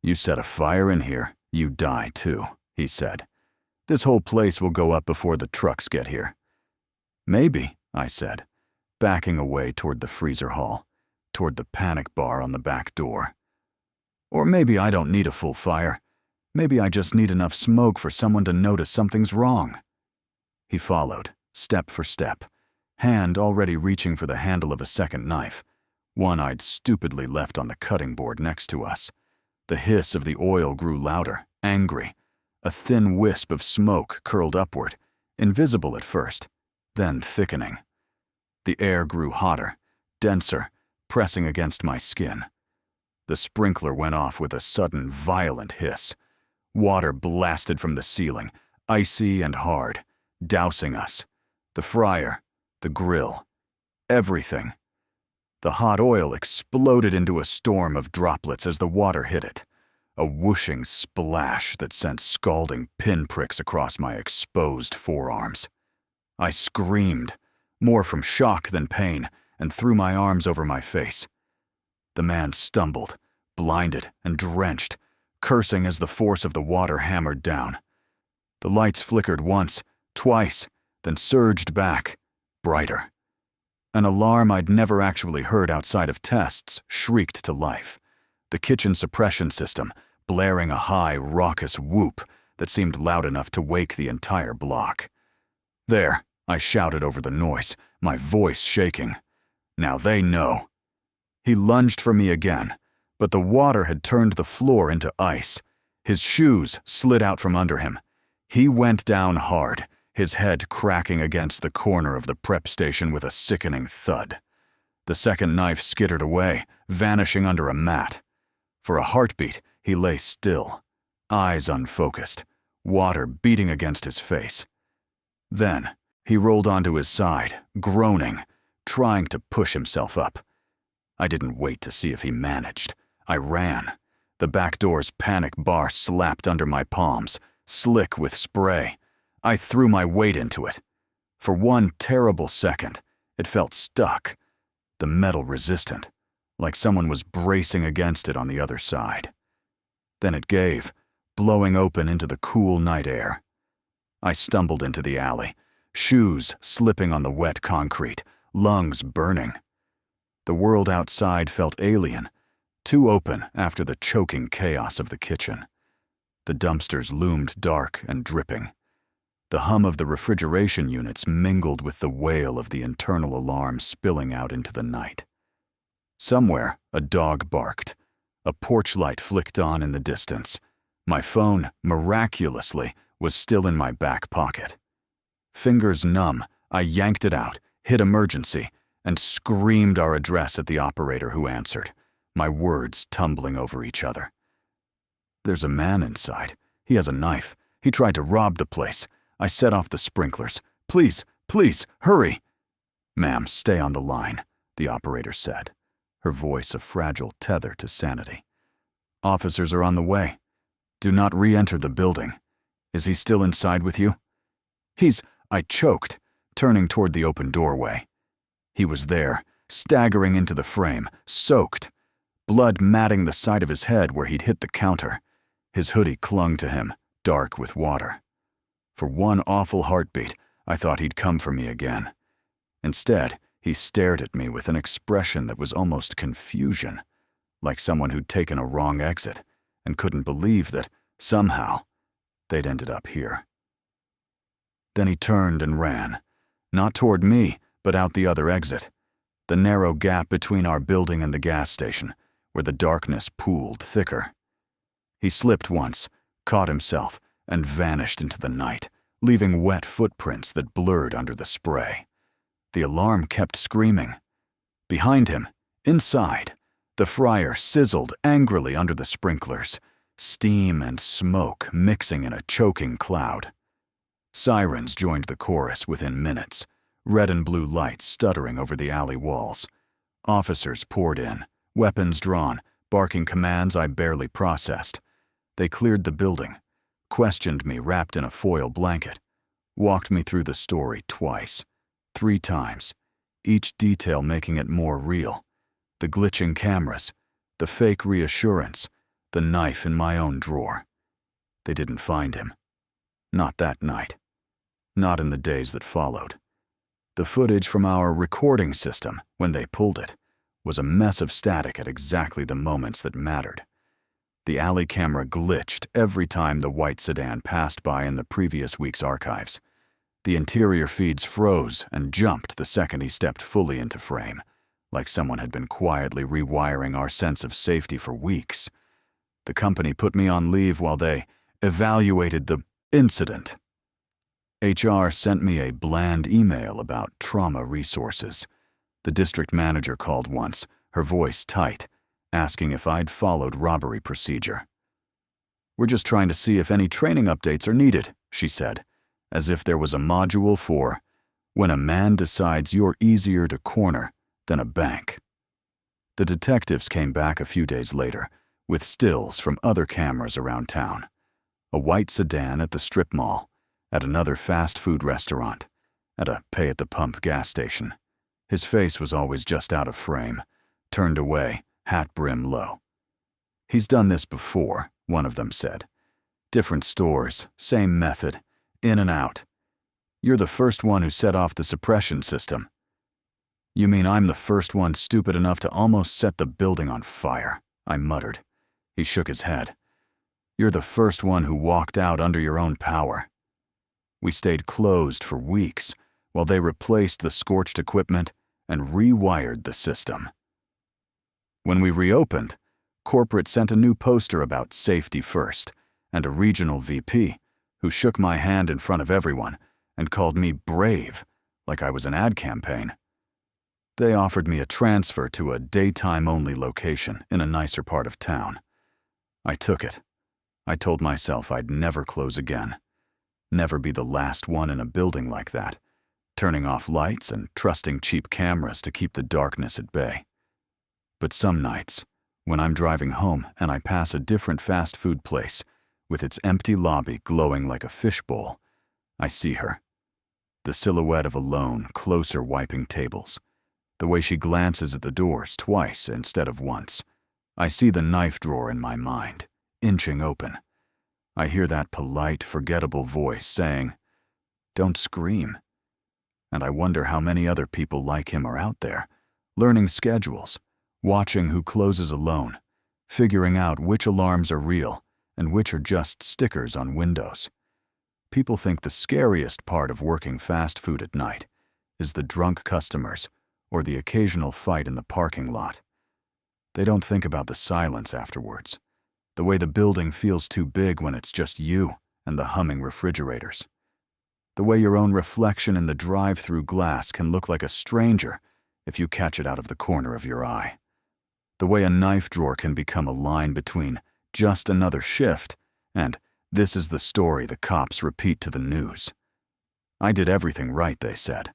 "You set a fire in here, you die too," he said. "This whole place will go up before the trucks get here." "Maybe," I said, backing away toward the freezer hall, toward the panic bar on the back door. "Or maybe I don't need a full fire. Maybe I just need enough smoke for someone to notice something's wrong." He followed, step for step, hand already reaching for the handle of a second knife, one I'd stupidly left on the cutting board next to us. The hiss of the oil grew louder, angry. A thin wisp of smoke curled upward, invisible at first, then thickening. The air grew hotter, denser, pressing against my skin. The sprinkler went off with a sudden, violent hiss. Water blasted from the ceiling, icy and hard, dousing us. The fryer, the grill, everything. The hot oil exploded into a storm of droplets as the water hit it, a whooshing splash that sent scalding pinpricks across my exposed forearms. I screamed, more from shock than pain, and threw my arms over my face. The man stumbled, blinded and drenched, cursing as the force of the water hammered down. The lights flickered once, twice, then surged back, brighter. An alarm I'd never actually heard outside of tests shrieked to life, the kitchen suppression system blaring a high, raucous whoop that seemed loud enough to wake the entire block. "There," I shouted over the noise, my voice shaking. "Now they know." He lunged for me again, but the water had turned the floor into ice. His shoes slid out from under him. He went down hard, his head cracking against the corner of the prep station with a sickening thud. The second knife skittered away, vanishing under a mat. For a heartbeat, he lay still, eyes unfocused, water beating against his face. Then, he rolled onto his side, groaning, trying to push himself up. I didn't wait to see if he managed. I ran. The back door's panic bar slapped under my palms, slick with spray. I threw my weight into it. For one terrible second, it felt stuck, the metal resistant, like someone was bracing against it on the other side. Then it gave, blowing open into the cool night air. I stumbled into the alley, shoes slipping on the wet concrete, lungs burning. The world outside felt alien, too open after the choking chaos of the kitchen. The dumpsters loomed dark and dripping. The hum of the refrigeration units mingled with the wail of the internal alarm spilling out into the night. Somewhere, a dog barked. A porch light flicked on in the distance. My phone, miraculously, was still in my back pocket. Fingers numb, I yanked it out, hit emergency, and screamed our address at the operator who answered, my words tumbling over each other. "There's a man inside. He has a knife. He tried to rob the place. I set off the sprinklers. Please, please, hurry." "Ma'am, stay on the line," the operator said, her voice a fragile tether to sanity. "Officers are on the way. Do not re-enter the building. Is he still inside with you?" I choked, turning toward the open doorway. He was there, staggering into the frame, soaked, blood matting the side of his head where he'd hit the counter. His hoodie clung to him, dark with water. For one awful heartbeat, I thought he'd come for me again. Instead, he stared at me with an expression that was almost confusion, like someone who'd taken a wrong exit and couldn't believe that, somehow, they'd ended up here. Then he turned and ran, not toward me, but out the other exit, the narrow gap between our building and the gas station, where the darkness pooled thicker. He slipped once, caught himself, and vanished into the night, leaving wet footprints that blurred under the spray. The alarm kept screaming. Behind him, inside, the fryer sizzled angrily under the sprinklers, steam and smoke mixing in a choking cloud. Sirens joined the chorus within minutes, red and blue lights stuttering over the alley walls. Officers poured in, weapons drawn, barking commands I barely processed. They cleared the building, questioned me wrapped in a foil blanket, walked me through the story twice, 3 times, each detail making it more real. The glitching cameras, the fake reassurance, the knife in my own drawer. They didn't find him. Not that night. Not in the days that followed. The footage from our recording system, when they pulled it, was a mess of static at exactly the moments that mattered. The alley camera glitched every time the white sedan passed by in the previous week's archives. The interior feeds froze and jumped the second he stepped fully into frame, like someone had been quietly rewiring our sense of safety for weeks. The company put me on leave while they evaluated the incident. HR sent me a bland email about trauma resources. The district manager called once, her voice tight, asking if I'd followed robbery procedure. "We're just trying to see if any training updates are needed," she said, as if there was a module for when a man decides you're easier to corner than a bank. The detectives came back a few days later with stills from other cameras around town. A white sedan at the strip mall, at another fast food restaurant, at a pay-at-the-pump gas station. His face was always just out of frame, turned away, hat brim low. "He's done this before," one of them said. "Different stores, same method, in and out. You're the first one who set off the suppression system." "You mean I'm the first one stupid enough to almost set the building on fire?" I muttered. He shook his head. "You're the first one who walked out under your own power." We stayed closed for weeks while they replaced the scorched equipment and rewired the system. When we reopened, corporate sent a new poster about safety first and a regional VP who shook my hand in front of everyone and called me brave, like I was an ad campaign. They offered me a transfer to a daytime-only location in a nicer part of town. I took it. I told myself I'd never close again, never be the last one in a building like that, turning off lights and trusting cheap cameras to keep the darkness at bay. But some nights, when I'm driving home and I pass a different fast food place with its empty lobby glowing like a fishbowl, I see her. The silhouette of a lone, closer wiping tables. The way she glances at the doors twice instead of once. I see the knife drawer in my mind, inching open. I hear that polite, forgettable voice saying, "Don't scream." And I wonder how many other people like him are out there, learning schedules, watching who closes alone, figuring out which alarms are real and which are just stickers on windows. People think the scariest part of working fast food at night is the drunk customers or the occasional fight in the parking lot. They don't think about the silence afterwards, the way the building feels too big when it's just you and the humming refrigerators, the way your own reflection in the drive-through glass can look like a stranger if you catch it out of the corner of your eye, the way a knife drawer can become a line between just another shift and this is the story the cops repeat to the news. I did everything right, they said.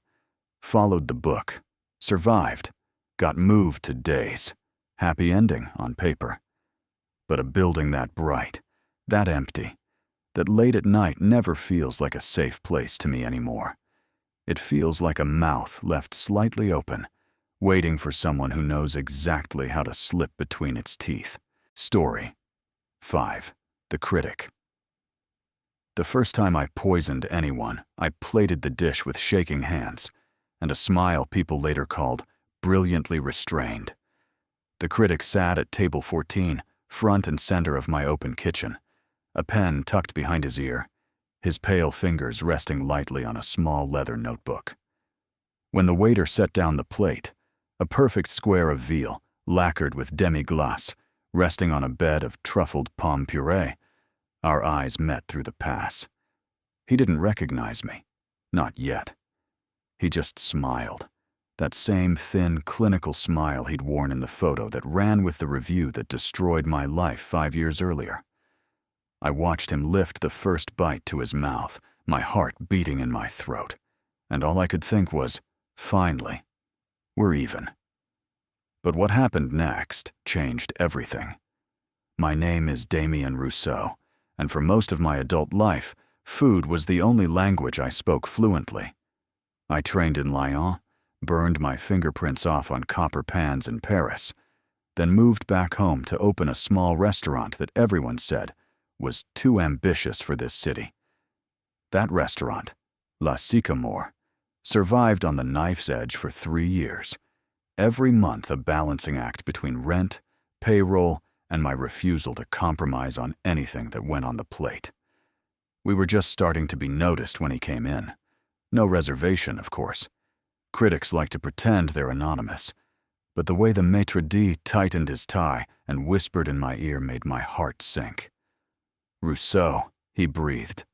Followed the book, survived, got moved to days. Happy ending on paper. But a building that bright, that empty, that late at night never feels like a safe place to me anymore. It feels like a mouth left slightly open, waiting for someone who knows exactly how to slip between its teeth. Story 5. The Critic. The first time I poisoned anyone, I plated the dish with shaking hands, and a smile people later called brilliantly restrained. The Critic sat at table 14, front and center of my open kitchen, a pen tucked behind his ear, his pale fingers resting lightly on a small leather notebook. When the waiter set down the plate, a perfect square of veal, lacquered with demi-glace, resting on a bed of truffled pomme puree, our eyes met through the pass. He didn't recognize me. Not yet. He just smiled. That same thin, clinical smile he'd worn in the photo that ran with the review that destroyed my life 5 years earlier. I watched him lift the first bite to his mouth, my heart beating in my throat, and all I could think was, finally, we're even. But what happened next changed everything. My name is Damien Rousseau, and for most of my adult life, food was the only language I spoke fluently. I trained in Lyon, burned my fingerprints off on copper pans in Paris, then moved back home to open a small restaurant that everyone said was too ambitious for this city. That restaurant, La Sycamore, survived on the knife's edge for 3 years, every month a balancing act between rent, payroll, and my refusal to compromise on anything that went on the plate. We were just starting to be noticed when he came in. No reservation, of course. Critics like to pretend they're anonymous, but the way the maitre d' tightened his tie and whispered in my ear made my heart sink. "Rousseau," he breathed.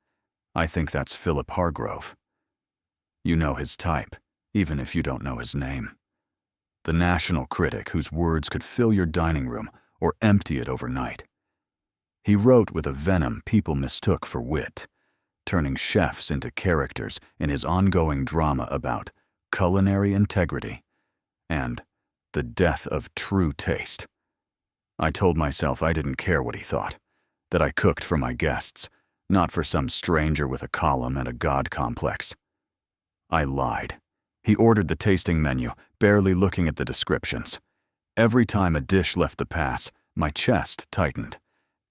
"I think that's Philip Hargrove." You know his type, even if you don't know his name. The national critic whose words could fill your dining room or empty it overnight. He wrote with a venom people mistook for wit, turning chefs into characters in his ongoing drama about culinary integrity and the death of true taste. I told myself I didn't care what he thought, that I cooked for my guests, not for some stranger with a column and a god complex. I lied. He ordered the tasting menu, barely looking at the descriptions. Every time a dish left the pass, my chest tightened.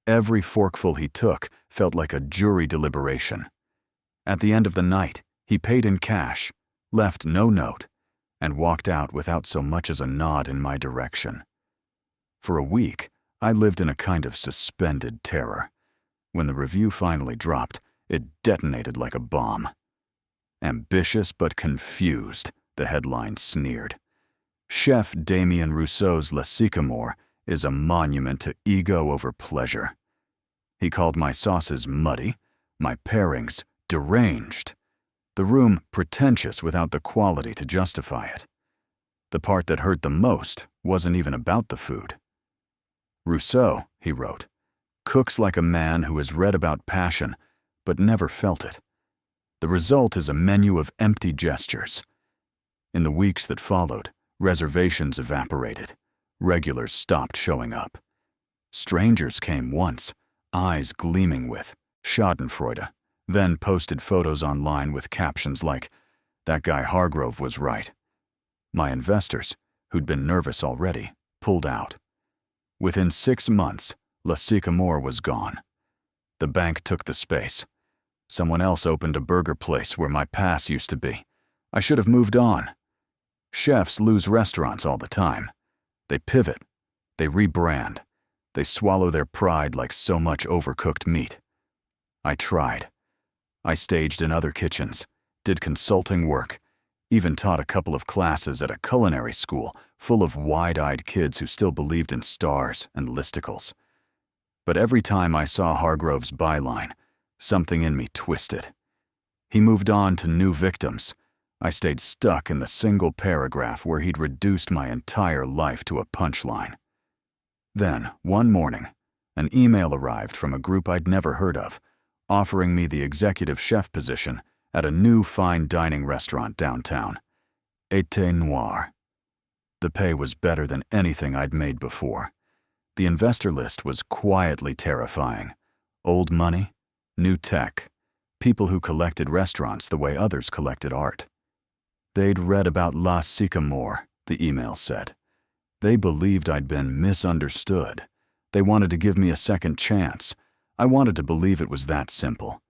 Every forkful he took felt like a jury deliberation. At the end of the night, he paid in cash, left no note, and walked out without so much as a nod in my direction. For a week, I lived in a kind of suspended terror. When the review finally dropped, it detonated like a bomb. "Ambitious but confused," the headline sneered. "Chef Damien Rousseau's La Sycamore is a monument to ego over pleasure." He called my sauces muddy, my pairings deranged, the room pretentious without the quality to justify it. The part that hurt the most wasn't even about the food. "Rousseau," he wrote, "cooks like a man who has read about passion but never felt it. The result is a menu of empty gestures." In the weeks that followed, reservations evaporated. Regulars stopped showing up. Strangers came once, eyes gleaming with schadenfreude, then posted photos online with captions like, "That guy Hargrove was right." My investors, who'd been nervous already, pulled out. Within 6 months, La Sycamore was gone. The bank took the space. Someone else opened a burger place where my pass used to be. I should have moved on. Chefs lose restaurants all the time. They pivot. They rebrand. They swallow their pride like so much overcooked meat. I tried. I staged in other kitchens, did consulting work, even taught a couple of classes at a culinary school full of wide-eyed kids who still believed in stars and listicles. But every time I saw Hargrove's byline, something in me twisted. He moved on to new victims. I stayed stuck in the single paragraph where he'd reduced my entire life to a punchline. Then, one morning, an email arrived from a group I'd never heard of, offering me the executive chef position at a new fine dining restaurant downtown, Été Noir. The pay was better than anything I'd made before. The investor list was quietly terrifying. Old money, new tech, people who collected restaurants the way others collected art. They'd read about La Sycamore, the email said. They believed I'd been misunderstood. They wanted to give me a second chance. I wanted to believe it was that simple.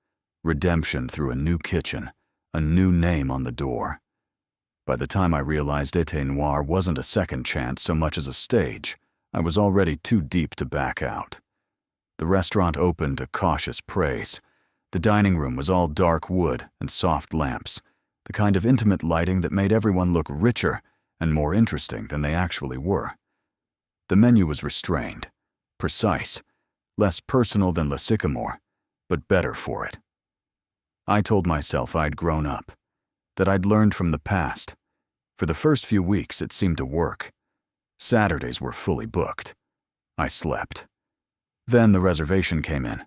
Redemption through a new kitchen, a new name on the door. By the time I realized Été Noir wasn't a second chance so much as a stage, I was already too deep to back out. The restaurant opened to cautious praise. The dining room was all dark wood and soft lamps, the kind of intimate lighting that made everyone look richer and more interesting than they actually were. The menu was restrained, precise, less personal than La Sycamore, but better for it. I told myself I'd grown up, that I'd learned from the past. For the first few weeks, it seemed to work. Saturdays were fully booked. I slept. Then the reservation came in,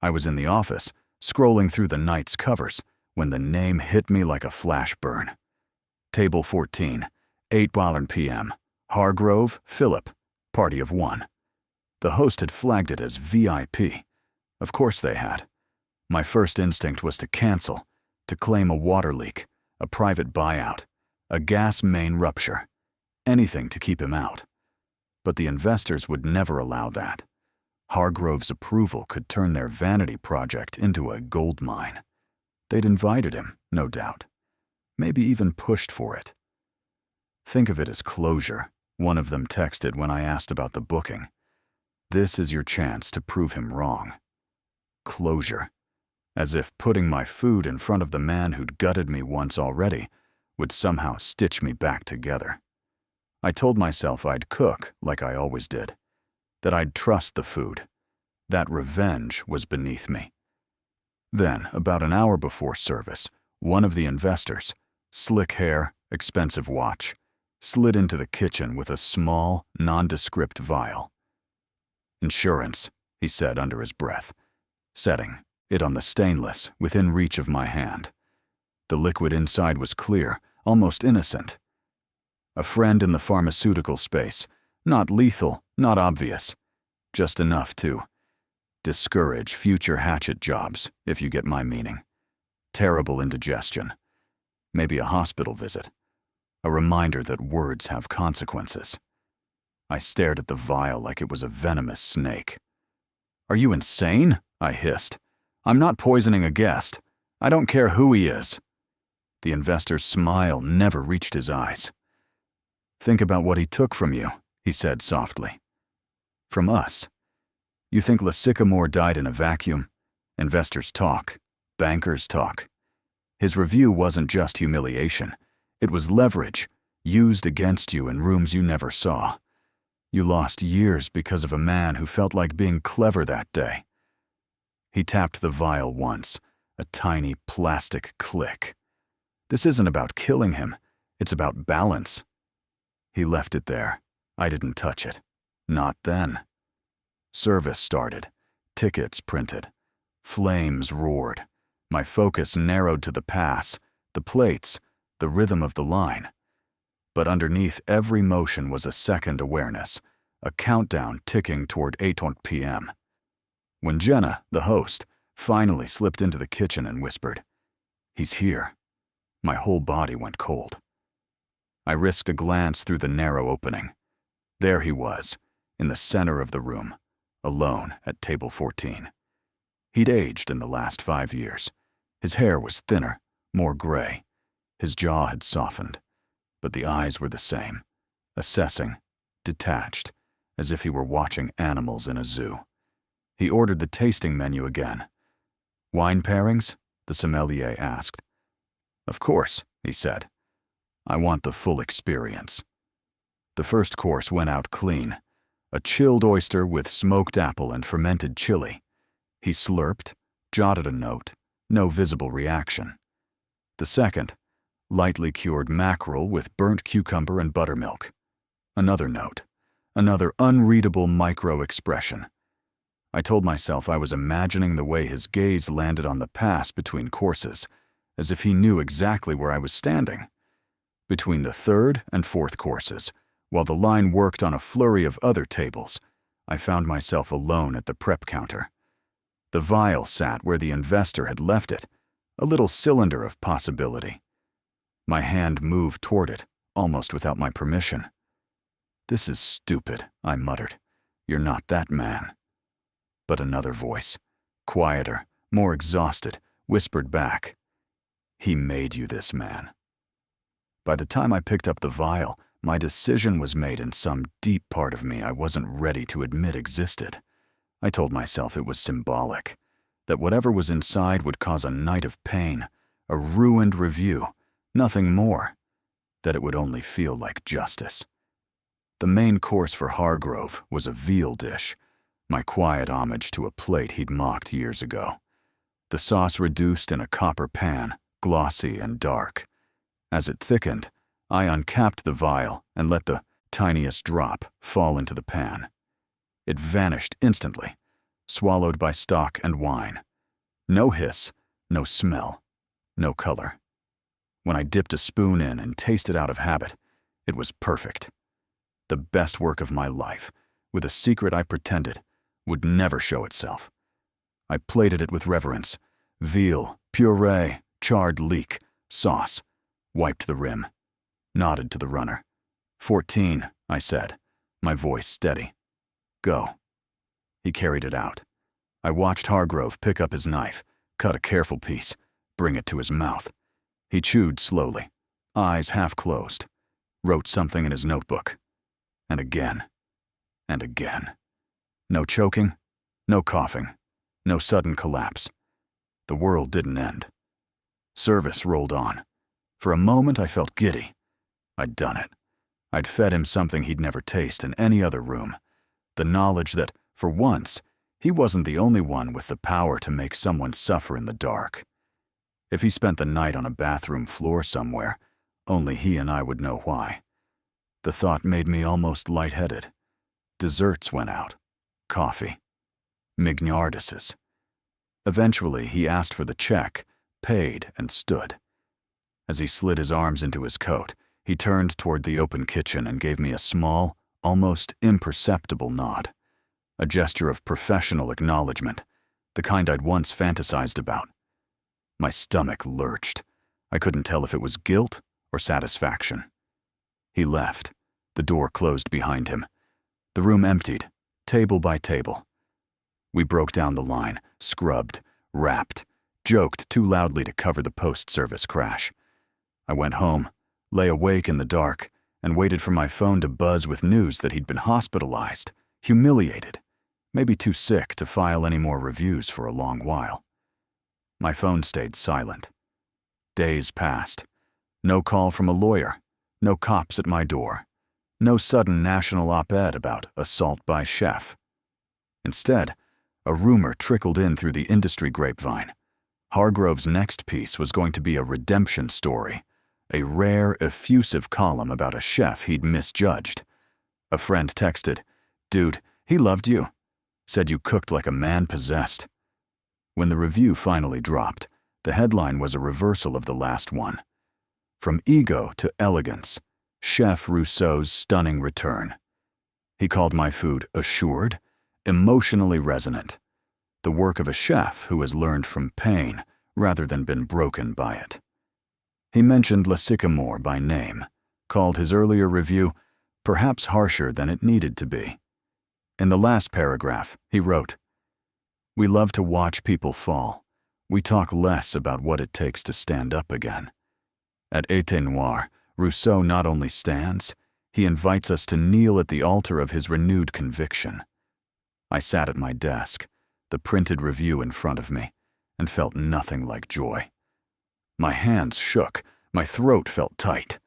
I was in the office, scrolling through the night's covers, when the name hit me like a flash burn. Table 14, 8 p.m. Hargrove, Philip, party of 1. The host had flagged it as VIP. Of course they had. My first instinct was to cancel, to claim a water leak, a private buyout, a gas main rupture, anything to keep him out. But the investors would never allow that. Hargrove's approval could turn their vanity project into a gold mine. They'd invited him, no doubt. Maybe even pushed for it. Think of it as closure, one of them texted when I asked about the booking. This is your chance to prove him wrong. Closure. As if putting my food in front of the man who'd gutted me once already would somehow stitch me back together. I told myself I'd cook like I always did, that I'd trust the food, that revenge was beneath me. Then, about an hour before service, one of the investors, slick hair, expensive watch, slid into the kitchen with a small, nondescript vial. "Insurance," he said under his breath, setting it on the stainless within reach of my hand. The liquid inside was clear, almost innocent. A friend in the pharmaceutical space, not lethal, not obvious, just enough to discourage future hatchet jobs, if you get my meaning. Terrible indigestion. Maybe a hospital visit. A reminder that words have consequences. I stared at the vial like it was a venomous snake. "Are you insane?" I hissed. "I'm not poisoning a guest. I don't care who he is." The investor's smile never reached his eyes. "Think about what he took from you," he said softly. "From us. You think La Sycamore died in a vacuum? Investors talk. Bankers talk. His review wasn't just humiliation. It was leverage, used against you in rooms you never saw. You lost years because of a man who felt like being clever that day." He tapped the vial once, a tiny plastic click. "This isn't about killing him. It's about balance." He left it there. I didn't touch it. Not then. Service started. Tickets printed. Flames roared. My focus narrowed to the pass, the plates, the rhythm of the line. But underneath every motion was a second awareness, a countdown ticking toward 8 p.m. When Jenna, the host, finally slipped into the kitchen and whispered, "He's here," my whole body went cold. I risked a glance through the narrow opening. There he was, in the center of the room, alone at table 14. He'd aged in the last 5 years. His hair was thinner, more gray. His jaw had softened, but the eyes were the same, assessing, detached, as if he were watching animals in a zoo. He ordered the tasting menu again. "Wine pairings?" the sommelier asked. "Of course," he said. "I want the full experience." The first course went out clean. A chilled oyster with smoked apple and fermented chili. He slurped, jotted a note, no visible reaction. The second, lightly cured mackerel with burnt cucumber and buttermilk. Another note, another unreadable micro-expression. I told myself I was imagining the way his gaze landed on the pass between courses, as if he knew exactly where I was standing. Between the third and fourth courses, while the line worked on a flurry of other tables, I found myself alone at the prep counter. The vial sat where the investor had left it, a little cylinder of possibility. My hand moved toward it, almost without my permission. "This is stupid," I muttered. "You're not that man." But another voice, quieter, more exhausted, whispered back, "He made you this man." By the time I picked up the vial, my decision was made in some deep part of me I wasn't ready to admit existed. I told myself it was symbolic, that whatever was inside would cause a night of pain, a ruined review, nothing more, that it would only feel like justice. The main course for Hargrove was a veal dish, my quiet homage to a plate he'd mocked years ago. The sauce reduced in a copper pan, glossy and dark. As it thickened, I uncapped the vial and let the tiniest drop fall into the pan. It vanished instantly, swallowed by stock and wine. No hiss, no smell, no color. When I dipped a spoon in and tasted out of habit, it was perfect. The best work of my life, with a secret I pretended would never show itself. I plated it with reverence. Veal, puree, charred leek, sauce. Wiped the rim. Nodded to the runner. 14, I said, my voice steady. Go. He carried it out. I watched Hargrove pick up his knife, cut a careful piece, bring it to his mouth. He chewed slowly, eyes half closed, wrote something in his notebook. And again. And again. No choking, no coughing, no sudden collapse. The world didn't end. Service rolled on. For a moment I felt giddy. I'd done it. I'd fed him something he'd never tasted in any other room. The knowledge that, for once, he wasn't the only one with the power to make someone suffer in the dark. If he spent the night on a bathroom floor somewhere, only he and I would know why. The thought made me almost lightheaded. Desserts went out. Coffee. Mignardises. Eventually, he asked for the check, paid, and stood. As he slid his arms into his coat, he turned toward the open kitchen and gave me a small, almost imperceptible nod. A gesture of professional acknowledgement, the kind I'd once fantasized about. My stomach lurched. I couldn't tell if it was guilt or satisfaction. He left. The door closed behind him. The room emptied, table by table. We broke down the line, scrubbed, rapped, joked too loudly to cover the post-service crash. I went home, lay awake in the dark, and waited for my phone to buzz with news that he'd been hospitalized, humiliated, maybe too sick to file any more reviews for a long while. My phone stayed silent. Days passed. No call from a lawyer, no cops at my door, no sudden national op-ed about assault by chef. Instead, a rumor trickled in through the industry grapevine. Hargrove's next piece was going to be a redemption story, a rare, effusive column about a chef he'd misjudged. A friend texted, "Dude, he loved you. Said you cooked like a man possessed." When the review finally dropped, the headline was a reversal of the last one. From ego to elegance, Chef Rousseau's stunning return. He called my food assured, emotionally resonant, the work of a chef who has learned from pain rather than been broken by it. He mentioned Le Sycamore by name, called his earlier review perhaps harsher than it needed to be. In the last paragraph, he wrote, "We love to watch people fall. We talk less about what it takes to stand up again. At Été Noir, Rousseau not only stands, he invites us to kneel at the altar of his renewed conviction." I sat at my desk, the printed review in front of me, and felt nothing like joy. My hands shook, my throat felt tight.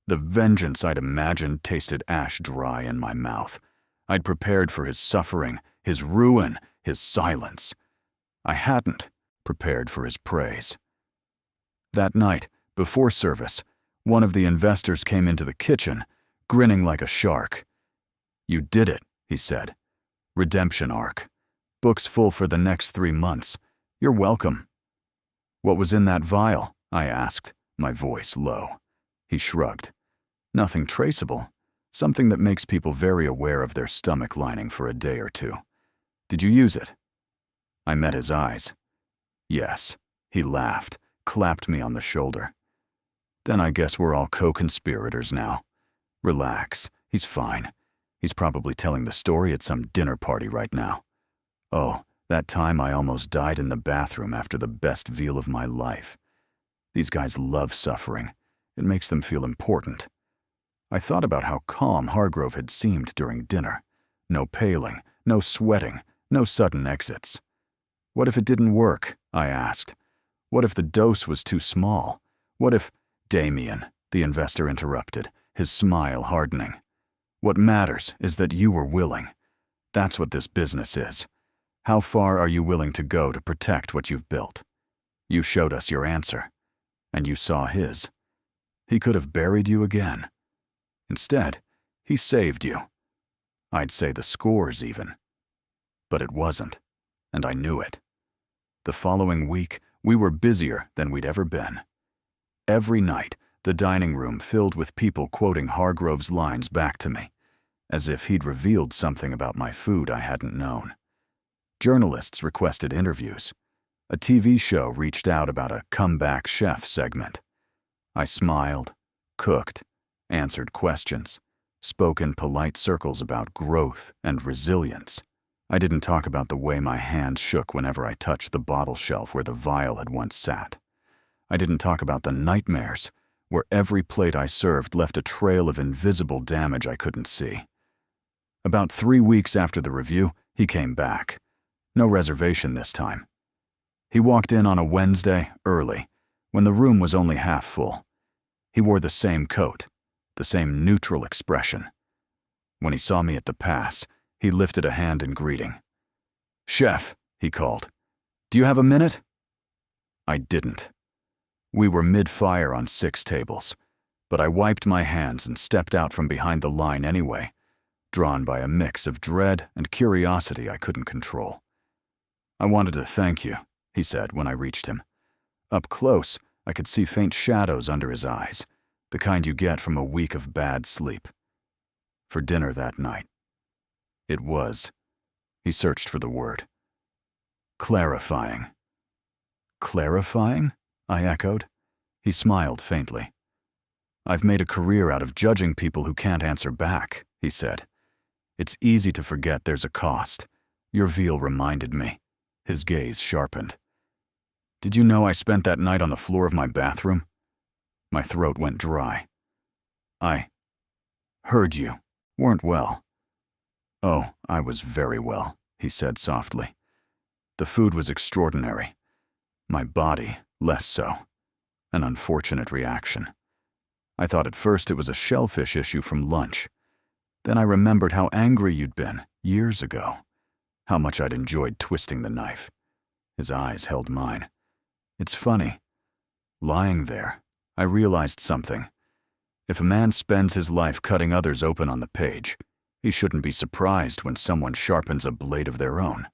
The vengeance I'd imagined tasted ash dry in my mouth. I'd prepared for his suffering, his ruin, his silence. I hadn't prepared for his praise. That night, before service, one of the investors came into the kitchen, grinning like a shark. "You did it," he said. "Redemption arc. Books full for the next 3 months. You're welcome." "What was in that vial?" I asked, my voice low. He shrugged. "Nothing traceable. Something that makes people very aware of their stomach lining for a day or two. Did you use it?" I met his eyes. "Yes." He laughed, clapped me on the shoulder. "Then I guess we're all co-conspirators now. Relax, he's fine. He's probably telling the story at some dinner party right now. Oh, that time I almost died in the bathroom after the best veal of my life. These guys love suffering. It makes them feel important." I thought about how calm Hargrove had seemed during dinner. No paling, no sweating, no sudden exits. What if it didn't work? I asked. What if the dose was too small? What if— "Damien," the investor interrupted, his smile hardening. "What matters is that you were willing. That's what this business is. How far are you willing to go to protect what you've built? You showed us your answer, and you saw his. He could have buried you again. Instead, he saved you. I'd say the scores even. But it wasn't. and I knew it. The following week, we were busier than we'd ever been. Every night, the dining room filled with people quoting Hargrove's lines back to me, as if he'd revealed something about my food I hadn't known. Journalists requested interviews. A TV show reached out about a comeback chef segment. I smiled, cooked, answered questions, spoke in polite circles about growth and resilience. I didn't talk about the way my hands shook whenever I touched the bottle shelf where the vial had once sat. I didn't talk about the nightmares where every plate I served left a trail of invisible damage I couldn't see. About 3 weeks after the review, he came back. No reservation this time. He walked in on a Wednesday, early, when the room was only half full. He wore the same coat, the same neutral expression. When he saw me at the pass, he lifted a hand in greeting. "Chef," he called, "do you have a minute?" I didn't. We were mid-fire on 6 tables, but I wiped my hands and stepped out from behind the line anyway, drawn by a mix of dread and curiosity I couldn't control. "I wanted to thank you," he said when I reached him. Up close, I could see faint shadows under his eyes, the kind you get from a week of bad sleep. For dinner that night, it was, he searched for the word, clarifying. Clarifying? I echoed. He smiled faintly. "I've made a career out of judging people who can't answer back," he said. "It's easy to forget there's a cost. Your veal reminded me." His gaze sharpened. "Did you know I spent that night on the floor of my bathroom?" My throat went dry. "I heard you weren't well." "Oh, I was very well," he said softly. "The food was extraordinary. My body, less so. An unfortunate reaction. I thought at first it was a shellfish issue from lunch. Then I remembered how angry you'd been years ago, how much I'd enjoyed twisting the knife." His eyes held mine. "It's funny. Lying there, I realized something. If a man spends his life cutting others open on the page, he shouldn't be surprised when someone sharpens a blade of their own."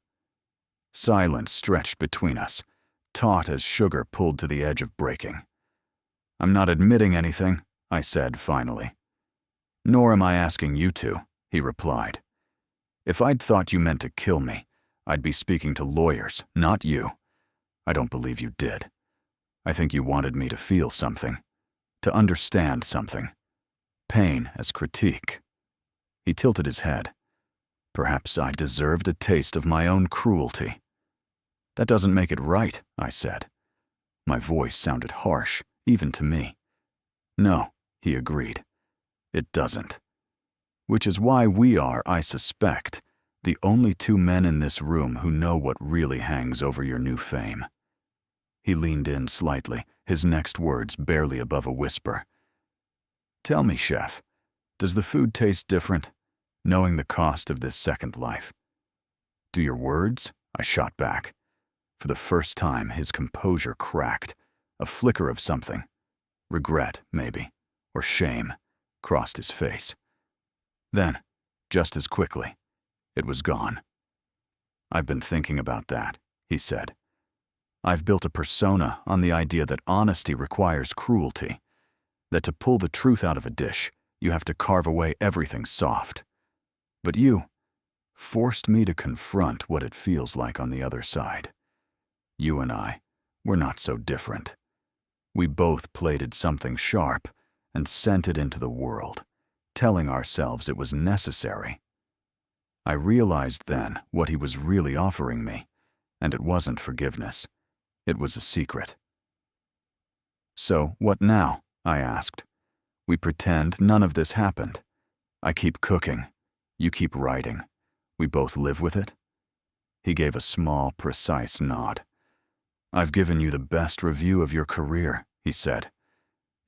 Silence stretched between us, taut as sugar pulled to the edge of breaking. "I'm not admitting anything," I said finally. "Nor am I asking you to," he replied. "If I'd thought you meant to kill me, I'd be speaking to lawyers, not you. I don't believe you did. I think you wanted me to feel something, to understand something. Pain as critique." He tilted his head. "Perhaps I deserved a taste of my own cruelty." "That doesn't make it right," I said. My voice sounded harsh, even to me. "No," he agreed. "It doesn't. Which is why we are, I suspect, the only 2 men in this room who know what really hangs over your new fame." He leaned in slightly, his next words barely above a whisper. "Tell me, Chef, does the food taste different, knowing the cost of this second life?" "Do your words?" I shot back. For the first time, his composure cracked. A flicker of something, regret, maybe, or shame, crossed his face. Then, just as quickly, it was gone. "I've been thinking about that," he said. "I've built a persona on the idea that honesty requires cruelty, that to pull the truth out of a dish, you have to carve away everything soft. But you forced me to confront what it feels like on the other side. You and I, we're not so different. We both plated something sharp and sent it into the world, telling ourselves it was necessary. I realized then what he was really offering me, and it wasn't forgiveness. It was a secret." "So, what now?" I asked. "We pretend none of this happened. I keep cooking. You keep writing. We both live with it?" He gave a small, precise nod. "I've given you the best review of your career," he said.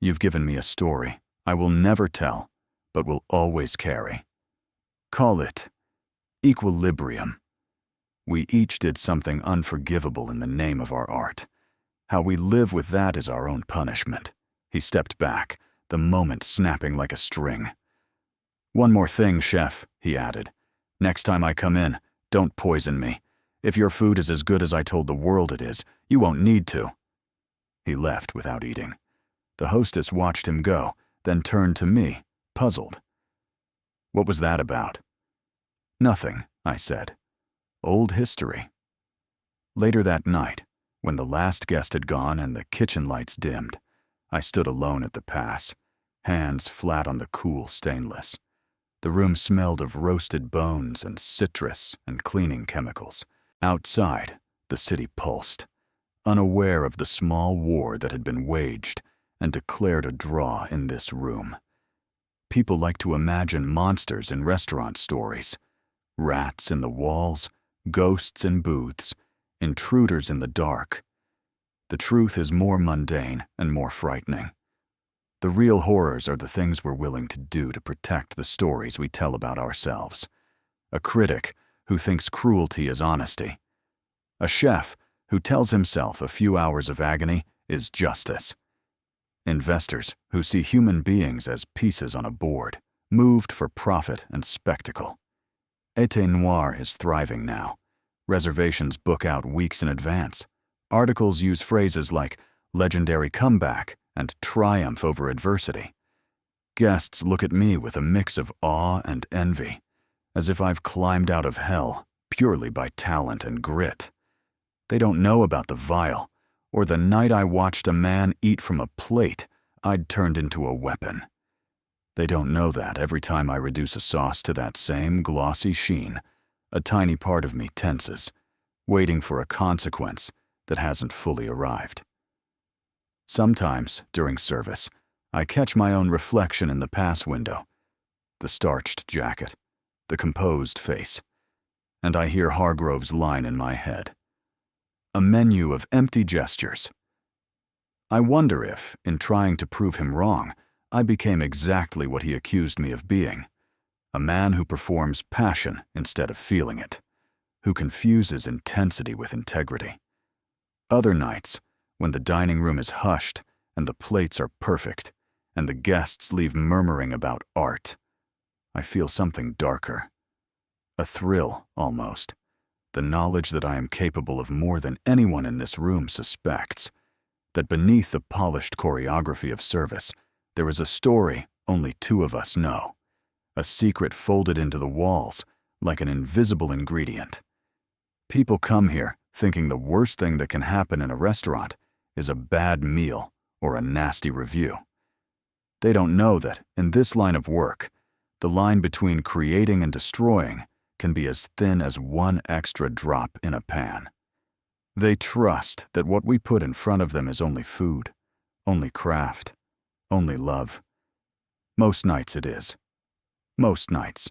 "You've given me a story I will never tell, but will always carry. Call it equilibrium. We each did something unforgivable in the name of our art. How we live with that is our own punishment." He stepped back, the moment snapping like a string. "One more thing, Chef," he added. "Next time I come in, don't poison me. If your food is as good as I told the world it is, you won't need to." He left without eating. The hostess watched him go, then turned to me, puzzled. "What was that about?" "Nothing," I said. "Old history." Later that night, when the last guest had gone and the kitchen lights dimmed, I stood alone at the pass, hands flat on the cool stainless. The room smelled of roasted bones and citrus and cleaning chemicals. Outside, the city pulsed, unaware of the small war that had been waged and declared a draw in this room. People like to imagine monsters in restaurant stories. Rats in the walls, ghosts in booths, intruders in the dark. The truth is more mundane and more frightening. The real horrors are the things we're willing to do to protect the stories we tell about ourselves. A critic who thinks cruelty is honesty. A chef who tells himself a few hours of agony is justice. Investors who see human beings as pieces on a board, moved for profit and spectacle. Été Noir is thriving now. Reservations book out weeks in advance. Articles use phrases like legendary comeback and triumph over adversity. Guests look at me with a mix of awe and envy, as if I've climbed out of hell purely by talent and grit. They don't know about the vial, or the night I watched a man eat from a plate I'd turned into a weapon. They don't know that every time I reduce a sauce to that same glossy sheen, a tiny part of me tenses, waiting for a consequence that hasn't fully arrived. Sometimes, during service, I catch my own reflection in the pass window, the starched jacket, the composed face, and I hear Hargrove's line in my head. A menu of empty gestures. I wonder if, in trying to prove him wrong, I became exactly what he accused me of being. A man who performs passion instead of feeling it, who confuses intensity with integrity. Other nights, when the dining room is hushed and the plates are perfect and the guests leave murmuring about art, I feel something darker. A thrill, almost. The knowledge that I am capable of more than anyone in this room suspects. That beneath the polished choreography of service, there is a story only two of us know. A secret folded into the walls, like an invisible ingredient. People come here thinking the worst thing that can happen in a restaurant is a bad meal or a nasty review. They don't know that, in this line of work, the line between creating and destroying can be as thin as one extra drop in a pan. They trust that what we put in front of them is only food, only craft, only love. Most nights it is. Most nights